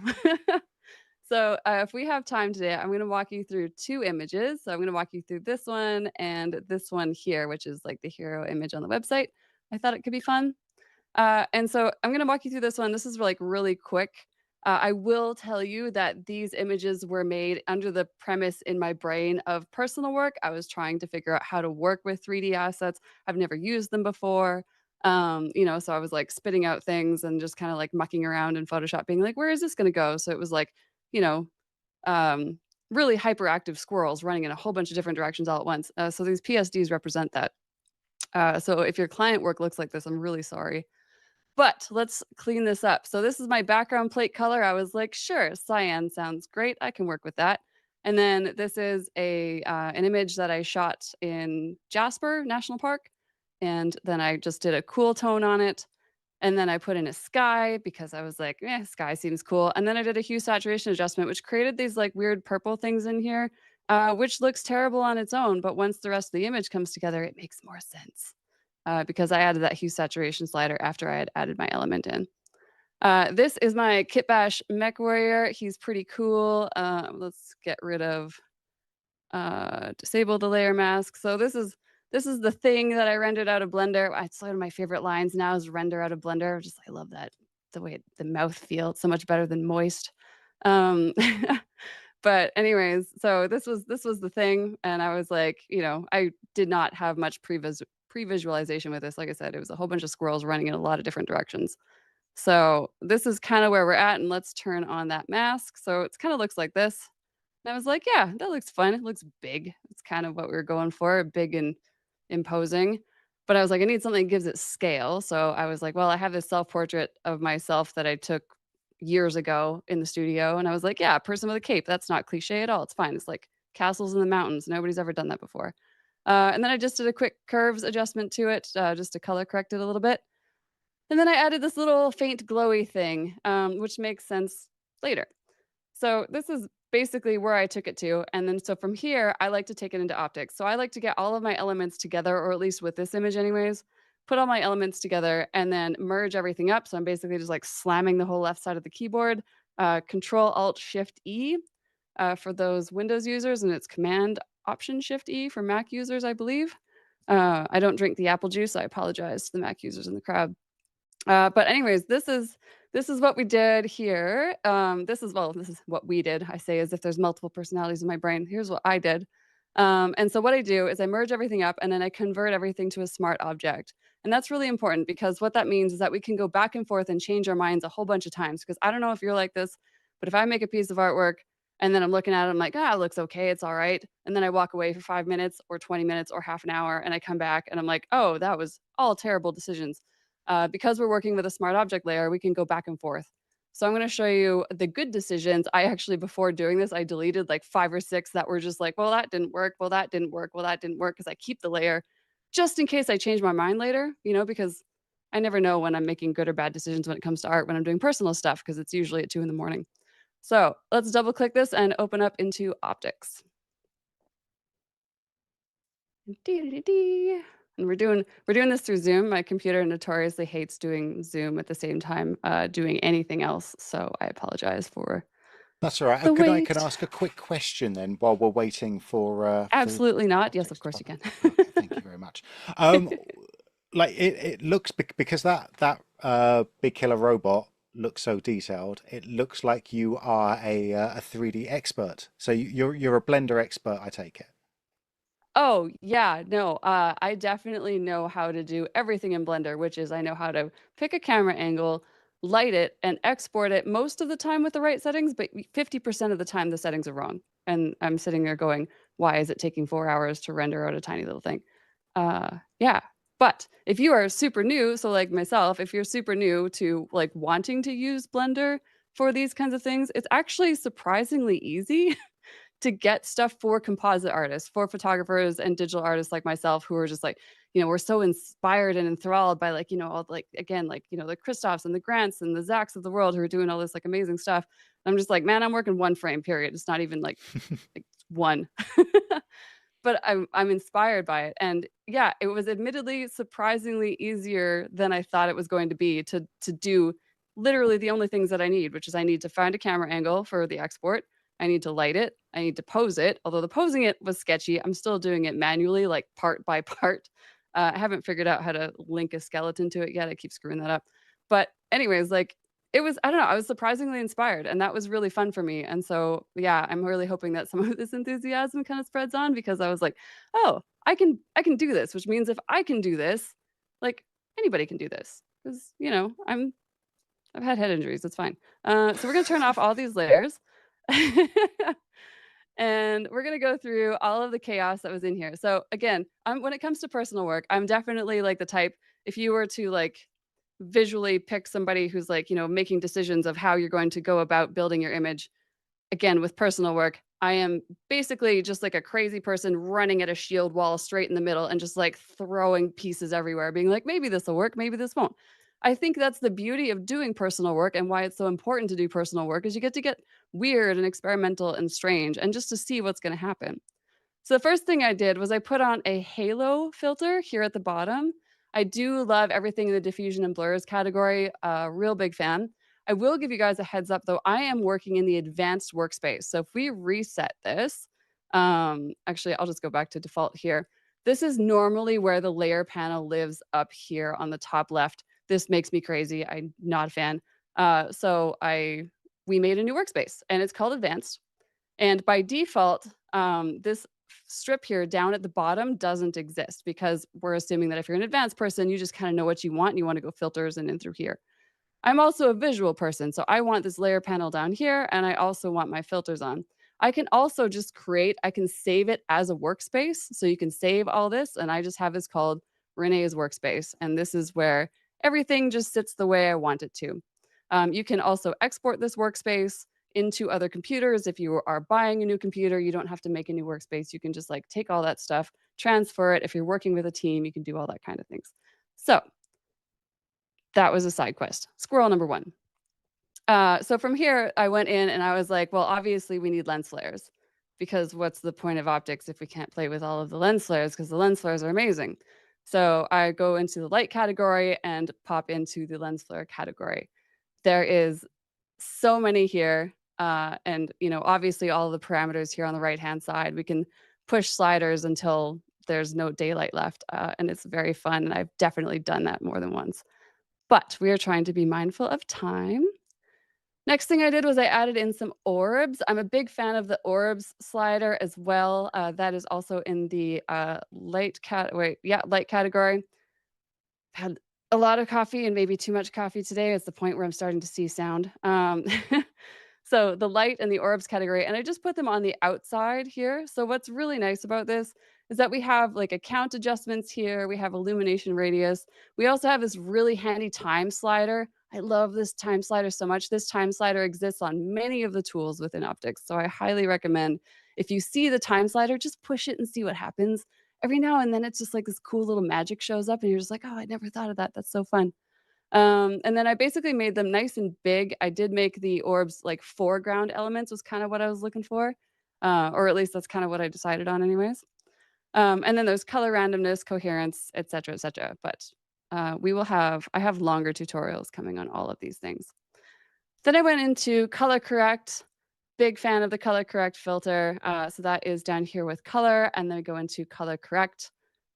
So if we have time today, I'm going to walk you through two images. So I'm going to walk you through this one and this one here, which is like the hero image on the website. I thought it could be fun. And so I'm going to walk you through this one. This is like really quick. I will tell you that these images were made under the premise in my brain of personal work. I was trying to figure out how to work with 3D assets. I've never used them before. So I was like spitting out things and just kind of like mucking around in Photoshop, being like, where is this going to go? So it was like, you know, um, really hyperactive squirrels running in a whole bunch of different directions all at once. So these PSDs represent that. So if your client work looks like this, I'm really sorry. But let's clean this up. So this is my background plate color. I was like, sure, cyan sounds great. I can work with that. And then this is an image that I shot in Jasper National Park. And then I just did a cool tone on it. And then I put in a sky because I was like, sky seems cool. And then I did a hue saturation adjustment, which created these like weird purple things in here, which looks terrible on its own. But once the rest of the image comes together, it makes more sense because I added that hue saturation slider after I had added my element in. This is my Kitbash Mech Warrior. He's pretty cool. Let's get rid of disable the layer mask. So this is the thing that I rendered out of Blender. It's one of my favorite lines now is render out of Blender. I love that the way the mouth feels so much better than moist. Um, but anyways, so this was the thing, and I was like, I did not have much pre-visualization with this. Like I said, it was a whole bunch of squirrels running in a lot of different directions. So this is kind of where we're at, and let's turn on that mask. So it kind of looks like this. And I was like, yeah, that looks fun. It looks big. It's kind of what we were going for, big and imposing. But I was like, I need something that gives it scale. So I was like, well, I have this self-portrait of myself that I took years ago in the studio. And I was like, yeah, person with a cape. That's not cliche at all. It's fine. It's like castles in the mountains. Nobody's ever done that before. And then I just did a quick curves adjustment to it, just to color correct it a little bit. And then I added this little faint glowy thing, which makes sense later. So this is basically where I took it to. And then so from here, I like to take it into optics. So I like to get all of my elements together, or at least with this image anyways, put all my elements together and then merge everything up. So I'm basically just like slamming the whole left side of the keyboard, Control Alt Shift E for those Windows users, and it's Command Option Shift E for Mac users, I believe. I don't drink the apple juice. I apologize to the Mac users in the crowd. But anyways, this is what we did here. This is what we did. I say as if there's multiple personalities in my brain. Here's what I did. And so what I do is I merge everything up and then I convert everything to a smart object. And that's really important because what that means is that we can go back and forth and change our minds a whole bunch of times. Because I don't know if you're like this, but if I make a piece of artwork and then I'm looking at it, I'm like, it looks okay, it's all right. And then I walk away for 5 minutes or 20 minutes or half an hour and I come back and I'm like, oh, that was all terrible decisions. Because we're working with a smart object layer, we can go back and forth. So I'm going to show you the good decisions. I actually, before doing this, I deleted like 5 or 6 that were just like, well, that didn't work. Well, that didn't work. Well, that didn't work because I keep the layer just in case I change my mind later, because I never know when I'm making good or bad decisions when it comes to art when I'm doing personal stuff because it's usually at 2 in the morning. So let's double click this and open up into optics. And we're doing this through Zoom. My computer notoriously hates doing Zoom at the same time doing anything else. So I apologize for That's all right. the Could I wait. ask a quick question then while we're waiting for Absolutely not. Yes, optics of to course you pop can. up? Okay, thank you very much. Like it looks because that big killer robot looks so detailed. It looks like you are a 3D expert. So you're a Blender expert, I take it. Oh, yeah, no, I definitely know how to do everything in Blender, which is I know how to pick a camera angle, light it, and export it most of the time with the right settings, but 50% of the time the settings are wrong. And I'm sitting there going, why is it taking 4 hours to render out a tiny little thing? Yeah, But if you are super new, so like myself, if you're super new to like wanting to use Blender for these kinds of things, it's actually surprisingly easy to get stuff for composite artists, for photographers and digital artists like myself, who are just like, we're so inspired and enthralled by like, all like, again, like, the Christophs and the Grants and the Zachs of the world who are doing all this like amazing stuff. And I'm just like, man, I'm working one frame, period. It's not even like one. But I'm inspired by it. And yeah, it was admittedly surprisingly easier than I thought it was going to be to do literally the only things that I need, which is I need to find a camera angle for the export. I need to light it. I need to pose it. Although the posing it was sketchy, I'm still doing it manually, like part by part. I haven't figured out how to link a skeleton to it yet. I keep screwing that up. But anyways, like it was, I don't know, I was surprisingly inspired, and that was really fun for me. And so, yeah, I'm really hoping that some of this enthusiasm kind of spreads on, because I was like, oh, I can do this, which means if I can do this, like anybody can do this, because, I've had head injuries. It's fine. So we're going to turn off all these layers. And we're going to go through all of the chaos that was in here. So again, when it comes to personal work, I'm definitely like the type, if you were to like visually pick somebody who's like, making decisions of how you're going to go about building your image, again, with personal work, I am basically just like a crazy person running at a shield wall straight in the middle and just like throwing pieces everywhere, being like, maybe this will work, maybe this won't. I think that's the beauty of doing personal work, and why it's so important to do personal work is you get weird and experimental and strange, and just to see what's going to happen. So the first thing I did was I put on a halo filter here at the bottom. I do love everything in the diffusion and blurs category. Real big fan. I will give you guys a heads up though. I am working in the advanced workspace. So if we reset this, actually, I'll just go back to default here. This is normally where the layer panel lives, up here on the top left. This makes me crazy. I'm not a fan. So we made a new workspace, and it's called advanced. And by default, this strip here down at the bottom doesn't exist, because we're assuming that if you're an advanced person, you just kind of know what you want and you want to go filters and in through here. I'm also a visual person, so I want this layer panel down here, and I also want my filters on. I can also just I can save it as a workspace. So you can save all this, and I just have this called Renee's workspace. And this is where everything just sits the way I want it to. You can also export this workspace into other computers. If you are buying a new computer, you don't have to make a new workspace. You can just like take all that stuff, transfer it. If you're working with a team, you can do all that kind of things. So that was a side quest. Squirrel number one. So from here, I went in and I was like, well, obviously we need lens flares, because what's the point of optics if we can't play with all of the lens flares, because the lens flares are amazing. So I go into the light category and pop into the lens flare category. There is so many here. And, obviously all of the parameters here on the right-hand side, we can push sliders until there's no daylight left. And it's very fun. And I've definitely done that more than once. But we are trying to be mindful of time. Next thing I did was I added in some orbs. I'm a big fan of the orbs slider as well. That is also in the light category. Had a lot of coffee and maybe too much coffee today. It's the point where I'm starting to see sound. So the light and the orbs category, and I just put them on the outside here. So what's really nice about this is that we have like a count adjustments here. We have illumination radius. We also have this really handy time slider. I love this time slider so much. This time slider exists on many of the tools within optics. So I highly recommend, if you see the time slider, just push it and see what happens. Every now and then it's just like this cool little magic shows up and you're just like, oh, I never thought of that. That's so fun. And then I basically made them nice and big. I did make the orbs like foreground elements, was kind of what I was looking for. Or at least that's kind of what I decided on anyways. And then there's color randomness, coherence, etc., etc. But I have longer tutorials coming on all of these things. Then I went into color correct. Big fan of the color correct filter. So that is down here with color, and then we go into color correct.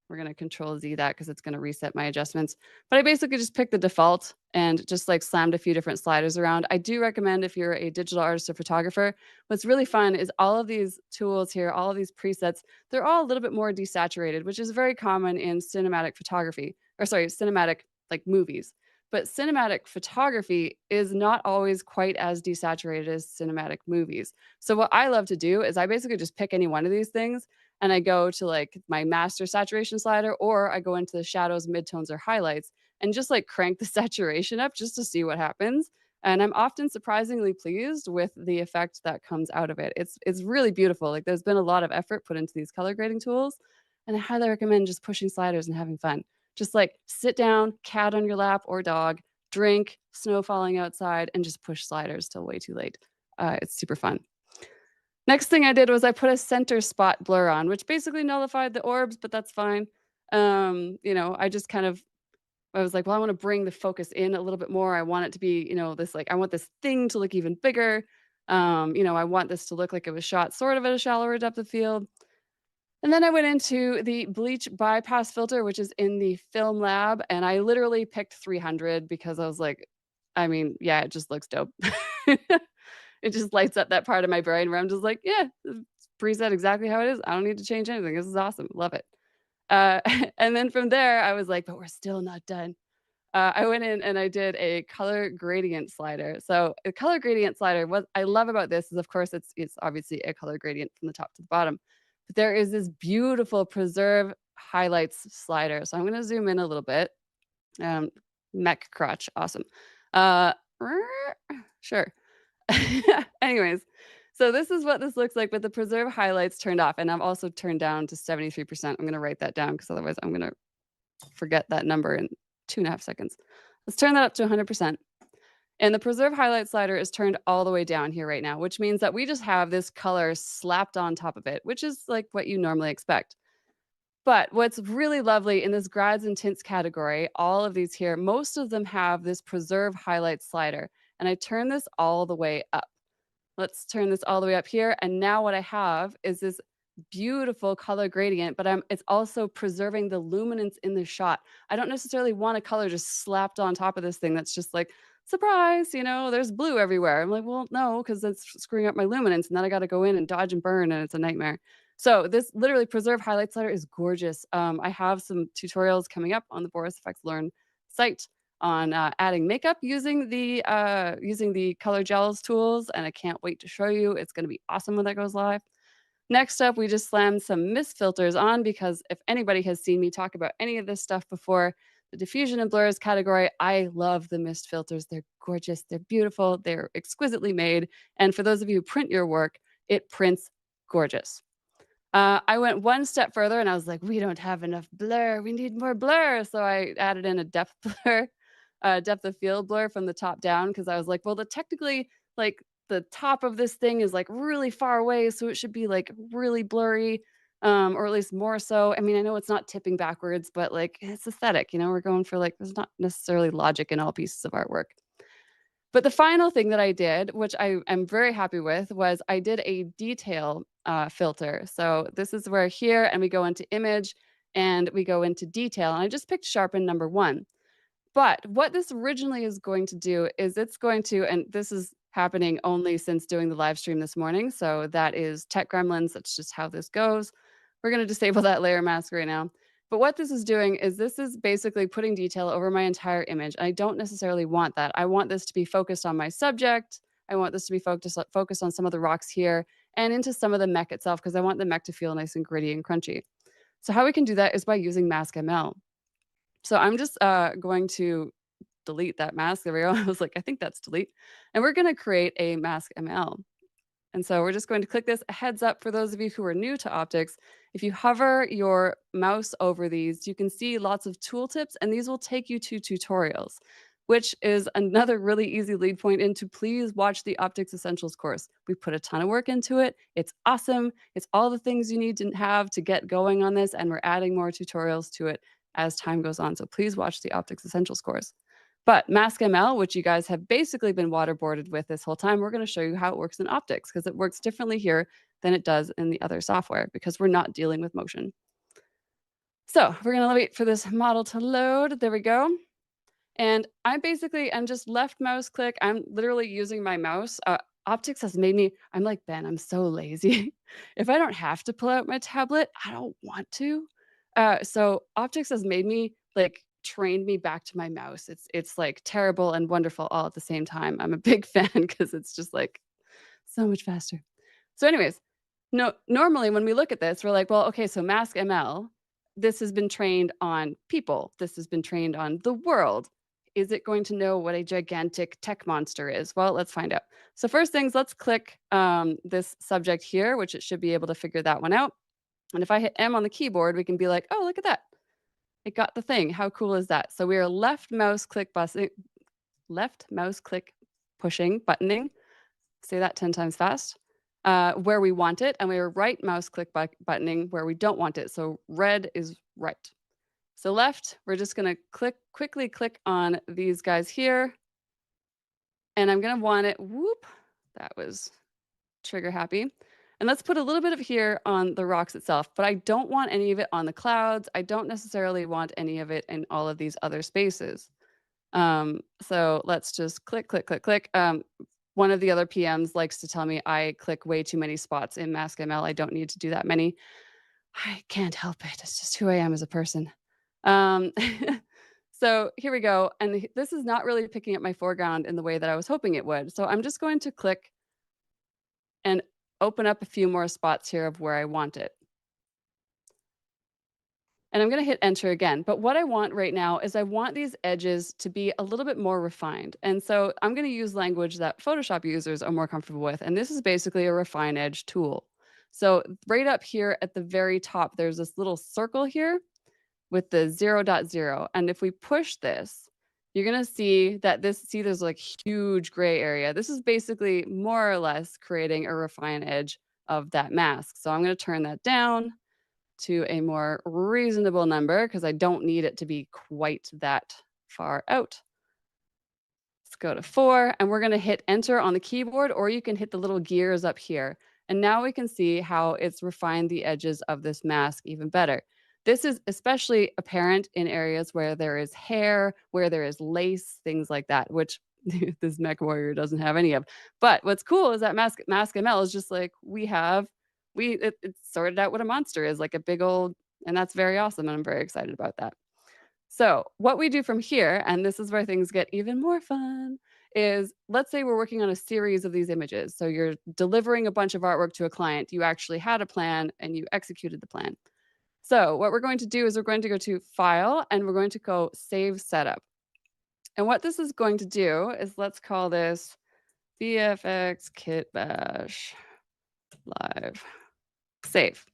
We're going to control Z that because it's going to reset my adjustments. But I basically just picked the default and just like slammed a few different sliders around. I do recommend, if you're a digital artist or photographer, what's really fun is all of these tools here, all of these presets, they're all a little bit more desaturated, which is very common in cinematic photography, or sorry, cinematic like movies. But cinematic photography is not always quite as desaturated as cinematic movies. So what I love to do is I basically just pick any one of these things and I go to like my master saturation slider, or I go into the shadows, midtones, or highlights and just like crank the saturation up just to see what happens. And I'm often surprisingly pleased with the effect that comes out of it. It's really beautiful. Like there's been a lot of effort put into these color grading tools, and I highly recommend just pushing sliders and having fun. Just like sit down, cat on your lap or dog, drink, snow falling outside, and just push sliders till way too late. It's super fun. Next thing I did was I put a center spot blur on, which basically nullified the orbs, but that's fine. I just kind of I was like, well, I want to bring the focus in a little bit more. I want it to be, this like I want this thing to look even bigger. I want this to look like it was shot sort of at a shallower depth of field. And then I went into the bleach bypass filter, which is in the film lab, and I literally picked 300 because I was like, I mean, yeah, it just looks dope. It just lights up that part of my brain where I'm just like, yeah, it's preset exactly how it is. I don't need to change anything. This is awesome. Love it. Uh, and then from there, I was like, but we're still not done. I went in and I did a color gradient slider. So a color gradient slider, what I love about this is, of course, it's obviously a color gradient from the top to the bottom. But there is this beautiful preserve highlights slider. So I'm going to zoom in a little bit. Mech crotch, awesome. Sure. Anyways, so this is what this looks like with the preserve highlights turned off. And I've also turned down to 73%. I'm going to write that down because otherwise I'm going to forget that number in 2.5 seconds. Let's turn that up to 100%. And the preserve highlight slider is turned all the way down here right now, which means that we just have this color slapped on top of it, which is like what you normally expect. But what's really lovely in this grads and tints category, all of these here, most of them have this preserve highlight slider. And I turn this all the way up. Let's turn this all the way up here. And now what I have is this beautiful color gradient, but it's also preserving the luminance in the shot. I don't necessarily want a color just slapped on top of this thing that's just like, surprise, there's blue everywhere. I'm like, well, no, because that's screwing up my luminance. And then I got to go in and dodge and burn, and it's a nightmare. So this literally preserve highlight slider is gorgeous. I have some tutorials coming up on the Boris FX Learn site on adding makeup using the color gels tools, and I can't wait to show you. It's going to be awesome when that goes live. Next up, we just slammed some mist filters on because if anybody has seen me talk about any of this stuff before, the diffusion and blurs category, I love the mist filters. They're gorgeous, they're beautiful, they're exquisitely made. And for those of you who print your work, it prints gorgeous. I went one step further and I was like, we don't have enough blur. We need more blur. So I added in a depth blur, depth of field blur from the top down because I was like, well, technically, like the top of this thing is like really far away, so it should be like really blurry, or at least more so. I mean, I know it's not tipping backwards, but like it's aesthetic, we're going for like, there's not necessarily logic in all pieces of artwork. But the final thing that I did, which I am very happy with, was I did a detail filter. So this is where here, and we go into image and we go into detail. And I just picked sharpen number 1. But what this originally is going to do is it's going to, and this is happening only since doing the live stream this morning. So that is Tech Gremlins. That's just how this goes. We're going to disable that layer mask right now. But what this is doing is this is basically putting detail over my entire image. I don't necessarily want that. I want this to be focused on my subject. I want this to be focused on some of the rocks here and into some of the mech itself because I want the mech to feel nice and gritty and crunchy. So how we can do that is by using Mask ML. So I'm just going to delete that mask. There we go. I was like, I think that's delete. And we're going to create a Mask ML. And so we're just going to click this. A heads up for those of you who are new to optics. If you hover your mouse over these, you can see lots of tooltips, and these will take you to tutorials, which is another really easy lead point into please watch the Optics Essentials course. We put a ton of work into it. It's awesome. It's all the things you need to have to get going on this, and we're adding more tutorials to it as time goes on. So please watch the Optics Essentials course. But Mask ML, which you guys have basically been waterboarded with this whole time, we're going to show you how it works in optics because it works differently here than it does in the other software because we're not dealing with motion. So we're going to wait for this model to load. There we go. And I'm just left mouse click. I'm literally using my mouse. Optics has made me, I'm like, Ben, I'm so lazy. If I don't have to pull out my tablet, I don't want to. So Optics has made me like trained me back to my mouse. It's like terrible and wonderful all at the same time. I'm a big fan because it's just like so much faster. So anyways, No, normally when we look at this, we're like, well, okay, so Mask ML, this has been trained on people. This has been trained on the world. Is it going to know what a gigantic tech monster is? Well, let's find out. So first things, let's click this subject here, which it should be able to figure that one out. And if I hit M on the keyboard, we can be like, oh, look at that. It got the thing. How cool is that? So we are left mouse click pushing, buttoning. Say that 10 times fast. Where we want it, and we are right mouse click buttoning where we don't want it. So red is right. So left, we're just gonna quickly click on these guys here. And I'm gonna want it, whoop, that was trigger happy. And let's put a little bit of here on the rocks itself, but I don't want any of it on the clouds. I don't necessarily want any of it in all of these other spaces. So let's just click, click, click, click. One of the other PMs likes to tell me I click way too many spots in Mask ML. I don't need to do that many. I can't help it. It's just who I am as a person. So here we go. And this is not really picking up my foreground in the way that I was hoping it would. So I'm just going to click and open up a few more spots here of where I want it. And I'm going to hit enter again. But what I want right now is I want these edges to be a little bit more refined. And so I'm going to use language that Photoshop users are more comfortable with. And this is basically a refine edge tool. So right up here at the very top, there's this little circle here with the 0.0. And if we push this, you're going to see that there's like huge gray area. This is basically more or less creating a refine edge of that mask. So I'm going to turn that down to a more reasonable number because I don't need it to be quite that far out. Let's go to 4, and we're going to hit enter on the keyboard, or you can hit the little gears up here. And now we can see how it's refined the edges of this mask even better. This is especially apparent in areas where there is hair, where there is lace, things like that, which this Mech Warrior doesn't have any of. But what's cool is that Mask ML is just like it's sorted out what a monster is, like a big old, and that's very awesome, and I'm very excited about that. So what we do from here, and this is where things get even more fun, is let's say we're working on a series of these images. So you're delivering a bunch of artwork to a client. You actually had a plan and you executed the plan. So what we're going to do is we're going to go to File, and we're going to go Save Setup. And what this is going to do is, let's call this VFX Kit Bash Live. Save.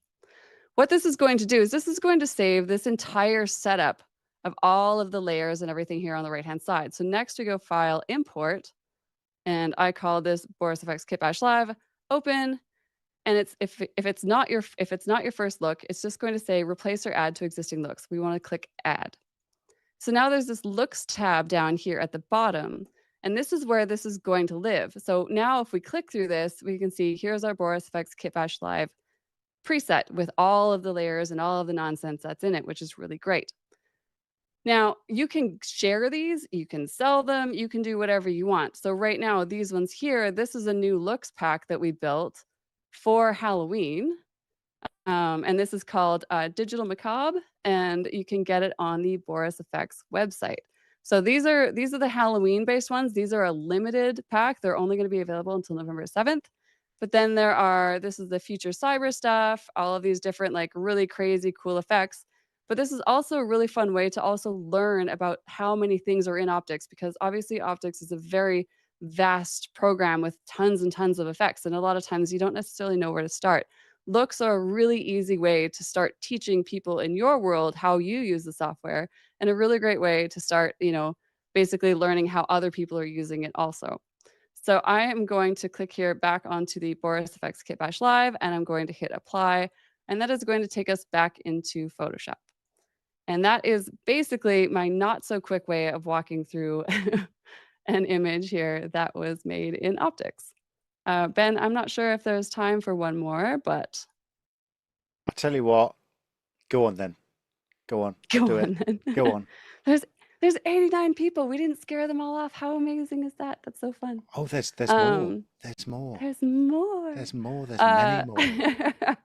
What this is going to do is this is going to save this entire setup of all of the layers and everything here on the right-hand side. So next we go File, Import, and I call this Boris FX Kit Bash Live, open. And it's if it's not your first look, it's just going to say replace or add to existing looks. We want to click add. So now there's this looks tab down here at the bottom, and this is where this is going to live. So now if we click through this, we can see here's our Boris FX Kit Bash Live preset with all of the layers and all of the nonsense that's in it, which is really great. Now, you can share these, you can sell them, you can do whatever you want. So right now, these ones here, this is a new looks pack that we built for Halloween. And this is called Digital Macabre, and you can get it on the Boris FX website. So these are the Halloween-based ones. These are a limited pack. They're only going to be available until November 7th. But then this is the future cyber stuff, all of these different like really crazy cool effects. But this is also a really fun way to also learn about how many things are in optics, because obviously optics is a very vast program with tons and tons of effects. And a lot of times you don't necessarily know where to start. Looks are a really easy way to start teaching people in your world how you use the software, and a really great way to start, basically learning how other people are using it also. So I am going to click here back onto the Boris FX Kit Bash Live, and I'm going to hit apply, and that is going to take us back into Photoshop. And that is basically my not so quick way of walking through an image here that was made in optics. Ben, I'm not sure if there's time for one more, but I tell you what, go on then. Go on. Go on then. Go on. There's 89 people. We didn't scare them all off. How amazing is that? That's so fun. Oh, there's more. There's more. There's more. There's more. There's many more.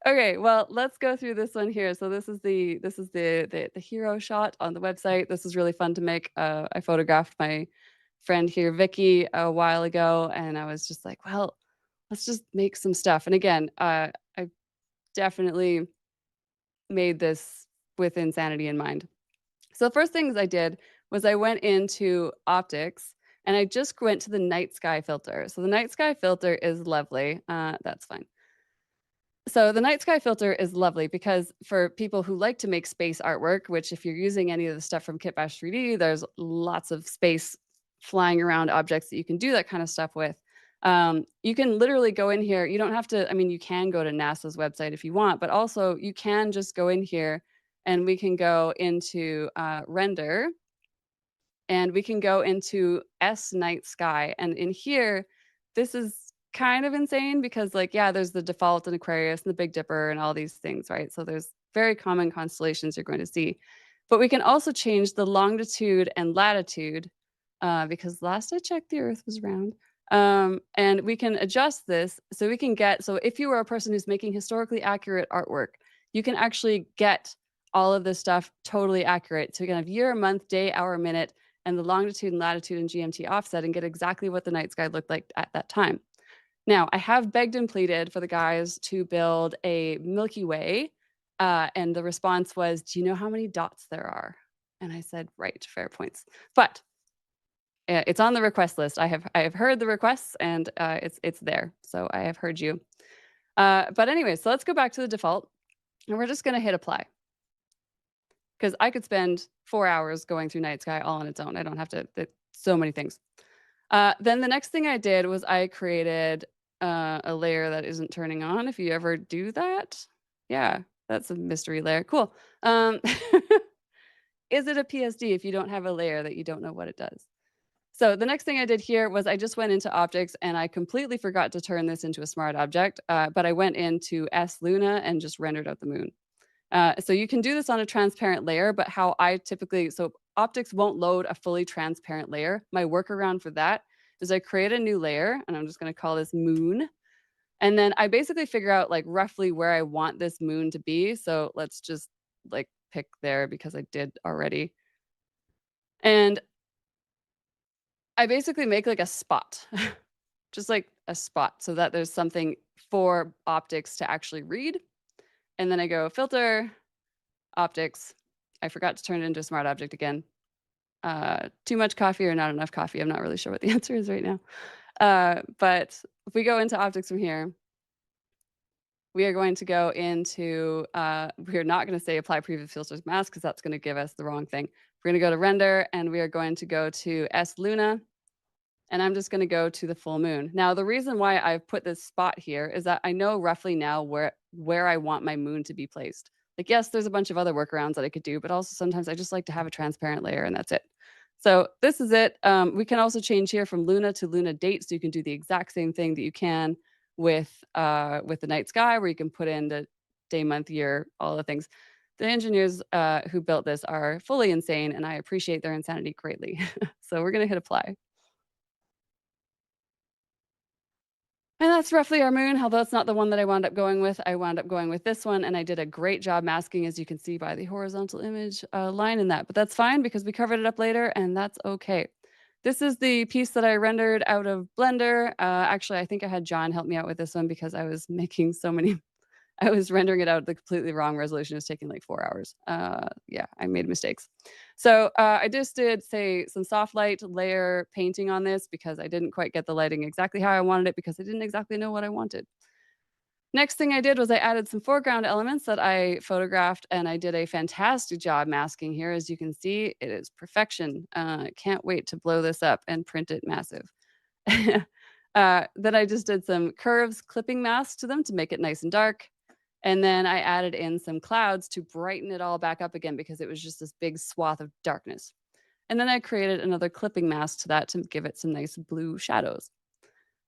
Okay, well, let's go through this one here. So this is the hero shot on the website. This is really fun to make. I photographed my friend here, Vicky, a while ago, and I was just like, well, let's just make some stuff. And again, I definitely made this with insanity in mind. So the first things I did was I went into optics and I just went to the night sky filter. So the night sky filter is lovely. That's fine. So the night sky filter is lovely because for people who like to make space artwork, which if you're using any of the stuff from Kitbash 3D, there's lots of space flying around objects that you can do that kind of stuff with. You can literally go in here. You don't have to, I mean, you can go to NASA's website if you want, but also you can just go in here and we can go into render and we can go into S night sky. And in here, this is kind of insane because like, yeah, there's the default and Aquarius and the Big Dipper and all these things, right? So there's very common constellations you're going to see. But we can also change the longitude and latitude because last I checked, the Earth was round. And we can adjust this so we can get, so if you are a person who's making historically accurate artwork, you can actually get all of this stuff totally accurate. So you can have year, month, day, hour, minute, and the longitude and latitude and GMT offset and get exactly what the night sky looked like at that time. Now, I have begged and pleaded for the guys to build a Milky Way, and the response was, do you know how many dots there are? And I said, right, fair points. But it's on the request list. I have heard the requests, and it's there. So I have heard you. But anyway, so let's go back to the default, and we're just going to hit apply. Because I could spend 4 hours going through night sky all on its own. I don't have to, so many things. Then the next thing I did was I created a layer that isn't turning on. If you ever do that, yeah, that's a mystery layer. Cool. Is it a PSD if you don't have a layer that you don't know what it does? So the next thing I did here was I just went into optics and I completely forgot to turn this into a smart object, but I went into S Luna and just rendered out the moon. So you can do this on a transparent layer, but how I typically, so optics won't load a fully transparent layer. My workaround for that is I create a new layer and I'm just going to call this moon. And then I basically figure out like roughly where I want this moon to be. So let's just like pick there because I did already. And I basically make like a spot, just like a spot so that there's something for optics to actually read. And then I go filter, optics. I forgot to turn it into a smart object again. Too much coffee or not enough coffee? I'm not really sure what the answer is right now. But if we go into optics from here, we are going to go into, we're not going to say apply previous filters mask because that's going to give us the wrong thing. We're going to go to render and we are going to go to S Luna. And I'm just going to go to the full moon. Now, the reason why I've put this spot here is that I know roughly now where I want my moon to be placed. Like, yes, there's a bunch of other workarounds that I could do, but also sometimes I just like to have a transparent layer and that's it. So this is it. We can also change here from Luna to Luna date. So you can do the exact same thing that you can with the night sky, where you can put in the day, month, year, all the things. The engineers who built this are fully insane, and I appreciate their insanity greatly. So we're going to hit apply. And that's roughly our moon, although it's not the one that I wound up going with. I wound up going with this one, and I did a great job masking, as you can see by the horizontal image line in that. But that's fine because we covered it up later, and that's okay. This is the piece that I rendered out of Blender. Actually, I think I had John help me out with this one because I was making so many I was rendering it out at the completely wrong resolution. It was taking like 4 hours. Yeah, I made mistakes. So I just did, say, some soft light layer painting on this because I didn't quite get the lighting exactly how I wanted it because I didn't exactly know what I wanted. Next thing I did was I added some foreground elements that I photographed, and I did a fantastic job masking here. As you can see, it is perfection. Can't wait to blow this up and print it massive. Then I just did some curves clipping masks to them to make it nice and dark. And then I added in some clouds to brighten it all back up again because it was just this big swath of darkness. And then I created another clipping mask to that to give it some nice blue shadows.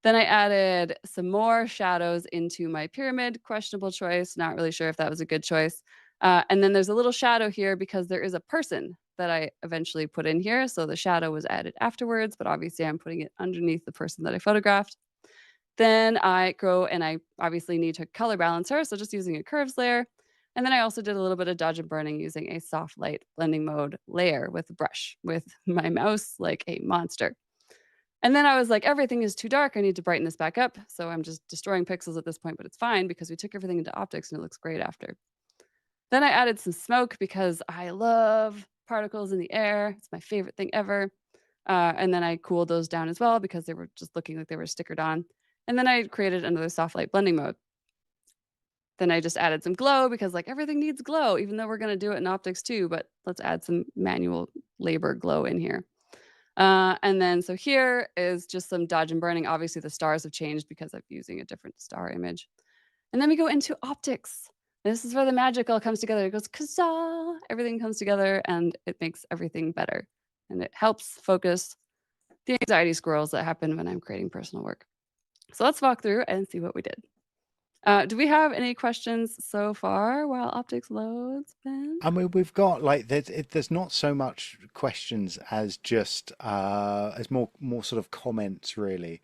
Then I added some more shadows into my pyramid. Questionable choice. Not really sure if that was a good choice. And then there's a little shadow here because there is a person that I eventually put in here. So the shadow was added afterwards, but obviously I'm putting it underneath the person that I photographed. Then I go and I obviously need to color balance her. So just using a curves layer. And then I also did a little bit of dodge and burning using a soft light blending mode layer with a brush with my mouse like a monster. And then I was like, everything is too dark. I need to brighten this back up. So I'm just destroying pixels at this point, but it's fine because we took everything into optics and it looks great after. Then I added some smoke because I love particles in the air. It's my favorite thing ever. And then I cooled those down as well because they were just looking like they were stickered on. And then I created another soft light blending mode. Then I just added some glow because like everything needs glow, even though we're going to do it in optics too, but let's add some manual labor glow in here. And then so here is just some dodge and burning. Obviously the stars have changed because I'm using a different star image. And then we go into optics. This is where the magic all comes together. It goes, kazaa, everything comes together and it makes everything better. And it helps focus the anxiety squirrels that happen when I'm creating personal work. So let's walk through and see what we did. Do we have any questions so far while optics loads, Ben? I mean, we've got like there's not so much questions as just as more sort of comments really.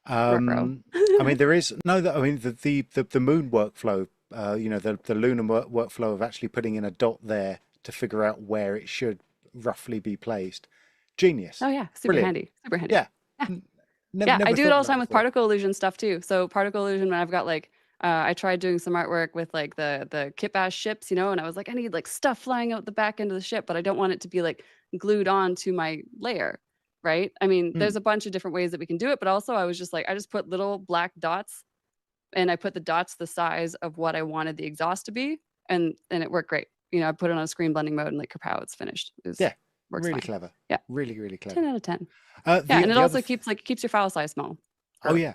I mean, there is no. I mean, the moon workflow. You know, the lunar workflow of actually putting in a dot there to figure out where it should roughly be placed. Genius. Oh yeah, super Brilliant. handy. Super handy. Yeah. Yeah, I do it thought all of the time that with before. particle illusion stuff too. So particle illusion, when I've got like, I tried doing some artwork with like the Kit Bash ships, you know, and I was like, I need like stuff flying out the back end of the ship, but I don't want it to be like glued on to my layer, right? I mean, there's a bunch of different ways that we can do it, but also I was just like, I just put little black dots and I put the dots the size of what I wanted the exhaust to be, and it worked great. You know, I put it on screen blending mode and like kapow, it's finished. Yeah, works really fine. clever. Yeah, really clever. 10 out of 10. Yeah, and it also keeps your file size small. Oh yeah,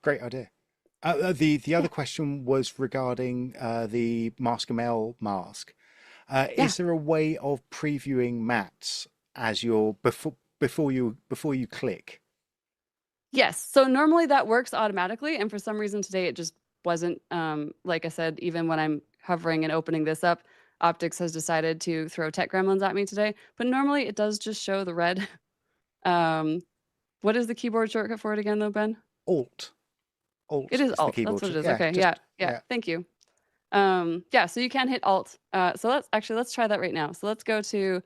great idea. The other question was regarding the Mask ML mask. Is there a way of previewing mats as you're before you click? Yes. So normally that works automatically, and for some reason today it just wasn't. Like I said, even when I'm hovering and opening this up, optics has decided to throw tech gremlins at me today. But normally it does just show the red. What is the keyboard shortcut for it again, though, Ben? Alt. It is the Alt. keyboard That's what it is. yeah, Okay. Yeah. Thank you. Yeah. So you can hit Alt. So let's try that right now. So let's go to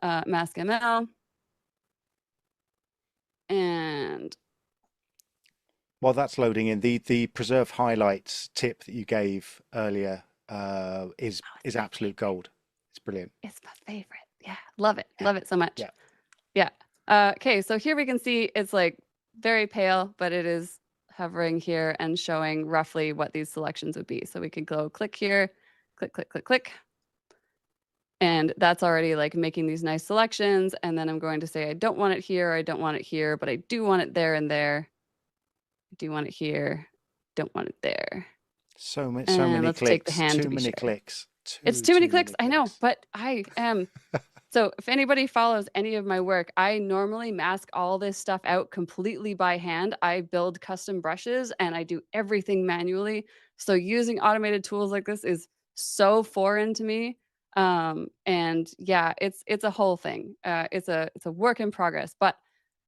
Mask ML. And while that's loading in, the preserve highlights tip that you gave earlier is absolute gold. It's brilliant. It's my favorite. Yeah, love it. Love it so much. Yeah. Okay, so here we can see it's like very pale, but it is hovering here and showing roughly what these selections would be. So we could go click here, click, click, click, click. And that's already like making these nice selections. And then I'm going to say, I don't want it here, I don't want it here, but I do want it there and there. I do want it here, don't want it there. So many let's clicks. take the hand Too many shared. clicks. It's too many clicks. I know, but I am. So if anybody follows any of my work, I normally mask all this stuff out completely by hand. I build custom brushes and I do everything manually. So using automated tools like this is so foreign to me. And yeah, it's a whole thing. It's a work in progress. But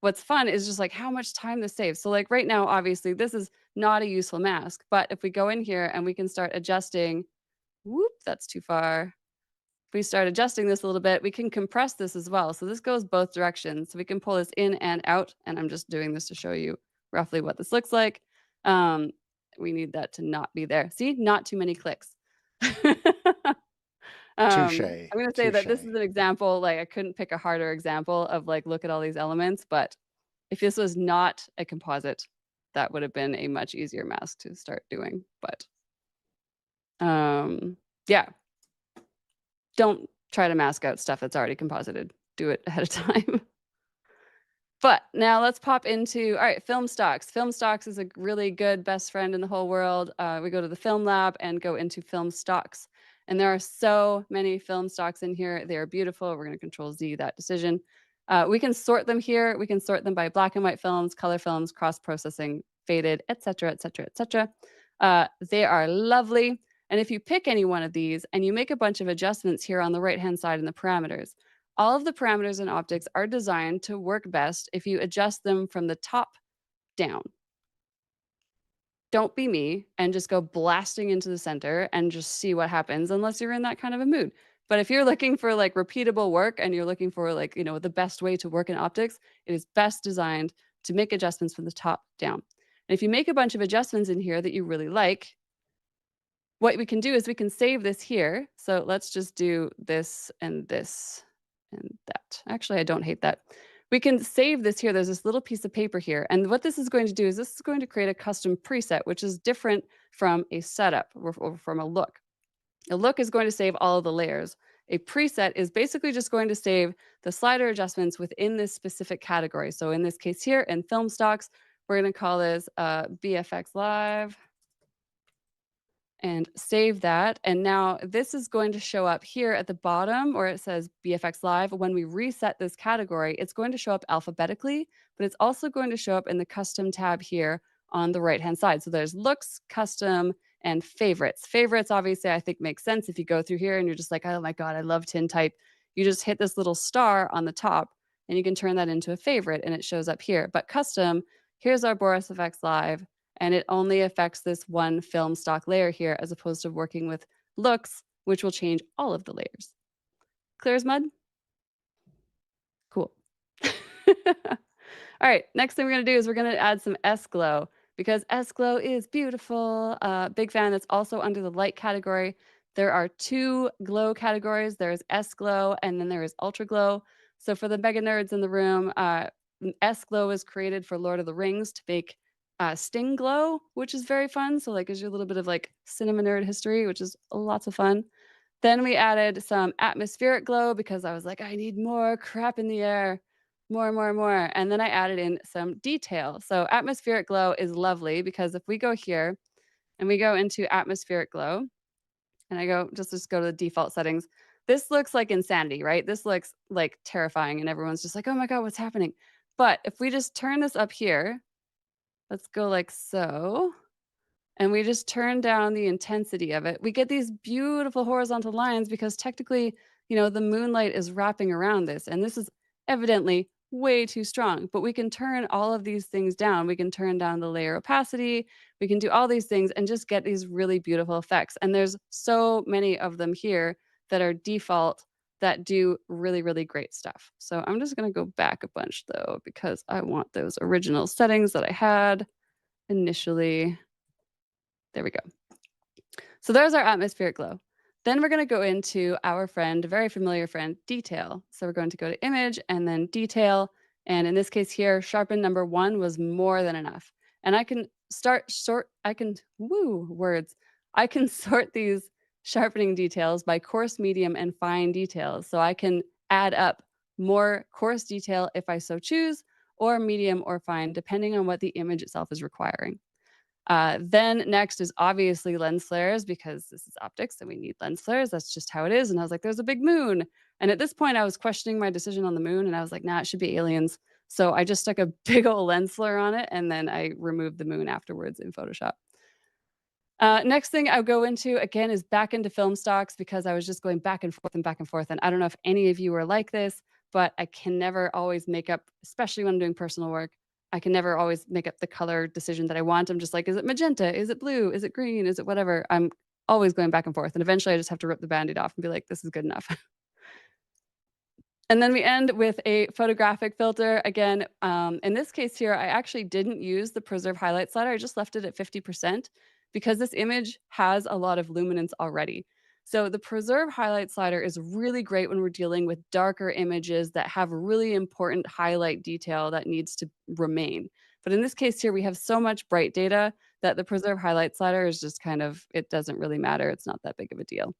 what's fun is just like how much time this saves. So like right now, obviously, this is not a useful mask. But if we go in here and we can start adjusting, whoop, that's too far. If we start adjusting this a little bit, we can compress this as well. So this goes both directions. So we can pull this in and out. And I'm just doing this to show you roughly what this looks like. We need that to not be there. See, not too many clicks. Touche. I'm going to say that this is an example, like I couldn't pick a harder example of like, look at all these elements. But if this was not a composite, that would have been a much easier mask to start doing. But yeah. Don't try to mask out stuff that's already composited. Do it ahead of time. But now let's pop into, all right, film stocks. Film stocks is a really good best friend in the whole world. We go to the film lab and go into film stocks. And there are so many film stocks in here. They are beautiful. We're going to Control Z that decision. We can sort them here. We can sort them by black and white films, color films, cross-processing, faded, etc., etc., etc. They are lovely. And if you pick any one of these and you make a bunch of adjustments here on the right-hand side in the parameters, all of the parameters in optics are designed to work best if you adjust them from the top down. Don't be me and just go blasting into the center and just see what happens unless you're in that kind of a mood. But if you're looking for like repeatable work and you're looking for like, you know, the best way to work in optics, it is best designed to make adjustments from the top down. And if you make a bunch of adjustments in here that you really like, what we can do is we can save this here. So let's just do this and that. Actually, I don't hate that. We can save this here. There's this little piece of paper here. And what this is going to do is this is going to create a custom preset, which is different from a setup or from a look. A look is going to save all of the layers. A preset is basically just going to save the slider adjustments within this specific category. So in this case here, in film stocks, we're going to call this BFX Live and save that. And now this is going to show up here at the bottom where it says BFX Live. When we reset this category, it's going to show up alphabetically, but it's also going to show up in the custom tab here on the right-hand side. So there's looks, custom, and favorites. Favorites, obviously, I think makes sense. If you go through here and you're just like, oh my God, I love tintype, you just hit this little star on the top and you can turn that into a favorite and it shows up here. But custom, here's our Boris FX Live, and it only affects this one film stock layer here as opposed to working with looks, which will change all of the layers. Clear as mud? Cool. All right, next thing we're going to do is we're going to add some S-Glow because S-Glow is beautiful. Big fan. That's also under the light category. There are two glow categories. There's S-Glow and then there is Ultra Glow. So for the mega nerds in the room, S-Glow is created for Lord of the Rings to make Sting Glow, which is very fun. So like gives you a little bit of like cinema nerd history, which is lots of fun. Then we added some atmospheric glow because I was like, I need more crap in the air. More. And then I added in some detail. So atmospheric glow is lovely because if we go here and we go into atmospheric glow and I go, just go to the default settings, this looks like insanity, right? This looks like terrifying and everyone's just like, oh my God, what's happening? But if we just turn this up here, let's go like so, and we just turn down the intensity of it, we get these beautiful horizontal lines because technically, you know, the moonlight is wrapping around this and this is evidently way too strong, but we can turn all of these things down. We can turn down the layer opacity. We can do all these things and just get these really beautiful effects. And there's so many of them here that are default that do really, really great stuff. So I'm just going to go back a bunch though, because I want those original settings that I had initially. There we go. So there's our atmospheric glow. Then we're going to go into our friend, very familiar friend, detail. So we're going to go to image and then detail. And in this case here, sharpen number 1 was more than enough. And I can I can sort these sharpening details by coarse, medium, and fine details. So I can add up more coarse detail if I so choose, or medium or fine, depending on what the image itself is requiring. Then next is obviously lens flares because this is optics and we need lens flares. That's just how it is. And I was like, there's a big moon. And at this point I was questioning my decision on the moon and I was like, nah, it should be aliens. So I just stuck a big old lens flare on it and then I removed the moon afterwards in Photoshop. Next thing I'll go into again is back into film stocks because I was just going back and forth and back and forth. And I don't know if any of you are like this, but I can never always make up, especially when I'm doing personal work, I can never always make up the color decision that I want. I'm just like, is it magenta? Is it blue? Is it green? Is it whatever? I'm always going back and forth. And eventually I just have to rip the Band-Aid off and be like, this is good enough. And then we end with a photographic filter. Again, in this case here, I actually didn't use the preserve highlight slider. I just left it at 50% because this image has a lot of luminance already. So the preserve highlight slider is really great when we're dealing with darker images that have really important highlight detail that needs to remain. But in this case here, we have so much bright data that the preserve highlight slider is just kind of, it doesn't really matter. It's not that big of a deal.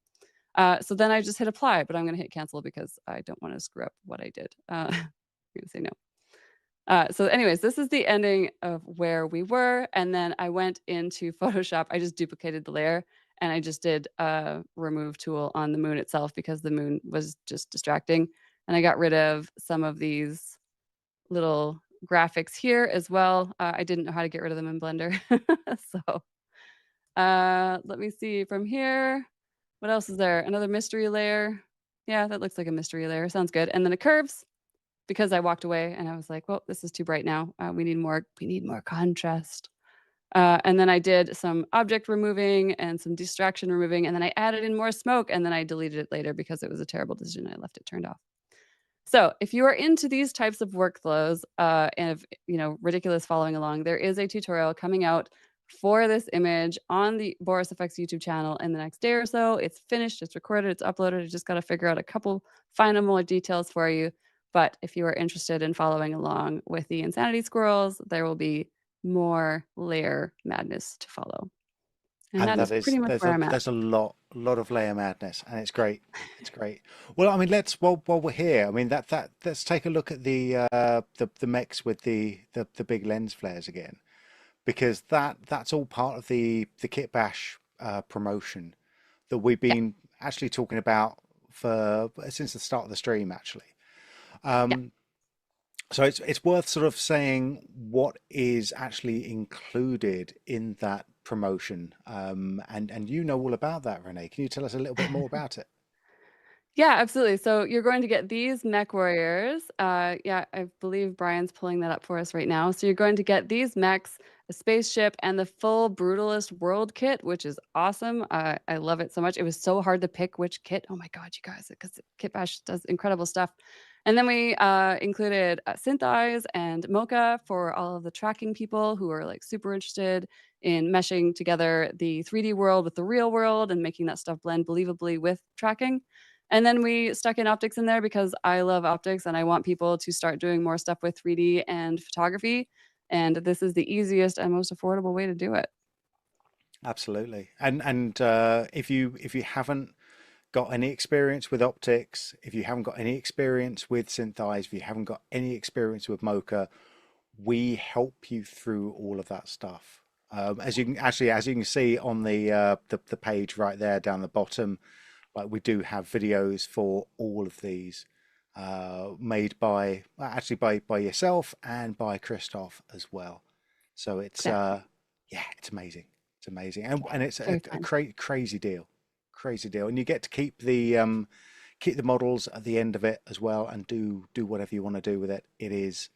So then I just hit apply, but I'm going to hit cancel because I don't want to screw up what I did. I'm going to say no. So anyways, this is the ending of where we were. And then I went into Photoshop. I just duplicated the layer and I just did a remove tool on the moon itself because the moon was just distracting. And I got rid of some of these little graphics here as well. I didn't know how to get rid of them in Blender. So let me see from here. What else is there? Another mystery layer. Yeah, that looks like a mystery layer. Sounds good. And then it curves because I walked away and I was like, well, this is too bright now. We need more contrast. And then I did some object removing and some distraction removing, and then I added in more smoke, and then I deleted it later because it was a terrible decision. I left it turned off. So if you are into these types of workflows, and if, ridiculous following along, there is a tutorial coming out for this image on the Boris FX YouTube channel in the next day or so. It's finished, it's recorded, it's uploaded. I just got to figure out a couple final more details for you. But if you are interested in following along with the Insanity Squirrels, there will be more layer madness to follow. And that is pretty much where I'm at. there's a lot of layer madness, and it's great. It's great. Well, I mean, while we're here, I mean let's take a look at the mechs with the big lens flares again, because that's all part of the Kit Bash promotion that we've been actually talking about since the start of the stream, actually. So it's worth sort of saying what is actually included in that promotion, and you know all about that, Renee. Can you tell us a little bit more about it? Yeah, absolutely. So you're going to get these mech warriors. Yeah, I believe Brian's pulling that up for us right now. So you're going to get these mechs, a spaceship, and the full Brutalist World kit, which is awesome. I love it so much. It was so hard to pick which kit. Oh my God, you guys, because Kit Bash does incredible stuff. And then we included Synth Eyes and Mocha for all of the tracking people who are like super interested in meshing together the 3D world with the real world and making that stuff blend believably with tracking. And then we stuck in optics in there because I love optics and I want people to start doing more stuff with 3D and photography. And this is the easiest and most affordable way to do it. Absolutely. And if you haven't got any experience with optics, if you haven't got any experience with Synth Eyes, if you haven't got any experience with Mocha, we help you through all of that stuff. As you can see on the page right there down the bottom, like we do have videos for all of these, made by yourself and by Christoph as well. So it's it's amazing. It's amazing, and it's a crazy deal, and you get to keep the models at the end of it as well, and do whatever you want to do with it. It is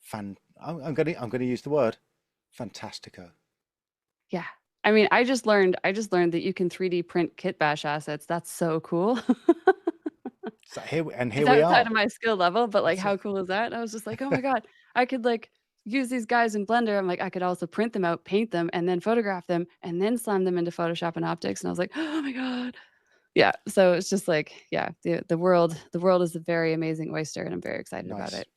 fun. I'm gonna use the word fantastico. Yeah. I mean, I just learned that you can 3D print Kit Bash assets. That's so cool. So here we It's are. outside of my skill level, but like, how cool is that? I was just like, oh my God, I could like use these guys in Blender. I'm like, I could also print them out, paint them, and then photograph them, and then slam them into Photoshop and optics. And I was like, oh my God. Yeah. So it's just like, yeah, the world is a very amazing oyster, and I'm very excited about it.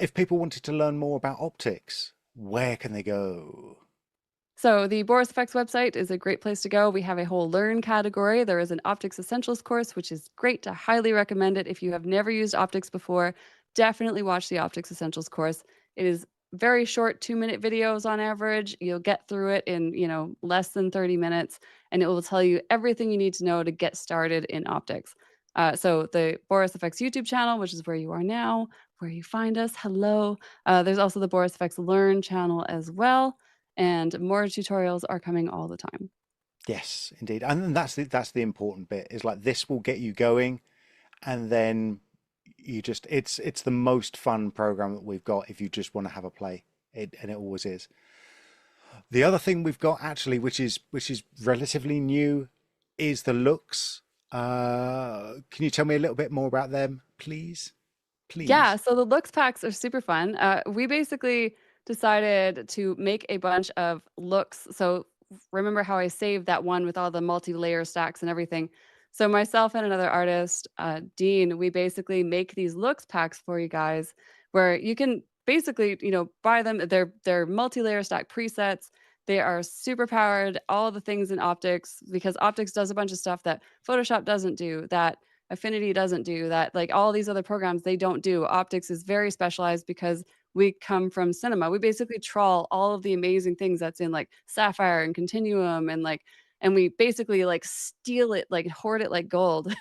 If people wanted to learn more about optics, where can they go? So the Boris FX website is a great place to go. We have a whole learn category. There is an optics essentials course, which is great. To highly recommend it. If you have never used optics before, definitely watch the optics essentials course. It is very short, 2-minute videos on average. You'll get through it in, less than 30 minutes, and it will tell you everything you need to know to get started in optics. So the Boris FX YouTube channel, which is where you are now, where you find us, hello. There's also the Boris FX Learn channel as well. And more tutorials are coming all the time. Yes, indeed. And that's the important bit, is like this will get you going, and then you just it's the most fun program that we've got if you just want to have a play. And it always is. The other thing we've got actually, which is relatively new, is the looks. Can you tell me a little bit more about them, please? Yeah, so the looks packs are super fun. We basically decided to make a bunch of looks. So remember how I saved that one with all the multi-layer stacks and everything. So myself and another artist, Dean, we basically make these looks packs for you guys where you can basically, buy them. They're multi-layer stack presets. They are super powered, all the things in optics, because optics does a bunch of stuff that Photoshop doesn't do, that Affinity doesn't do, that like all these other programs, they don't do. Optics is very specialized because we come from cinema. We basically trawl all of the amazing things that's in like Sapphire and Continuum, and we basically like steal it, like hoard it like gold.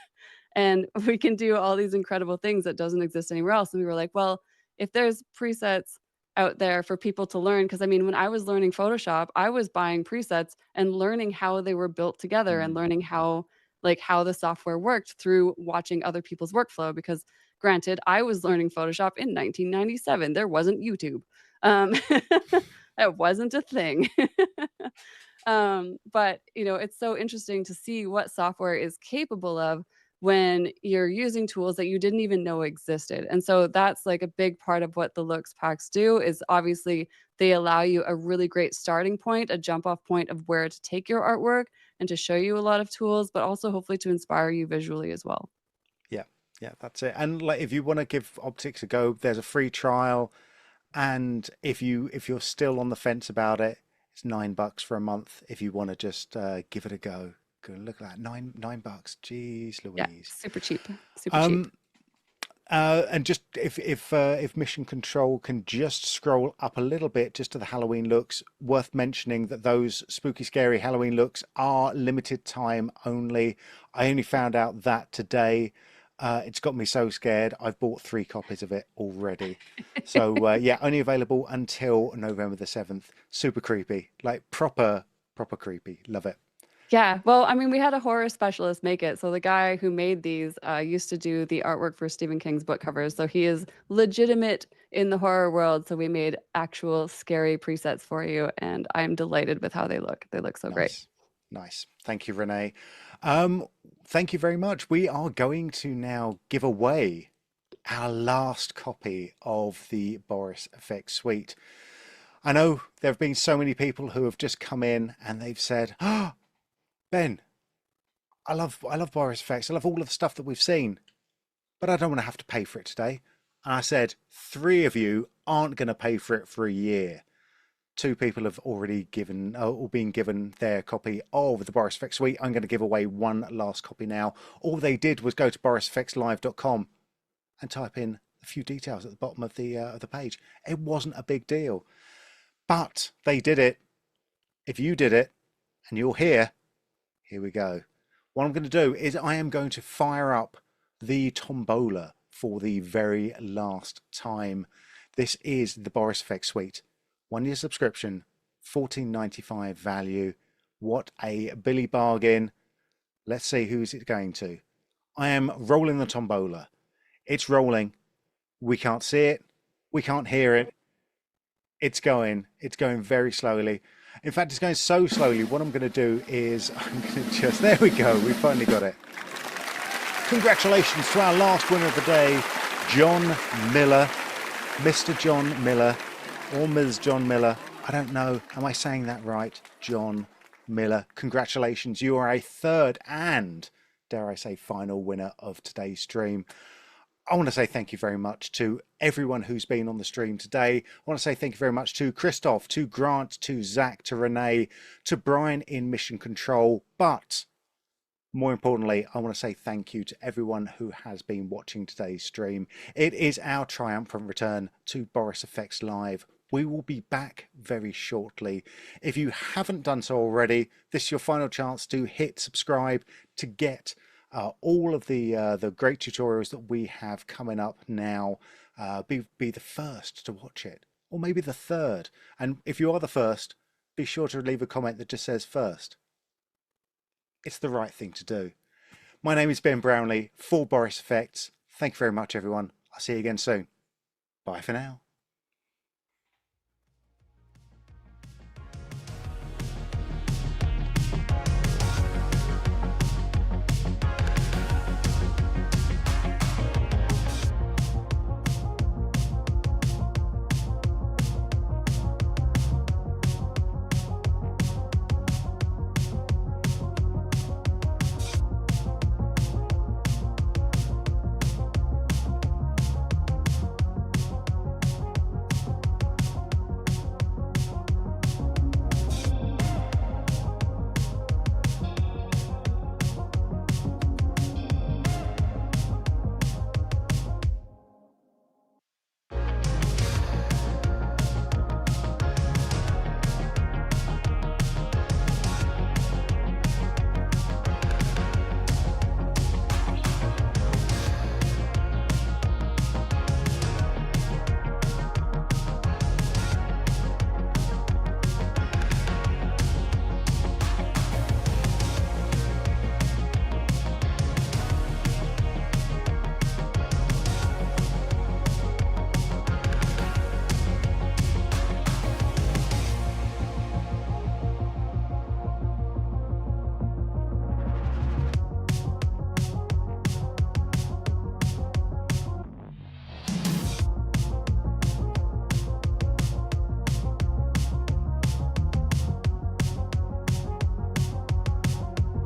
And we can do all these incredible things that doesn't exist anywhere else. And we were like, well, if there's presets out there for people to learn, because I mean, when I was learning Photoshop, I was buying presets and learning how they were built together and learning how the software worked through watching other people's workflow. Because granted, I was learning Photoshop in 1997. There wasn't YouTube. It wasn't a thing. But it's so interesting to see what software is capable of when you're using tools that you didn't even know existed. And so that's like a big part of what the looks packs do, is obviously they allow you a really great starting point, a jump off point of where to take your artwork and to show you a lot of tools, but also hopefully to inspire you visually as well. Yeah, yeah, that's it. And like, if you want to give optics a go, there's a free trial. And if you're still on the fence about it, it's $9 for a month. If you want to just give it a go, go look at that, $9. Jeez Yeah, Louise. super cheap, super cheap. And just if Mission Control can just scroll up a little bit just to the Halloween looks, worth mentioning that those spooky, scary Halloween looks are limited time only. I only found out that today. It's got me so scared. I've bought 3 copies of it already. So yeah, only available until November the 7th. Super creepy, like proper creepy. Love it. Yeah, well, I mean, we had a horror specialist make it. So the guy who made these used to do the artwork for Stephen King's book covers. So he is legitimate in the horror world. So we made actual scary presets for you, and I'm delighted with how they look. They look so great. Nice. Thank you, Renee. Thank you very much. We are going to now give away our last copy of the Boris FX Suite. I know there have been so many people who have just come in and they've said, "Oh, Ben, I love Boris FX. I love all of the stuff that we've seen, but I don't want to have to pay for it today." And I said, 3 of you aren't going to pay for it for a year. 2 people have already given or been given their copy of the Boris FX Suite. I'm going to give away 1 last copy now. All they did was go to borisfxlive.com and type in a few details at the bottom of the page. It wasn't a big deal, but they did it. If you did it and you're here we go. What I'm going to do is I am going to fire up the tombola for the very last time. This is the Boris FX Suite. 1 year subscription, $14.95 value. What a Billy bargain. Let's see who's it going to. I am rolling the tombola. It's rolling. We can't see it. We can't hear it. It's going very slowly. In fact, it's going so slowly. What I'm going to do is I'm going to just, there we go. We finally got it. Congratulations to our last winner of the day, John Miller, Mr. John Miller. Or Ms. John Miller. I don't know. Am I saying that right? John Miller. Congratulations. You are a 3rd and, dare I say, final winner of today's stream. I want to say thank you very much to everyone who's been on the stream today. I want to say thank you very much to Christoph, to Grant, to Zach, to Renee, to Brian in Mission Control. But more importantly, I want to say thank you to everyone who has been watching today's stream. It is our triumphant return to Boris FX Live. We will be back very shortly. If you haven't done so already, this is your final chance to hit subscribe to get all of the great tutorials that we have coming up now. Be the first to watch it, or maybe the 3rd. And if you are the first, be sure to leave a comment that just says first. It's the right thing to do. My name is Ben Brownlee for Boris FX. Thank you very much, everyone. I'll see you again soon. Bye for now.